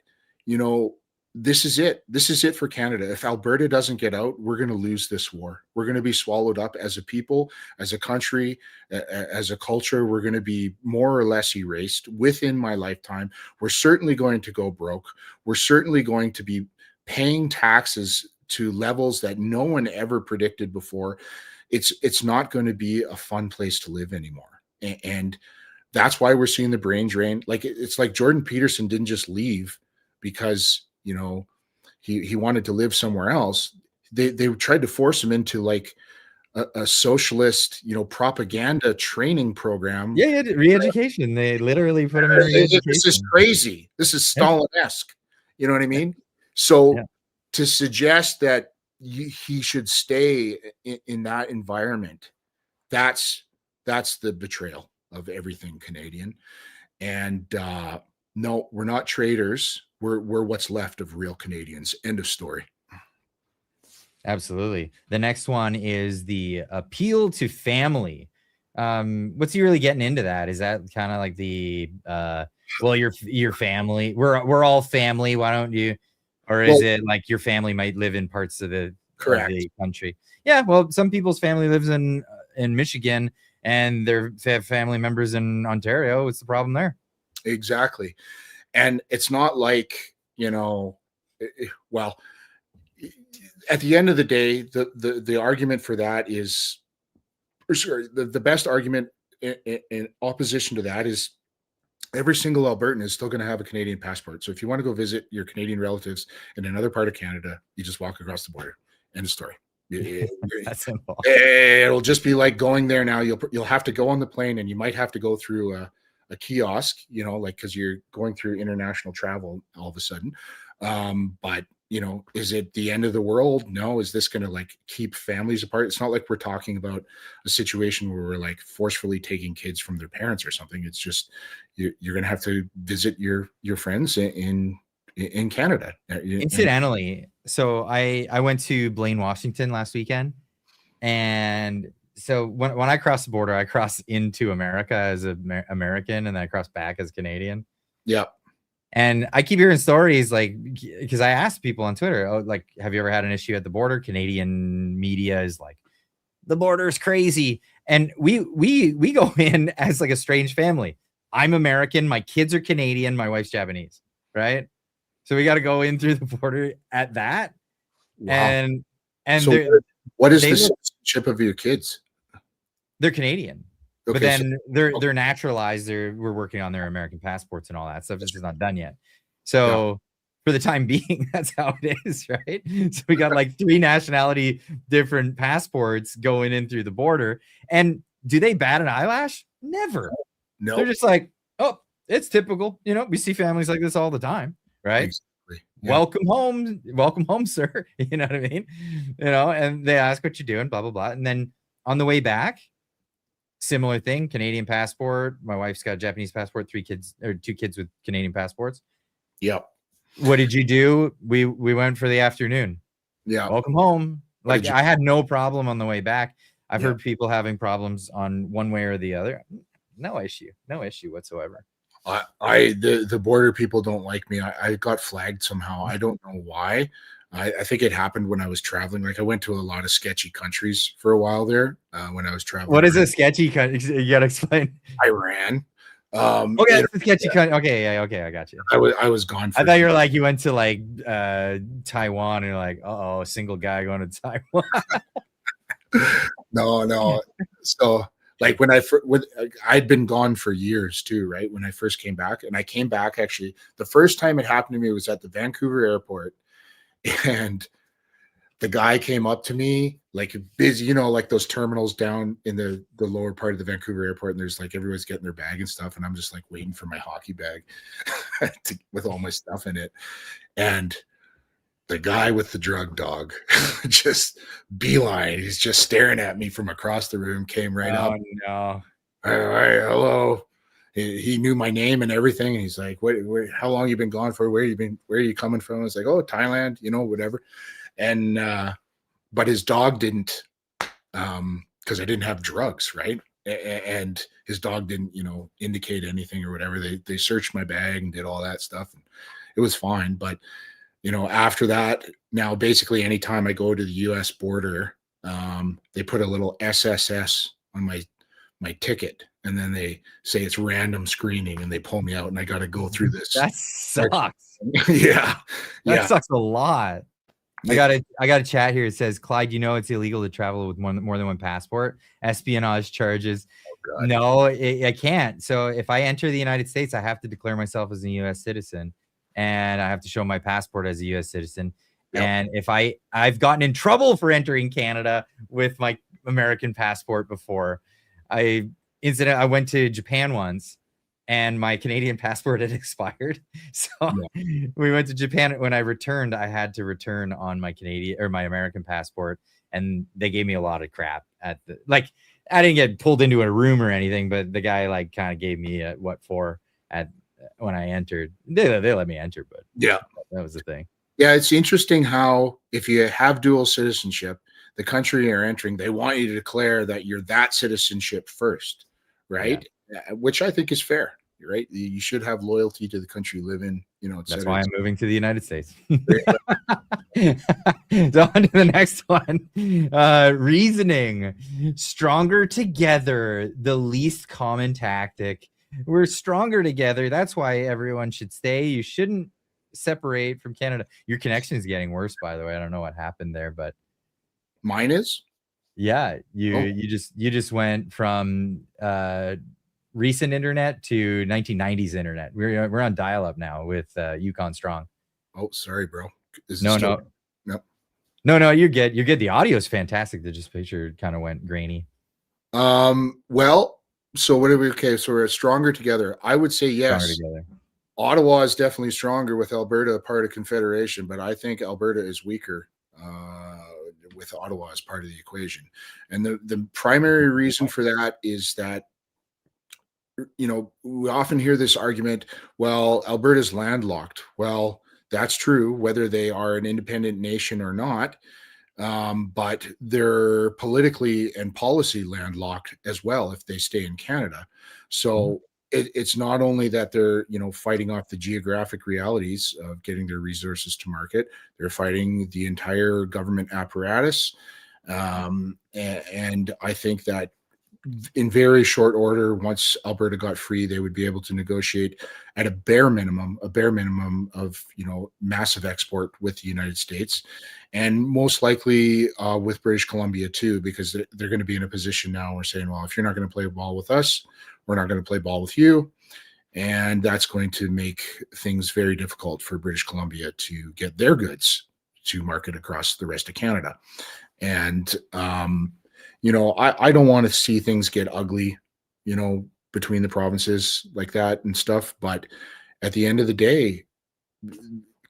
this is it. This is it for Canada. If Alberta doesn't get out, we're going to lose this war. We're going to be swallowed up as a people, as a country, as a culture. We're going to be more or less erased within my lifetime. We're certainly going to go broke. We're certainly going to be paying taxes to levels that no one ever predicted before. It's not going to be a fun place to live anymore. And that's why we're seeing the brain drain. Like, it's like Jordan Peterson didn't just leave because, he wanted to live somewhere else. They tried to force him into like a socialist, propaganda training program. Yeah, re-education. They literally put him in re-education. This is crazy. This is Stalin-esque. You know what I mean? So to suggest that he should stay in that environment, that's the betrayal of everything Canadian. And no, we're not traitors. we're what's left of real Canadians. End of story. Absolutely. The next one is the appeal to family. What's he really getting into that? Is that kind of like the well, your family, we're all family, why don't you? Or is it like your family might live in parts of the country? Yeah, well, some people's family lives in Michigan and they have family members in Ontario. What's the problem there? Exactly. And it's not like, well, at the end of the day, the argument for that is, or sorry, the best argument in opposition to that is every single Albertan is still going to have a Canadian passport. So if you want to go visit your Canadian relatives in another part of Canada, you just walk across the border. End of story. That's simple. It'll just be like going there now. You'll have to go on the plane, and you might have to go through a kiosk, like because you're going through international travel all of a sudden. But is it the end of the world? No. Is this going to like keep families apart? It's not like we're talking about a situation where we're like forcefully taking kids from their parents or something. It's just you're going to have to visit your friends in Canada. Incidentally, so I went to Blaine, Washington last weekend, and so when I cross the border, I cross into America as an American, and then I cross back as Canadian. Yeah. And I keep hearing stories like, because I asked people on Twitter, oh, like, have you ever had an issue at the border? Canadian media is like, the border is crazy. And we go in as like a strange family. I'm American. My kids are Canadian. My wife's Japanese. Right. So we got to go in through the border at that. Wow. And so what is the citizenship of your kids? They're Canadian. Okay, but then they're naturalized. We're working on their American passports and all that stuff. This is not done yet. So for the time being, that's how it is, right? So we got like 3 nationality different passports going in through the border. And do they bat an eyelash? Never. No. They're just like, oh, it's typical. We see families like this all the time, right? Exactly. Yeah. Welcome home, sir. You know what I mean? And they ask what you're doing, blah, blah, blah. And then on the way back, similar thing, Canadian passport. My wife's got a Japanese passport, 2 kids with Canadian passports. Yep. What did you do? We went for the afternoon. Yeah. Welcome home. Like I had no problem on the way back. I've heard people having problems on one way or the other. No issue whatsoever. The border people don't like me. I got flagged somehow. I don't know why. I think it happened when I was traveling. Like I went to a lot of sketchy countries for a while there when I was traveling. What is a sketchy country? You gotta explain. Iran. Okay, it's a sketchy country. Okay, I got you. I was gone. I thought you were like you went to like Taiwan and you're like, a single guy going to Taiwan. No. So like I'd been gone for years too, right? When I first came back, and I came back actually the first time it happened to me was at the Vancouver airport. And the guy came up to me like busy, like those terminals down in the lower part of the Vancouver airport. And there's like, everyone's getting their bag and stuff. And I'm just like waiting for my hockey bag with all my stuff in it. And the guy with the drug dog just beeline. He's just staring at me from across the room, came right up. No. All right, hello. He knew my name and everything. And he's like, how long you been gone for? Where are you coming from? I was like, oh, Thailand, whatever. And, but his dog didn't, cause I didn't have drugs. Right. And his dog didn't, indicate anything or whatever. They searched my bag and did all that stuff. And it was fine. But, after that, now basically anytime I go to the US border, they put a little SSS on my ticket, and then they say it's random screening, and they pull me out, and I got to go through this. That sucks. Yeah, that sucks a lot. Yeah. I got a chat here. It says, Clyde, it's illegal to travel with more than one passport. Espionage charges. Oh, no, I can't. So if I enter the United States, I have to declare myself as a U.S. citizen, and I have to show my passport as a U.S. citizen. Yep. And if I've gotten in trouble for entering Canada with my American passport before. I went to Japan once, and my Canadian passport had expired. So we went to Japan. When I returned, I had to return on my my American passport, and they gave me a lot of crap I didn't get pulled into a room or anything, but the guy like kind of gave me what for at when I entered. They let me enter, but Yeah. that was the thing. Yeah, it's interesting how if you have dual citizenship, the country you're entering, they want you to declare that you're that citizenship first, Yeah. right? Which I think is fair, right? You should have loyalty to the country you live in, you know, et That's cetera. why I'm moving to the United States. Right? So on to the next one. Reasoning. Stronger together, the least common tactic. We're stronger together. That's why everyone should stay. You shouldn't separate from Canada. Your connection is getting worse, by the way. I don't know what happened there, but Mine is? yeah, you Oh, you just went from recent internet to 1990s internet. We're on dial up now with Yukon Strong. oh, sorry, bro. Is it No, still? no, No. no. You're good. You're good. The audio is fantastic. The just picture kind of went grainy. Well, so what are we? Okay, so we're stronger together. I would say Stronger yes. together. Ottawa is definitely stronger with Alberta part of Confederation, but I think Alberta is weaker with Ottawa as part of the equation. And the primary reason for that is that, you know, we often hear this argument, well, Alberta's landlocked. Well, that's true, whether they are an independent nation or not. But they're politically and policy landlocked as well if they stay in Canada. Mhm. So it's not only that they're, you know, fighting off the geographic realities of getting their resources to market, they're fighting the entire government apparatus. And I think that in very short order, once Alberta got free, they would be able to negotiate at a bare minimum of, you know, massive export with the United States, and most likely with British Columbia too, because they're going to be in a position now where saying, well, if you're not going to play ball with us, we're not going to play ball with you, and that's going to make things very difficult for British Columbia to get their goods to market across the rest of Canada. And you know, I don't want to see things get ugly, you know, between the provinces like that and stuff. But at the end of the day,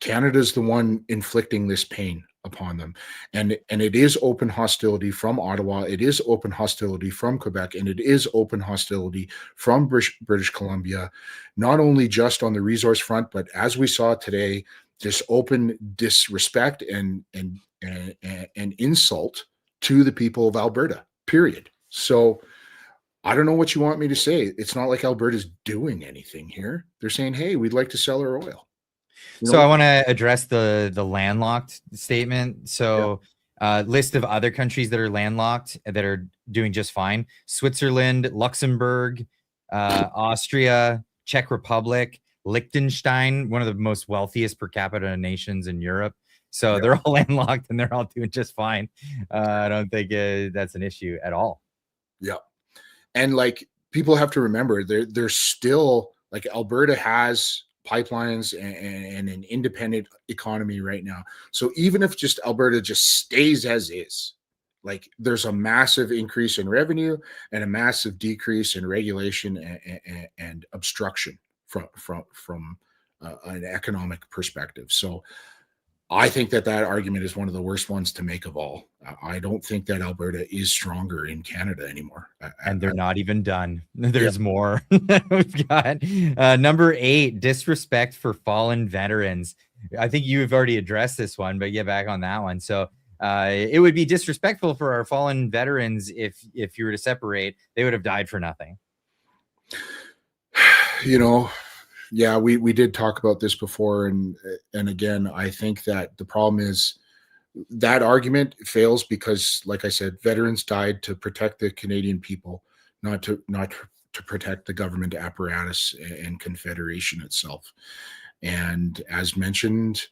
Canada's the one inflicting this pain upon them. And it is open hostility from Ottawa, it is open hostility from Quebec, and it is open hostility from British Columbia, not only just on the resource front, but as we saw today, this open disrespect and insult to the people of Alberta, period. So I don't know what you want me to say. It's not like Alberta's doing anything here. They're saying, hey, we'd like to sell our oil. You So I know, want to address the landlocked statement. yeah, So list of other countries that are landlocked that are doing just fine: Switzerland, Luxembourg, Austria, Czech Republic, Liechtenstein, one of the most wealthiest per capita nations in Europe. So yeah, they're all landlocked and they're all doing just fine. I don't think that's an issue at all. yeah. And like people have to remember, there's still like Alberta has pipelines and an independent economy right now. So even if just Alberta just stays as is, like there's a massive increase in revenue and a massive decrease in regulation and obstruction from an economic perspective. So I think that that argument is one of the worst ones to make of all. I don't think that Alberta is stronger in Canada anymore. And they're not even done. Yeah, There's more. We've got number 8, disrespect for fallen veterans. I think you've already addressed this one, but get back on that one. So it would be disrespectful for our fallen veterans if you were to separate, they would have died for nothing. you know, yeah, we did talk about this before, and again, I think that the problem is that argument fails because, like I said, veterans died to protect the Canadian people, not to protect the government apparatus and Confederation itself. And as mentioned,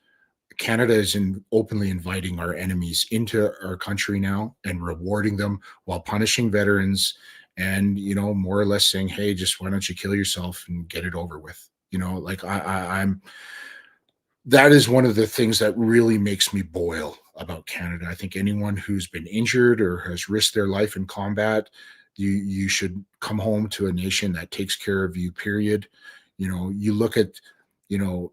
Canada is openly inviting our enemies into our country now and rewarding them while punishing veterans, and, you know, more or less saying, hey, just why don't you kill yourself and get it over with. You know, like I'm that is one of the things that really makes me boil about Canada. I think anyone who's been injured or has risked their life in combat, you should come home to a nation that takes care of you, period. You know, you look at, you know,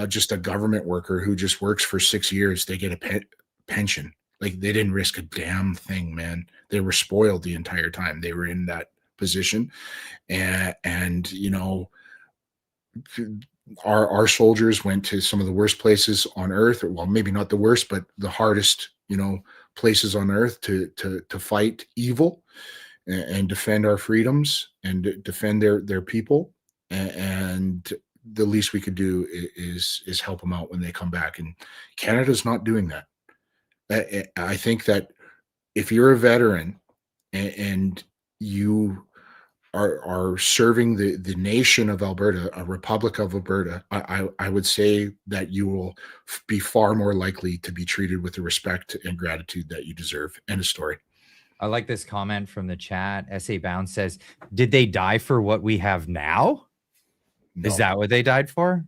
just a government worker who just works for 6 years, they get a pension. Like they didn't risk a damn thing, man. They were spoiled the entire time they were in that position. And you know, our soldiers went to some of the worst places on earth, or well, maybe not the worst, but the hardest, places on earth to fight evil and defend our freedoms and defend their people. And the least we could do is help them out when they come back. And Canada's not doing that. I think that if you're a veteran and you are serving the nation of Alberta, a Republic of Alberta, I would say that you will be far more likely to be treated with the respect and gratitude that you deserve. End of story. I like this comment from the chat. SA Bound says, "Did they die for what we have now? No, Is that what they died for?"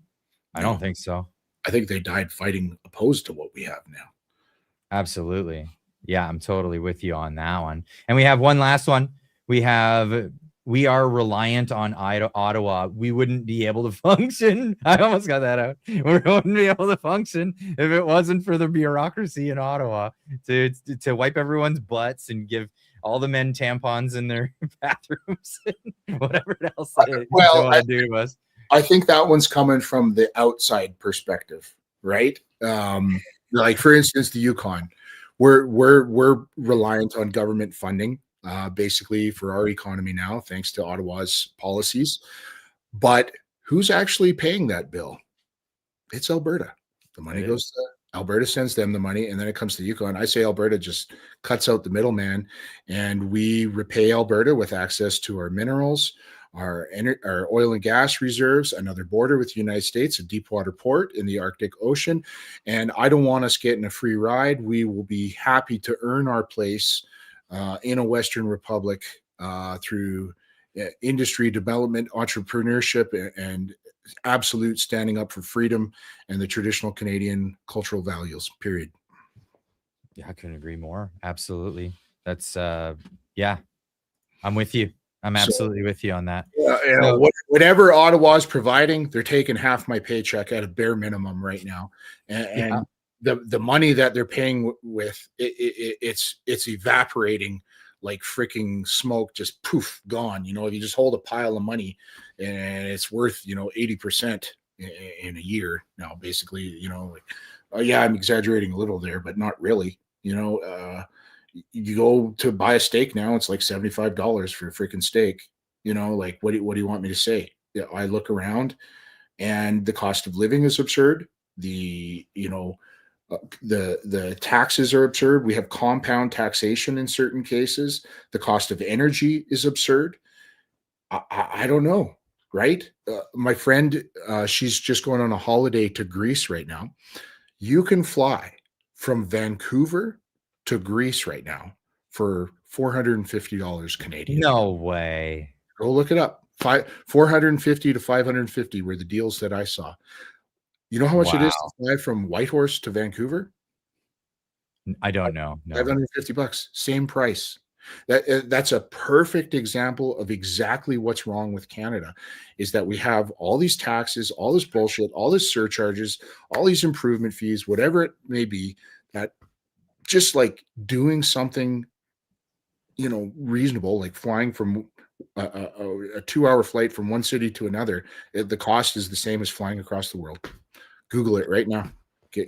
I No. don't think so. I think they died fighting opposed to what we have now. Absolutely. Yeah, I'm totally with you on that one. And we have one last one. We are reliant on Ottawa. We wouldn't be able to function. I almost got that out. We wouldn't be able to function if it wasn't for the bureaucracy in Ottawa to wipe everyone's butts and give all the men tampons in their bathrooms and whatever else they want to do to us. I think that one's coming from the outside perspective, right? Like for instance, the Yukon, we're reliant on government funding, basically for our economy now, thanks to Ottawa's policies. But who's actually paying that bill? It's Alberta. The money goes to Alberta, sends them the money, and then it comes to Yukon. I say Alberta just cuts out the middleman, and we repay Alberta with access to our minerals, our oil and gas reserves, another border with the United States, a deep water port in the Arctic Ocean. And I don't want us getting a free ride. We will be happy to earn our place in a Western Republic through industry development, entrepreneurship, and absolute standing up for freedom and the traditional Canadian cultural values, period. Yeah, I couldn't agree more. Absolutely. That's yeah, I'm with you. I'm absolutely with you on that. Yeah, whatever Ottawa's providing, they're taking half my paycheck at a bare minimum right now, and the money that they're paying with it's evaporating like freaking smoke, just poof, gone. If you just hold a pile of money and it's worth 80% in a year now, basically. Oh yeah, I'm exaggerating a little there, but not really. You go to buy a steak now, it's like $75 for a freaking steak. Like what do you want me to say? I look around and the cost of living is absurd. The taxes are absurd. We have compound taxation in certain cases. The cost of energy is absurd. I don't know, right? My friend, she's just going on a holiday to Greece right now. You can fly from Vancouver to Greece right now for $450 Canadian. No way. Go look it up. 450 to 550 were the deals that I saw. You know how much it is to fly from Whitehorse to Vancouver? I don't know. No. $550, same price. That's a perfect example of exactly what's wrong with Canada, is that we have all these taxes, all this bullshit, all these surcharges, all these improvement fees, whatever it may be, that just like doing something, reasonable, like flying from a 2-hour flight from one city to another, the cost is the same as flying across the world. Google it right now.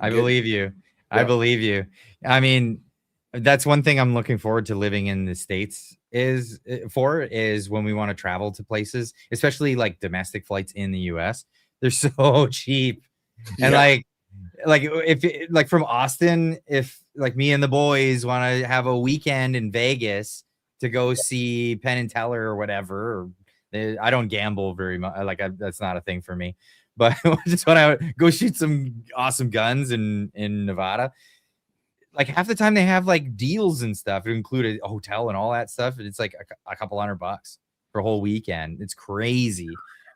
I believe you. Yeah. I believe you. I mean, that's one thing I'm looking forward to living in the States is when we want to travel to places, especially like domestic flights in the US. They're so cheap. And if from Austin, if like me and the boys want to have a weekend in Vegas to go see Penn and Teller or whatever, I don't gamble very much. That's not a thing for me. But I just want to go shoot some awesome guns in Nevada. Like half the time they have like deals and stuff. It included a hotel and all that stuff. It's like a couple $100 for a whole weekend. It's crazy.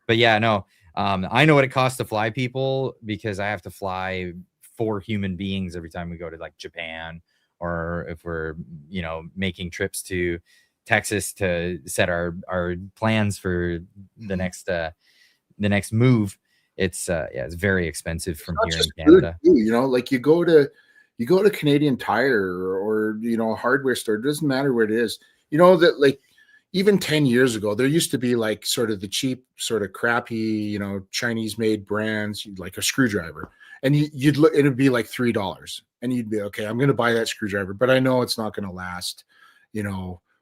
But yeah, no. I know what it costs to fly people because I have to fly 4 human beings every time we go to like Japan, or if we're making trips to Texas to set our plans for the next move. It's it's very expensive from here in Canada. Like you go to Canadian Tire or a hardware store. It doesn't matter where it is. That like even 10 years ago, there used to be like sort of the cheap, sort of crappy, Chinese made brands, like a screwdriver. And you'd look, it'd be like $3. And you'd be, okay, I'm going to buy that screwdriver, but I know it's not going to last,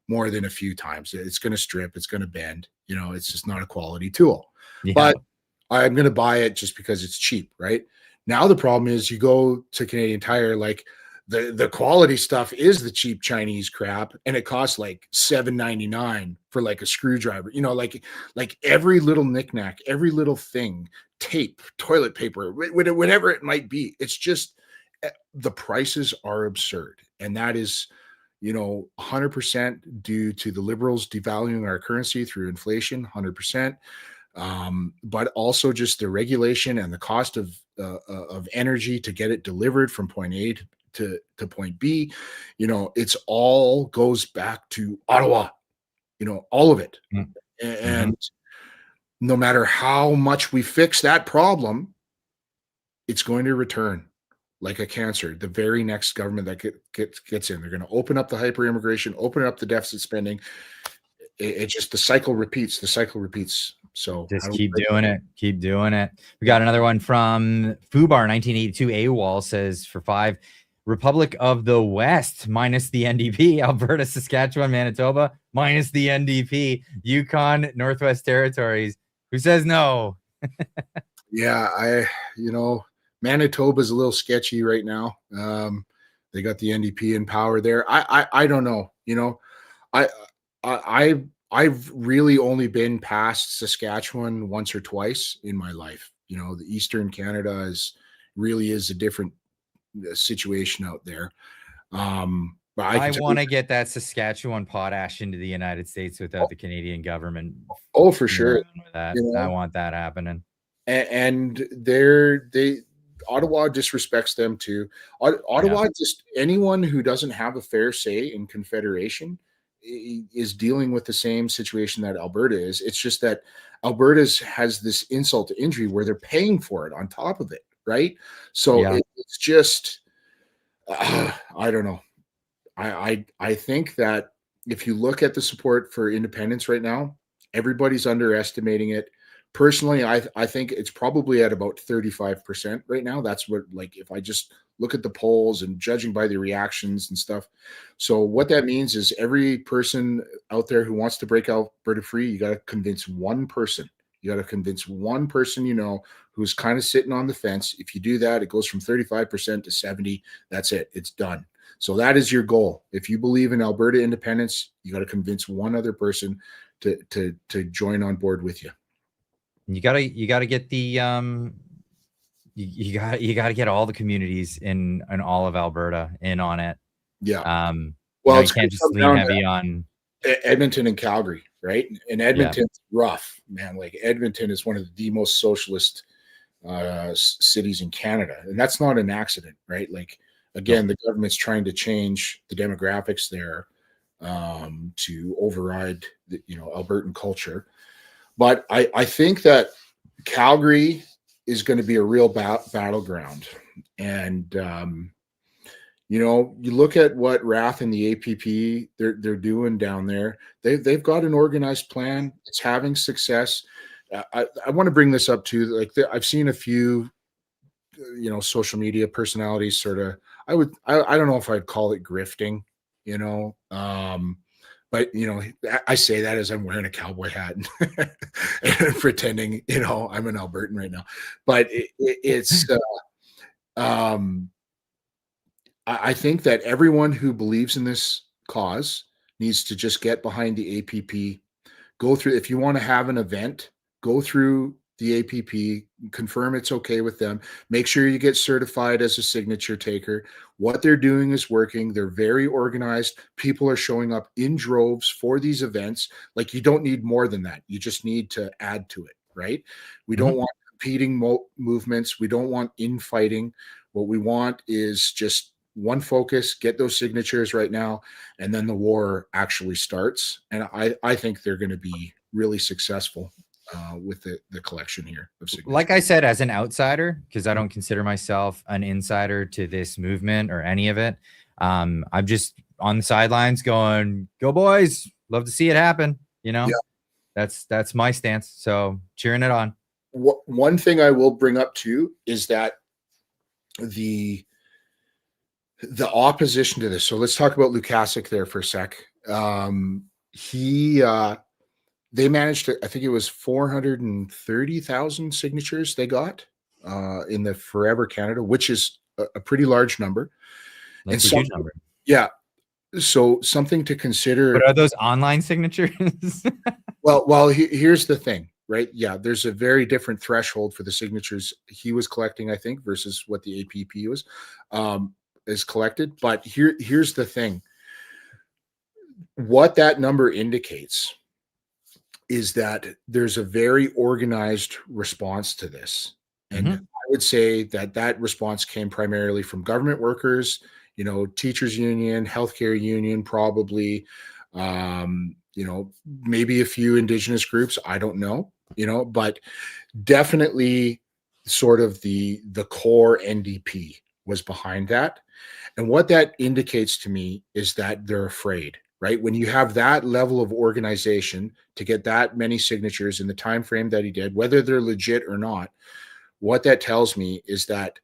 more than a few times. It's going to strip, it's going to bend, it's just not a quality tool. Yeah. But I'm going to buy it just because it's cheap, right? Now the problem is you go to Canadian Tire, like the quality stuff is the cheap Chinese crap, and it costs like $7.99 for like a screwdriver. Like every little knickknack, every little thing, tape, toilet paper, whatever it might be. It's just the prices are absurd, and that is 100% due to the Liberals devaluing our currency through inflation, 100%. But also just the regulation and the cost of energy to get it delivered from point A to point B. It's all goes back to Ottawa. All of it, and no matter how much we fix that problem, it's going to return like a cancer. The very next government that gets in, they're going to open up the hyper immigration, open up the deficit spending. It just the cycle repeats. So just keep doing it. Keep doing it. We got another one from Fubar 1982 AWOL says for 5, Republic of the West minus the NDP, Alberta, Saskatchewan, Manitoba minus the NDP, Yukon, Northwest Territories. Who says no? Yeah, Manitoba's a little sketchy right now. They got the NDP in power there. I don't know. I've really only been past Saskatchewan once or twice in my life. The Eastern Canada really is a different situation out there. But I want to get that Saskatchewan potash into the United States without the Canadian government. Oh, for sure. I want that happening. And Ottawa disrespects them too. Ottawa, just anyone who doesn't have a fair say in Confederation is dealing with the same situation that Alberta is. It's just that Alberta's has this insult to injury where they're paying for it on top of it, right? So it's just, I don't know. I think that if you look at the support for independence right now, everybody's underestimating it. Personally, I think it's probably at about 35% right now. That's what, like, if I just look at the polls and judging by the reactions and stuff. So what that means is every person out there who wants to break Alberta free, you got to convince one person. You got to convince one person, who's kind of sitting on the fence. If you do that, it goes from 35% to 70. That's it. It's done. So that is your goal. If you believe in Alberta independence, you got to convince one other person to join on board with you. You gotta get the you gotta get all the communities in all of Alberta in on it. Yeah. Well, you can't just lean heavy on Edmonton and Calgary, right? And Edmonton's rough, man. Like Edmonton is one of the most socialist cities in Canada, and that's not an accident, right? Like again, the government's trying to change the demographics there to override the Albertan culture. But I think that Calgary is going to be a real battleground. And, you look at what Rath and the APP, they're doing down there. They've got an organized plan. It's having success. I want to bring this up too. Like I've seen a few, social media personalities sort of, I don't know if I'd call it grifting, but I say that as I'm wearing a cowboy hat and pretending, I'm an Albertan right now. But I think that everyone who believes in this cause needs to just get behind the APP. Go through. If you want to have an event, go through the APP, confirm it's okay with them. Make sure you get certified as a signature taker. What they're doing is working. They're very organized. People are showing up in droves for these events. Like you don't need more than that. You just need to add to it, right? We don't want competing movements. We don't want infighting. What we want is just one focus, get those signatures right now, and then the war actually starts. And I think they're going to be really successsve with the collection here of signatures. Like I said, as an outsider, because I don't consider myself an insider to this movement or any of it, I'm just on the sidelines going, go boys, love to see it happen. You know, Yeah. that's my stance. So cheering it on. One thing I will bring up too is that the opposition to this. So let's talk about Lukasic there for a sec. He they managed to, I think it was 430,000 signatures they got in the Forever Canada, which is a pretty large number. That's And a huge number. Yeah. So something to consider. But are those online signatures? Well, here's the thing, right? Yeah, there's a very different threshold for the signatures he was collecting, I think, versus what the APP was is collected. But here's the thing. What that number indicates is that there's a very organized response to this. And I would say that response came primarily from government workers, teachers union, healthcare union, probably, maybe a few indigenous groups. I don't know, but definitely sort of the core NDP was behind that. And what that indicates to me is that they're afraid, right? When you have that level of organization to get that many signatures in the time frame that he did, whether they're legit or not, what that tells me is that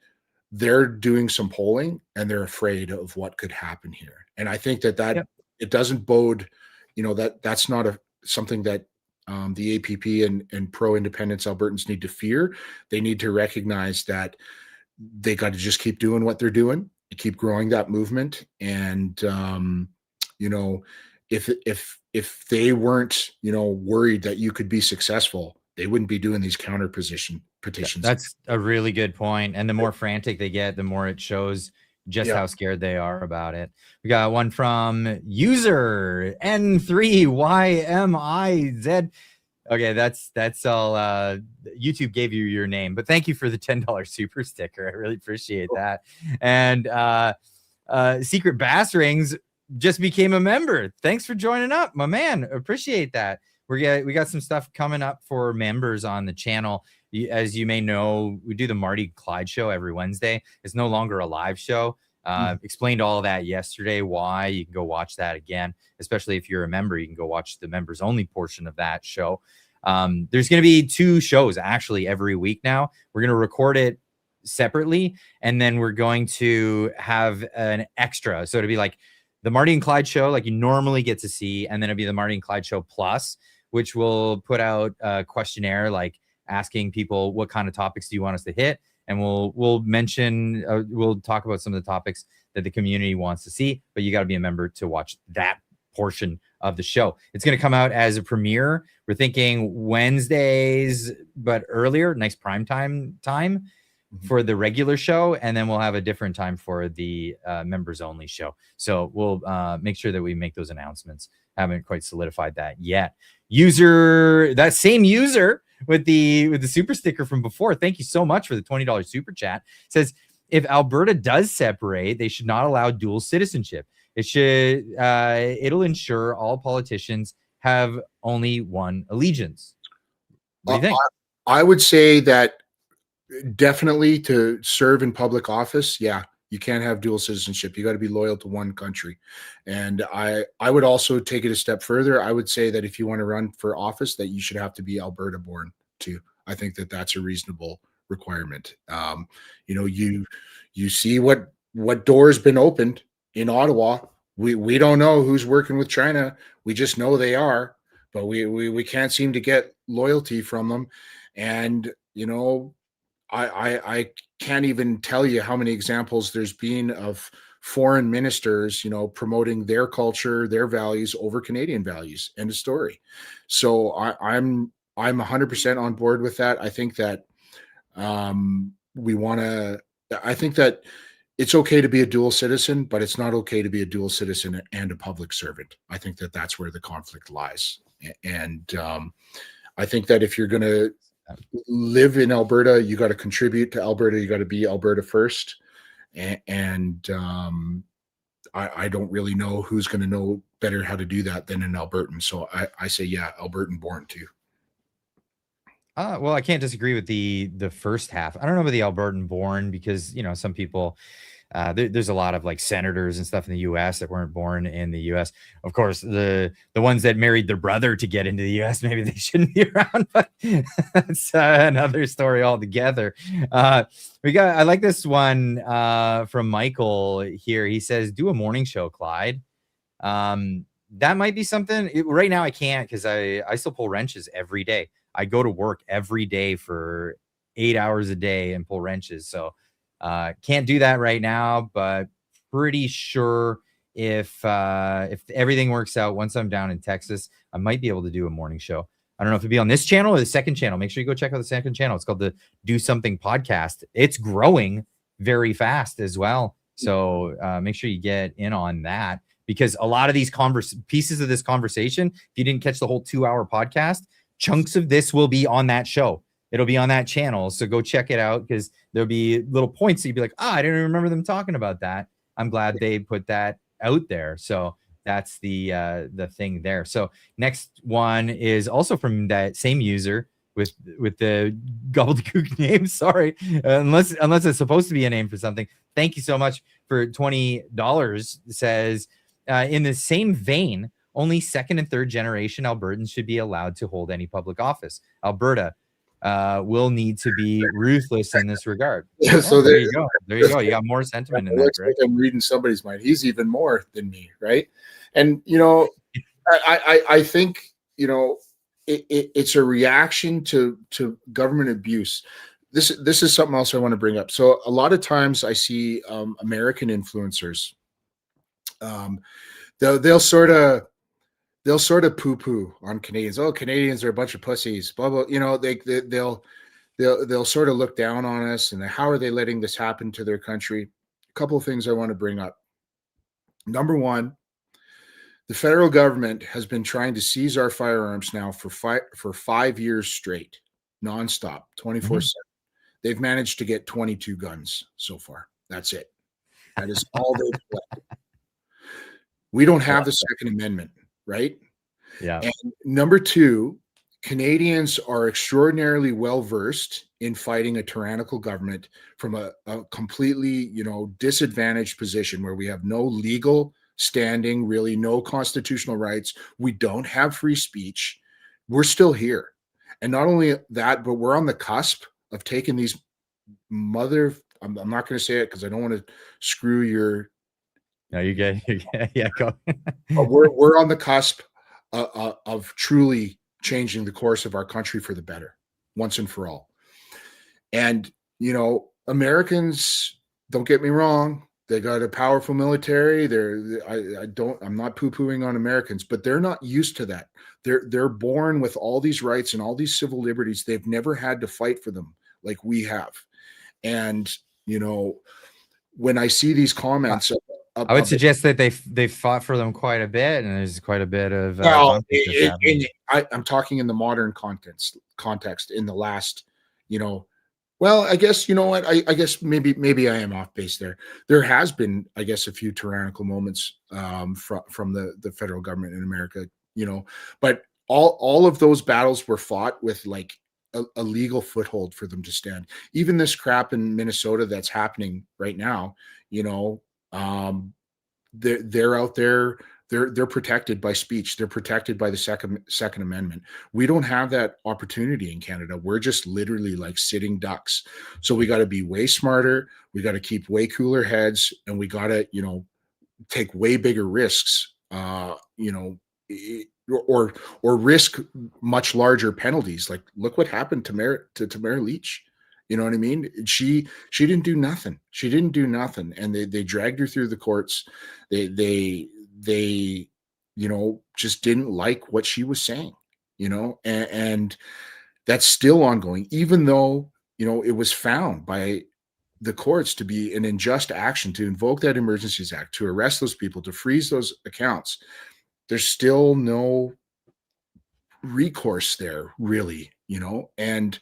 they're doing some polling and they're afraid of what could happen here. And I think that it doesn't bode, that's not something that the APP and pro-independence Albertans need to fear. They need to recognize that they got to just keep doing what they're doing, keep growing that movement. And, if they weren't, worried that you could be successful, they wouldn't be doing these counter petitions. That's a really good point. And the more frantic they get, the more it shows just how scared they are about it. We got one from user N3YMIZ. Okay, that's all. YouTube gave you your name, but thank you for the $10 super sticker. I really appreciate that. And Secret Bass Rings just became a member. Thanks for joining up, my man. Appreciate that. We got some stuff coming up for members on the channel. As you may know, we do the Marty Clyde show every Wednesday. It's no longer a live show. Explained all of that yesterday, why. You can go watch that again, especially if you're a member. You can go watch the members only portion of that show. There's going to be 2 shows actually every week now. We're going to record it separately, and then we're going to have an extra. So it'll be like the Marty and Clyde show, like you normally get to see, and then it'll be the Marty and Clyde show plus, which will put out a questionnaire, like asking people what kind of topics do you want us to hit, and we'll mention, we'll talk about some of the topics that the community wants to see. But you got to be a member to watch that portion of the show. It's going to come out as a premiere. We're thinking Wednesdays, but earlier, nice prime time for the regular show, and then we'll have a different time for the members only show. So we'll make sure that we make those announcements. Haven't quite solidified that yet. That same user with the super sticker from before, thank you so much for the $20 super chat, says, if Alberta does separate, they should not allow dual citizenship. It'll ensure all politicians have only one allegiance. What do you think? I would say that definitely to serve in public office, you can't have dual citizenship. You got to be loyal to one country. And I would also take it a step further. I would say that if you want to run for office, that you should have to be Alberta born too. I think that that's a reasonable requirement. You see what door's been opened in Ottawa. We don't know who's working with China. We just know they are, but we can't seem to get loyalty from them. And I can't even tell you how many examples there's been of foreign ministers, promoting their culture, their values over Canadian values. End of story. So I'm 100% on board with that. I think that I think that it's okay to be a dual citizen, but it's not okay to be a dual citizen and a public servant. I think that that's where the conflict lies. And I think that if you're going to live in Alberta, you got to contribute to Alberta. You got to be Alberta first. And I don't really know who's going to know better how to do that than an Albertan. So I say, Albertan born too. Well, I can't disagree with the first half. I don't know about the Albertan born, because some people there's a lot of like senators and stuff in the U.S. that weren't born in the U.S. Of course, the ones that married their brother to get into the U.S. maybe they shouldn't be around, but that's another story altogether. I like this one from Michael here. He says, "Do a morning show, Clyde." That might be something. Right now, I can't because I still pull wrenches every day. I go to work every day for 8 hours a day and pull wrenches, so. Can't do that right now, but pretty sure if everything works out, once I'm down in Texas, I might be able to do a morning show. I don't know if it'll be on this channel or the second channel. Make sure you go check out the second channel. It's called the Do Something Podcast. It's growing very fast as well. So make sure you get in on that, because a lot of these pieces of this conversation, if you didn't catch the whole 2-hour podcast, chunks of this will be on that show. It'll be on that channel. So go check it out, because there'll be little points that you'd be like, I didn't remember them talking about that. I'm glad they put that out there. So that's the thing there. So next one is also from that same user with the gobbledygook name. Sorry, unless it's supposed to be a name for something. Thank you so much for $20. Says, in the same vein, only second and third generation Albertans should be allowed to hold any public office. Alberta will need to be ruthless in this regard. Yeah, so there you go. There you go. You got more sentiment in that, right? Like I'm reading somebody's mind. He's even more than me, right? And I think it's a reaction to government abuse. This is something else I want to bring up. So a lot of times I see American influencers. They'll sort of poo-poo on Canadians. Oh, Canadians are a bunch of pussies. Blah blah. They'll sort of look down on us, and how are they letting this happen to their country? A couple of things I want to bring up. Number one, the federal government has been trying to seize our firearms now for 5 years straight, nonstop, 24/7. They've managed to get 22 guns so far. That's it. That is all they've collected. We don't have the Second Amendment, right? Yeah. And number two, Canadians are extraordinarily well versed in fighting a tyrannical government from a completely, disadvantaged position where we have no legal standing, really no constitutional rights. We don't have free speech. We're still here. And not only that, but we're on the cusp of taking these I'm not going to say it because I don't want to screw your. No, you get yeah, go. we're on the cusp of truly changing the course of our country for the better, once and for all. And Americans, don't get me wrong, they got a powerful military. I'm not poo-pooing on Americans, but they're not used to that. They're born with all these rights and all these civil liberties. They've never had to fight for them like we have. And when I see these comments, I would suggest that they fought for them quite a bit, and there's quite a bit of. I'm talking in the modern context in the last, well, I guess what I guess maybe I am off base there. There has been, I guess, a few tyrannical moments from the federal government in America, but all of those battles were fought with like a legal foothold for them to stand. Even this crap in Minnesota that's happening right now, they're out there. They're protected by speech. They're protected by the Second Amendment. We don't have that opportunity in Canada. We're just literally like sitting ducks. So we got to be way smarter. We got to keep way cooler heads, and we got to take way bigger risks. Or risk much larger penalties. Like, look what happened to Tamara Leach. You know what I mean? She didn't do nothing. She didn't do nothing, and they dragged her through the courts. They just didn't like what she was saying. And that's still ongoing, even though it was found by the courts to be an unjust action to invoke that Emergencies Act, to arrest those people, to freeze those accounts. There's still no recourse there, really, and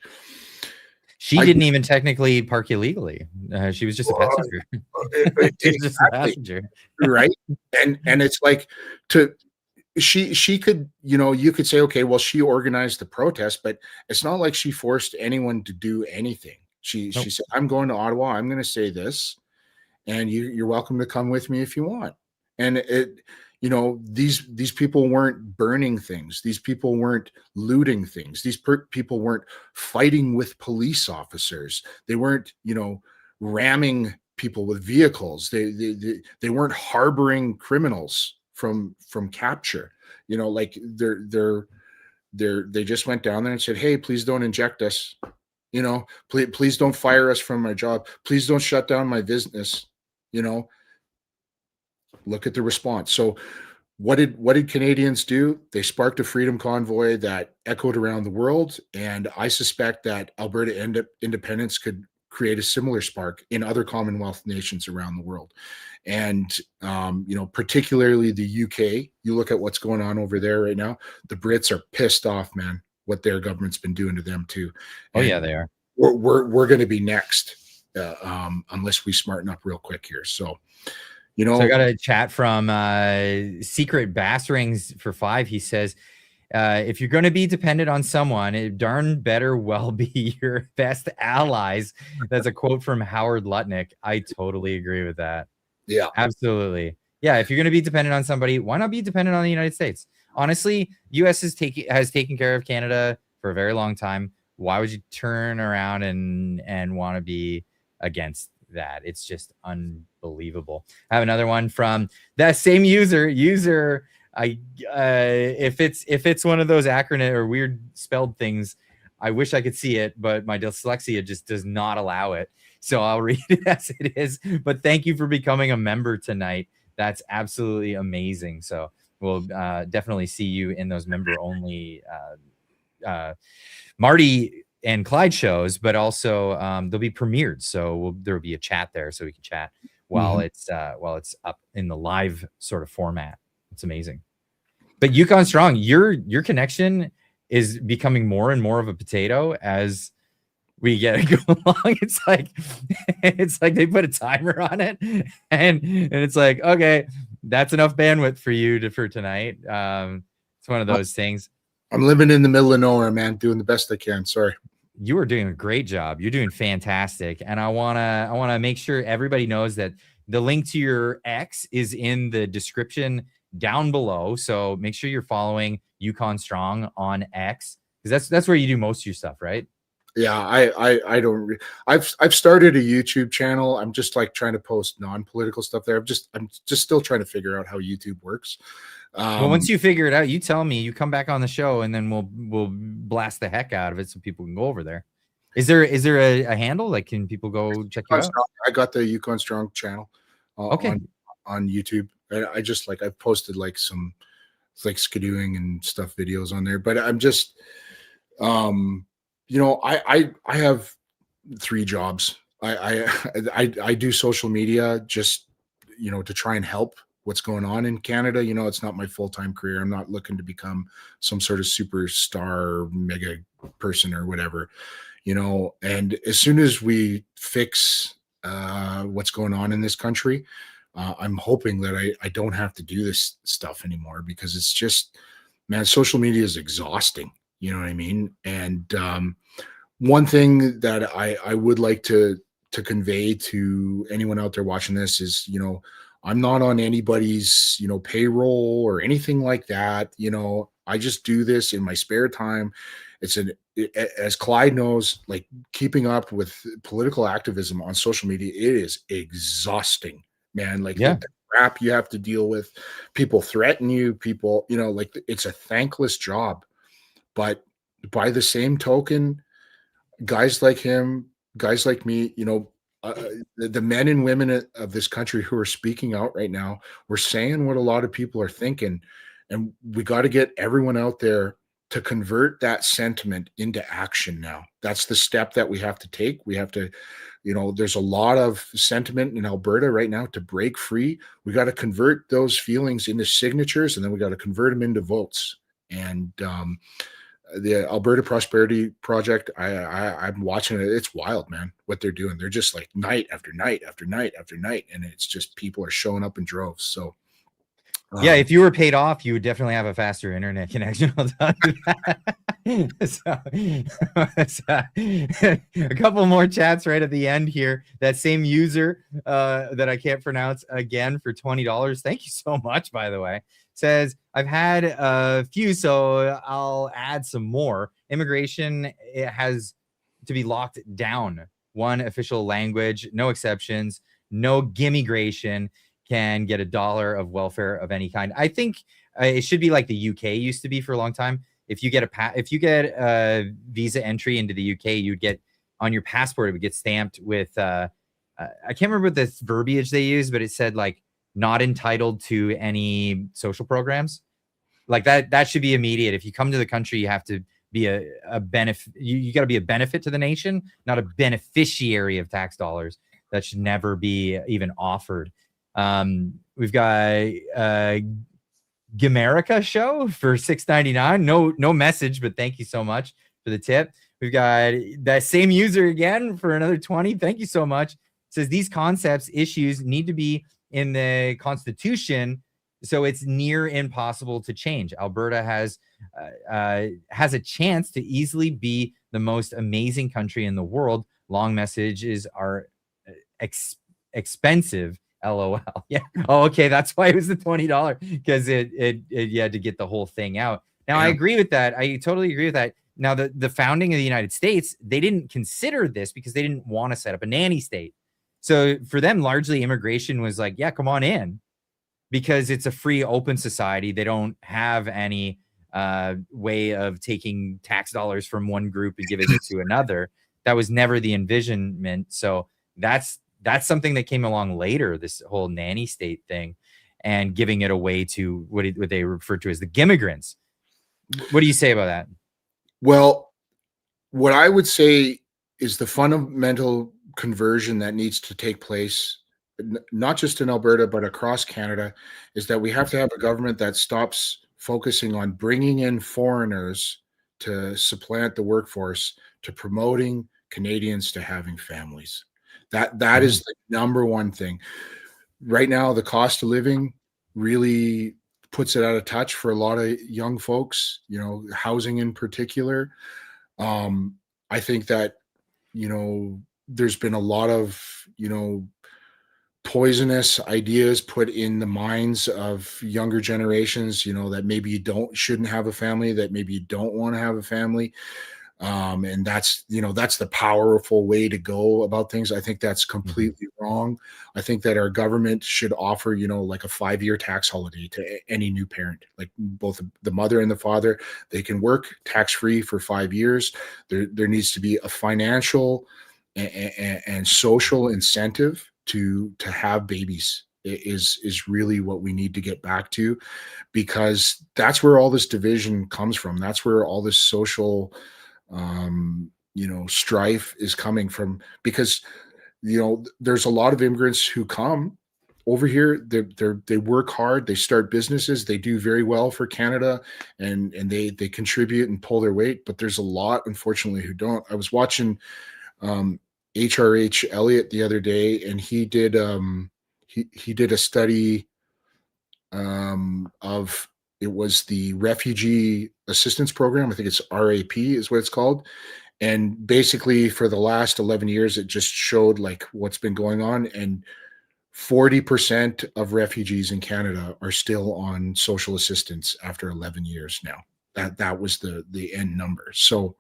she didn't even technically park illegally. She was just a passenger. Just a passenger, right? And it's like she could, you could say, okay, well, she organized the protest, but it's not like she forced anyone to do anything. She said, I'm going to Ottawa. I'm going to say this. and you're welcome to come with me if you want. And these people weren't burning things. These people weren't looting things. These people weren't fighting with police officers. They weren't, ramming people with vehicles. They weren't harboring criminals from capture. Like they just went down there and said, "Hey, please don't inject us. Please don't fire us from our job. Please don't shut down my business." You know, look at the response. So what did Canadians do? They sparked a freedom convoy that echoed around the world, and I suspect that Alberta independence could create a similar spark in other Commonwealth nations around the world. And particularly the UK. You look at what's going on over there right now. The Brits are pissed off, man. What their government's been doing to them too. Oh And yeah, they are. we're going to be next, unless we smarten up real quick here. So. So I got a chat from Secret Bass Rings for 5. He says, if you're going to be dependent on someone, it darn better well be your best allies. That's a quote from Howard Lutnick. I totally agree with that. Yeah. Absolutely. Yeah, if you're going to be dependent on somebody, why not be dependent on the United States? Honestly, U.S. has taken care of Canada for a very long time. Why would you turn around and want to be against that? It's just unbelievable. I have another one from that same user. If it's one of those acronym or weird spelled things, I wish I could see it, but my dyslexia just does not allow it. So I'll read it as it is. But thank you for becoming a member tonight. That's absolutely amazing. So we'll definitely see you in those member only Marty and Clyde shows, but also they'll be premiered. So there'll be a chat there, so we can chat while it's up in the live sort of format. It's amazing. But Yukon Strong, your connection is becoming more and more of a potato as we get it going along. It's like they put a timer on it, and it's like, okay, that's enough bandwidth for you for tonight. It's one of those things. I'm living in the middle of nowhere, man, doing the best I can. Sorry. You are doing a great job. You're doing fantastic. And I wanna make sure everybody knows that the link to your X is in the description down below. So make sure you're following Yukon Strong on X, because that's where you do most of your stuff, right? Yeah, I don't. I've started a YouTube channel. I'm just like trying to post non-political stuff there. I'm just still trying to figure out how YouTube works. Well, once you figure it out, you tell me. You come back on the show, and then we'll blast the heck out of it so people can go over there. Is there a handle? Like, can people go check you out? I got the Yukon Strong channel okay. on YouTube. I just I've posted like some skidooing and stuff videos on there, but I'm just I have 3 jobs. I do social media just to try and help what's going on in Canada. It's not my full-time career. I'm not looking to become some sort of superstar mega person or whatever, and as soon as we fix what's going on in this country, I'm hoping that I don't have to do this stuff anymore, because it's just, man, social media is exhausting. You know what I mean? And one thing that I would like to convey to anyone out there watching this is, I'm not on anybody's, payroll or anything like that. I just do this in my spare time. As Clyde knows, like, keeping up with political activism on social media, it is exhausting, man. Like, yeah. the crap you have to deal with, people threaten you, people, like, it's a thankless job. But by the same token, guys like him, guys like me, the men and women of this country who are speaking out right now, we're saying what a lot of people are thinking. And we got to get everyone out there to convert that sentiment into action now. That's the step that we have to take. We have to, there's a lot of sentiment in Alberta right now to break free. We got to convert those feelings into signatures, and then we got to convert them into votes. And the Alberta Prosperity Project, I'm watching it. It's wild, man, what they're doing. They're just like night after night after night after night, and it's just people are showing up in droves. So Yeah, if you were paid off, you would definitely have a faster internet connection. I'll tell you that. A couple more chats right at the end here. That same user that I can't pronounce again for $20. Thank you so much, by the way. Says, I've had a few, so I'll add some more. Immigration, it has to be locked down. One official language, no exceptions, no gimmigration can get $1 of welfare of any kind. I think it should be like the UK used to be for a long time. If you get a visa entry into the UK, you'd get on your passport, it would get stamped with I can't remember what the verbiage they used, but it said like not entitled to any social programs. Like that should be immediate. If you come to the country, you have to be a benefit. You got to be a benefit to the nation, not a beneficiary of tax dollars. That should never be even offered. We've got Gamerica show for $6.99. No message, but thank you so much for the tip. We've got that same user again for another 20. Thank you so much. It says these concepts, issues need to be in the Constitution, so it's near impossible to change. Alberta has a chance to easily be the most amazing country in the world. Long messages are expensive. LOL. Yeah. Oh, okay. That's why it was the $20, because you had to get the whole thing out. Now, I agree with that. I totally agree with that. Now, the founding of the United States, they didn't consider this because they didn't want to set up a nanny state. So for them, largely immigration was like, yeah, come on in, because it's a free, open society. They don't have any way of taking tax dollars from one group and giving it to another. That was never the envisionment. So that's something that came along later, this whole nanny state thing, and giving it away to what they refer to as the gimmigants. What do you say about that? Well, what I would say is the fundamental conversion that needs to take place, not just in Alberta, but across Canada, is that we have to have a government that stops focusing on bringing in foreigners to supplant the workforce, to promoting Canadians to having families. That is the number one thing. Right now, the cost of living really puts it out of touch for a lot of young folks, housing in particular. I think that, there's been a lot of, poisonous ideas put in the minds of younger generations, that maybe you shouldn't have a family, that maybe you don't want to have a family. And that's the powerful way to go about things. I think that's completely wrong. I think that our government should offer, like a 5-year tax holiday to any new parent, like both the mother and the father. They can work tax-free for 5 years. There needs to be a financial and social incentive to have babies. Is really what we need to get back to, because that's where all this division comes from. That's where all this social strife is coming from, because there's a lot of immigrants who come over here. They work hard, they start businesses, they do very well for Canada, and they contribute and pull their weight. But there's a lot, unfortunately, who don't. I was watching HRH Elliott the other day, and he did a study of, it was the Refugee Assistance Program. I think it's RAP is what it's called. And basically for the last 11 years, it just showed like what's been going on. And 40% of refugees in Canada are still on social assistance after 11 years now. That was the end number. So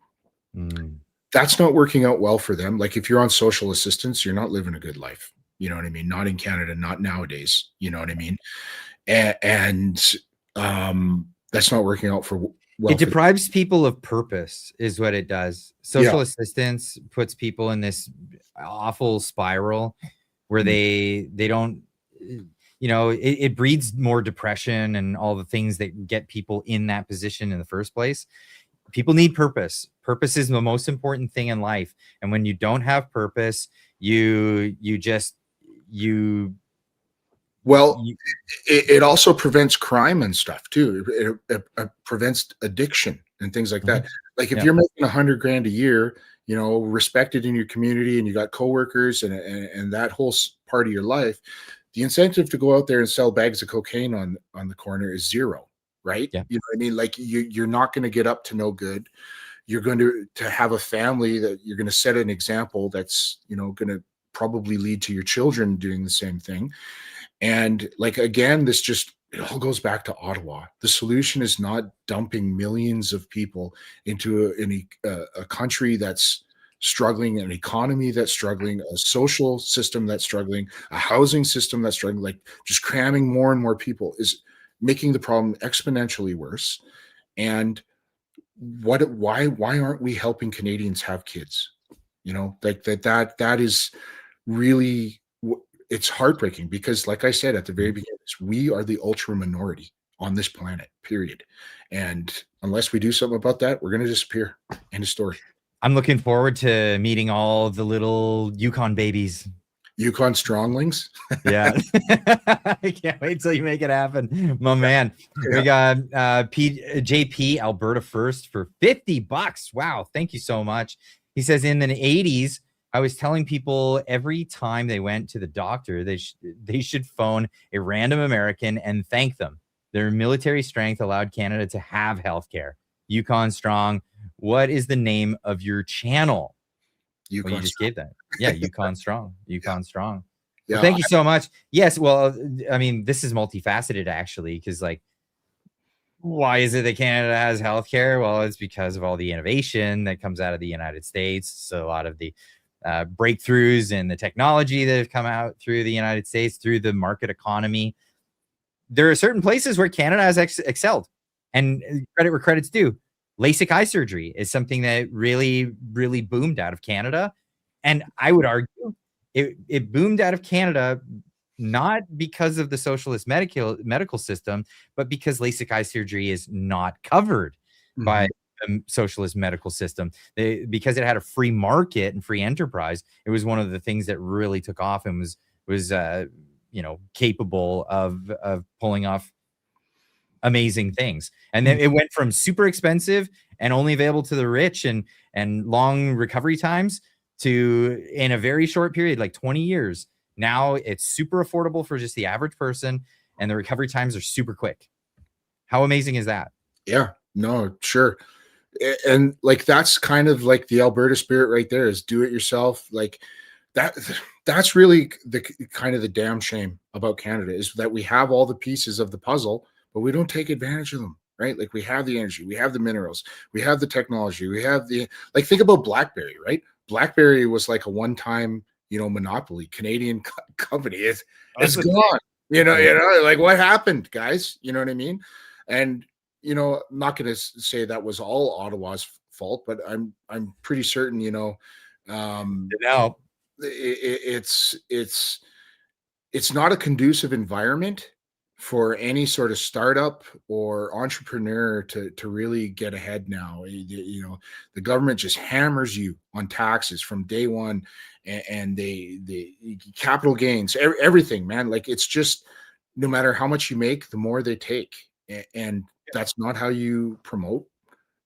that's not working out well for them. Like, if you're on social assistance, you're not living a good life. You know what I mean? Not in Canada, not nowadays. You know what I mean? And that's not working out for well. It deprives people of purpose, is what it does. Social assistance puts people in this awful spiral where they don't, it breeds more depression and all the things that get people in that position in the first place. People need purpose. Purpose is the most important thing in life. And when you don't have purpose, it also prevents crime and stuff too. It prevents addiction and things like that. Like, if you're making $100,000 a year, respected in your community, and you got coworkers and that whole part of your life, The incentive to go out there and sell bags of cocaine on the corner is zero, right? Yeah. You know what I mean? Like you're not going to get up to no good. You're going to have a family that you're going to set an example that's, you know, going to probably lead to your children doing the same thing. And like, again, this just, it all goes back to Ottawa. The solution is not dumping millions of people into a country that's struggling, an economy that's struggling, a social system that's struggling, a housing system that's struggling. Like just cramming more and more people is making the problem exponentially worse. And why aren't we helping Canadians have kids? You know, like that is really, it's heartbreaking because, like I said at the very beginning, we are the ultra minority on this planet, period. And unless we do something about that, we're going to disappear. End of story. I'm looking forward to meeting all the little Yukon babies. Yukon stronglings. Yeah. I can't wait till you make it happen, my man. Yeah. We got JP Alberta First for $50. Wow, thank you so much. He says in the 80s, I was telling people every time they went to the doctor, they should phone a random American and thank them. Their military strength allowed Canada to have healthcare. Yukon Strong. What is the name of your channel? Yukon well, you just gave that. Yeah, Yukon Strong. Yukon Strong. Yeah. Well, thank you so much. Yes, well, I mean, this is multifaceted actually, because like, why is it that Canada has healthcare? Well, it's because of all the innovation that comes out of the United States. So a lot of the breakthroughs in the technology that have come out through the United States, through the market economy. There are certain places where Canada has excelled, and credit where credit's due. LASIK eye surgery is something that really, really boomed out of Canada. And I would argue it boomed out of Canada not because of the socialist medical system, but because LASIK eye surgery is not covered by the socialist medical system. Because it had a free market and free enterprise, it was one of the things that really took off and was capable of pulling off amazing things. And then it went from super expensive and only available to the rich and long recovery times to, in a very short period, like 20 years, now it's super affordable for just the average person, and the recovery times are super quick. How amazing is that? Yeah, no, sure. And like, that's kind of like the Alberta spirit right there, is do it yourself. Like that's really the kind of the damn shame about Canada, is that we have all the pieces of the puzzle, but we don't take advantage of them, right? Like we have the energy, we have the minerals, we have the technology, we have the, like, think about BlackBerry, right? BlackBerry was like a one-time, monopoly, Canadian company. It's gone, like what happened, guys? You know what I mean? And, I'm not going to say that was all Ottawa's fault, but I'm pretty certain, it's not a conducive environment for any sort of startup or entrepreneur to really get ahead now. The government just hammers you on taxes from day one, and the capital gains, everything, man. Like, it's just, no matter how much you make, the more they take. And that's not how you promote,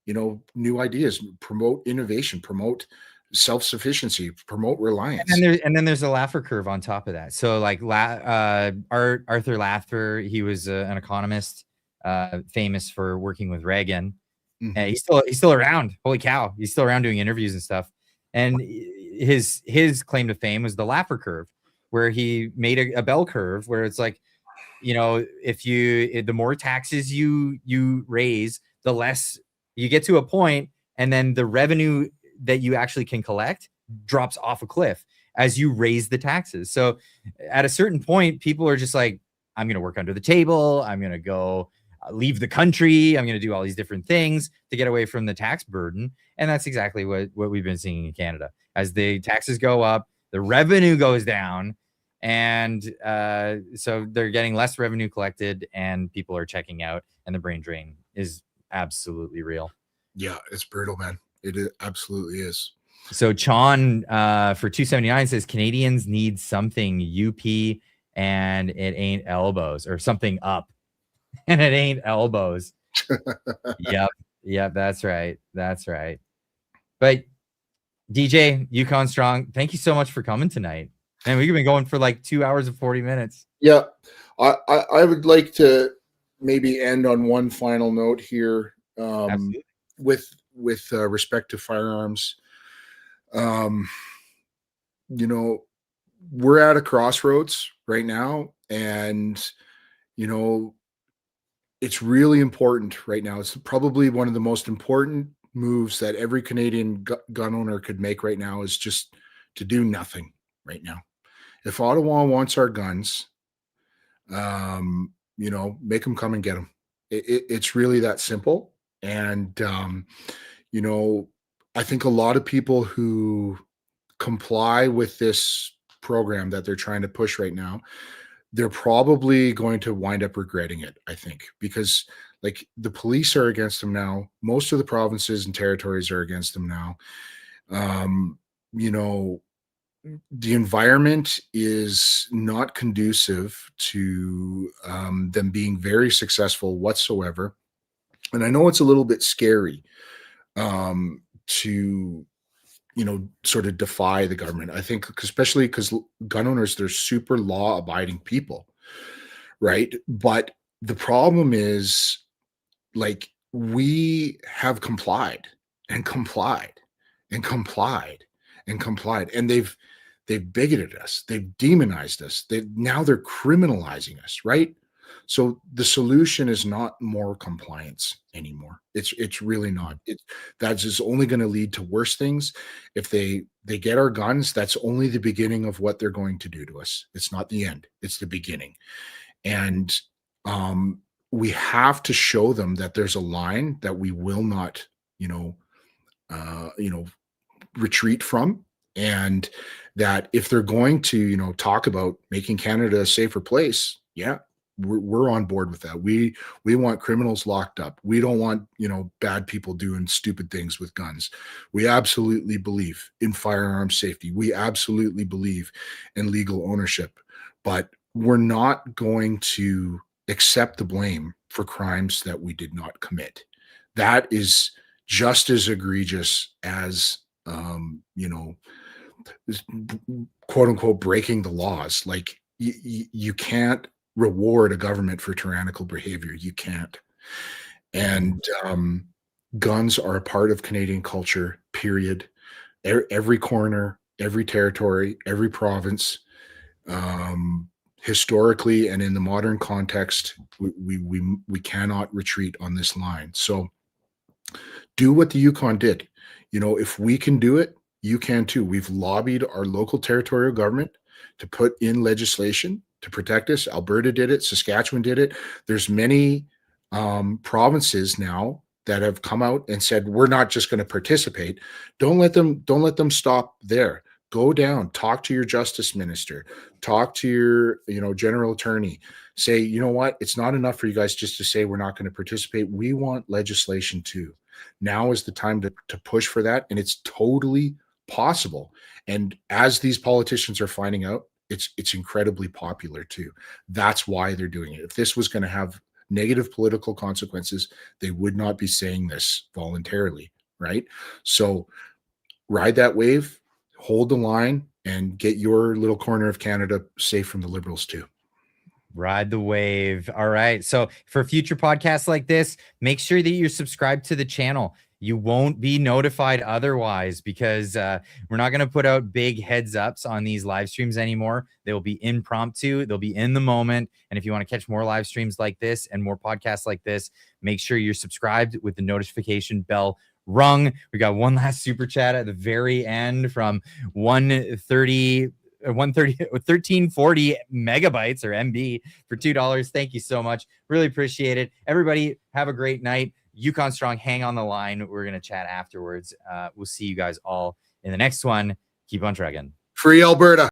new ideas, promote innovation, promote self-sufficiency, promote reliance. And then there's a Laffer curve on top of that. So like Arthur Laffer, he was an economist, famous for working with Reagan. And he's still around. Holy cow, he's still around doing interviews and stuff. And his claim to fame was the Laffer curve, where he made a bell curve where it's like, the more taxes you raise, the less you get to a point, and then the revenue that you actually can collect drops off a cliff as you raise the taxes. So at a certain point, people are just like, I'm going to work under the table. I'm going to go leave the country. I'm going to do all these different things to get away from the tax burden. And that's exactly what we've been seeing in Canada. As the taxes go up, the revenue goes down. And so they're getting less revenue collected, and people are checking out, and the brain drain is absolutely real. Yeah, it's brutal, man. It absolutely is. So Chon for 279 says Canadians need something UP, and it ain't elbows, or something up and it ain't elbows. Yep, that's right. But DJ Yukon Strong, thank you so much for coming tonight. And we've been going for like 2 hours and 40 minutes. Yeah. I would like to maybe end on one final note here, Absolutely. with respect to firearms. Um, you know, we're at a crossroads right now, and you know, it's really important right now. It's probably one of the most important moves that every Canadian gun owner could make right now, is just to do nothing right now. If Ottawa wants our guns, make them come and get them. It's really that simple. And, you know, I think a lot of people who comply with this program that they're trying to push right now, they're probably going to wind up regretting it, I think, because like the police are against them now. Most of the provinces and territories are against them now. Um, you know, the environment is not conducive to them being very successful whatsoever. And I know it's a little bit scary to, sort of defy the government. I think, especially because gun owners, they're super law abiding people, right? But the problem is, like, we have complied and complied and complied and complied, and they've bigoted us, they've demonized us, they're criminalizing us, right? So the solution is not more compliance anymore. It's really not. That's just only going to lead to worse things. If they get our guns, that's only the beginning of what they're going to do to us. It's not the end, it's the beginning. And we have to show them that there's a line that we will not, you know, uh, you know, retreat from, and that if they're going to, talk about making Canada a safer place, yeah, we're on board with that. We want criminals locked up. We don't want, bad people doing stupid things with guns. We absolutely believe in firearm safety. We absolutely believe in legal ownership, but we're not going to accept the blame for crimes that we did not commit. That is just as egregious as, quote unquote, breaking the laws. Like, you can't reward a government for tyrannical behavior. You can't. And guns are a part of Canadian culture, period. Every corner, every territory, every province, historically and in the modern context, we cannot retreat on this line. So do what the Yukon did. If we can do it, you can too. We've lobbied our local territorial government to put in legislation to protect us. Alberta did it. Saskatchewan did it. There's many provinces now that have come out and said, we're not just going to participate. Don't let them stop there. Go down, talk to your justice minister, talk to your, general attorney. Say, you know what? It's not enough for you guys just to say we're not going to participate. We want legislation too. Now is the time to push for that, and it's totally possible. And as these politicians are finding out, it's incredibly popular too. That's why they're doing it. If this was going to have negative political consequences, they would not be saying this voluntarily, right? So ride that wave, hold the line, and get your little corner of Canada safe from the Liberals too. Ride the wave. All right. So for future podcasts like this, make sure that you're subscribed to the channel. You won't be notified otherwise, because we're not going to put out big heads ups on these live streams anymore. They'll be impromptu. They'll be in the moment. And if you want to catch more live streams like this and more podcasts like this, make sure you're subscribed with the notification bell rung. We got one last super chat at the very end from 1340 megabytes or MB for $2. Thank you so much. Really appreciate it. Everybody have a great night. Yukon Strong, hang on the line. We're going to chat afterwards. We'll see you guys all in the next one. Keep on trucking. Free Alberta.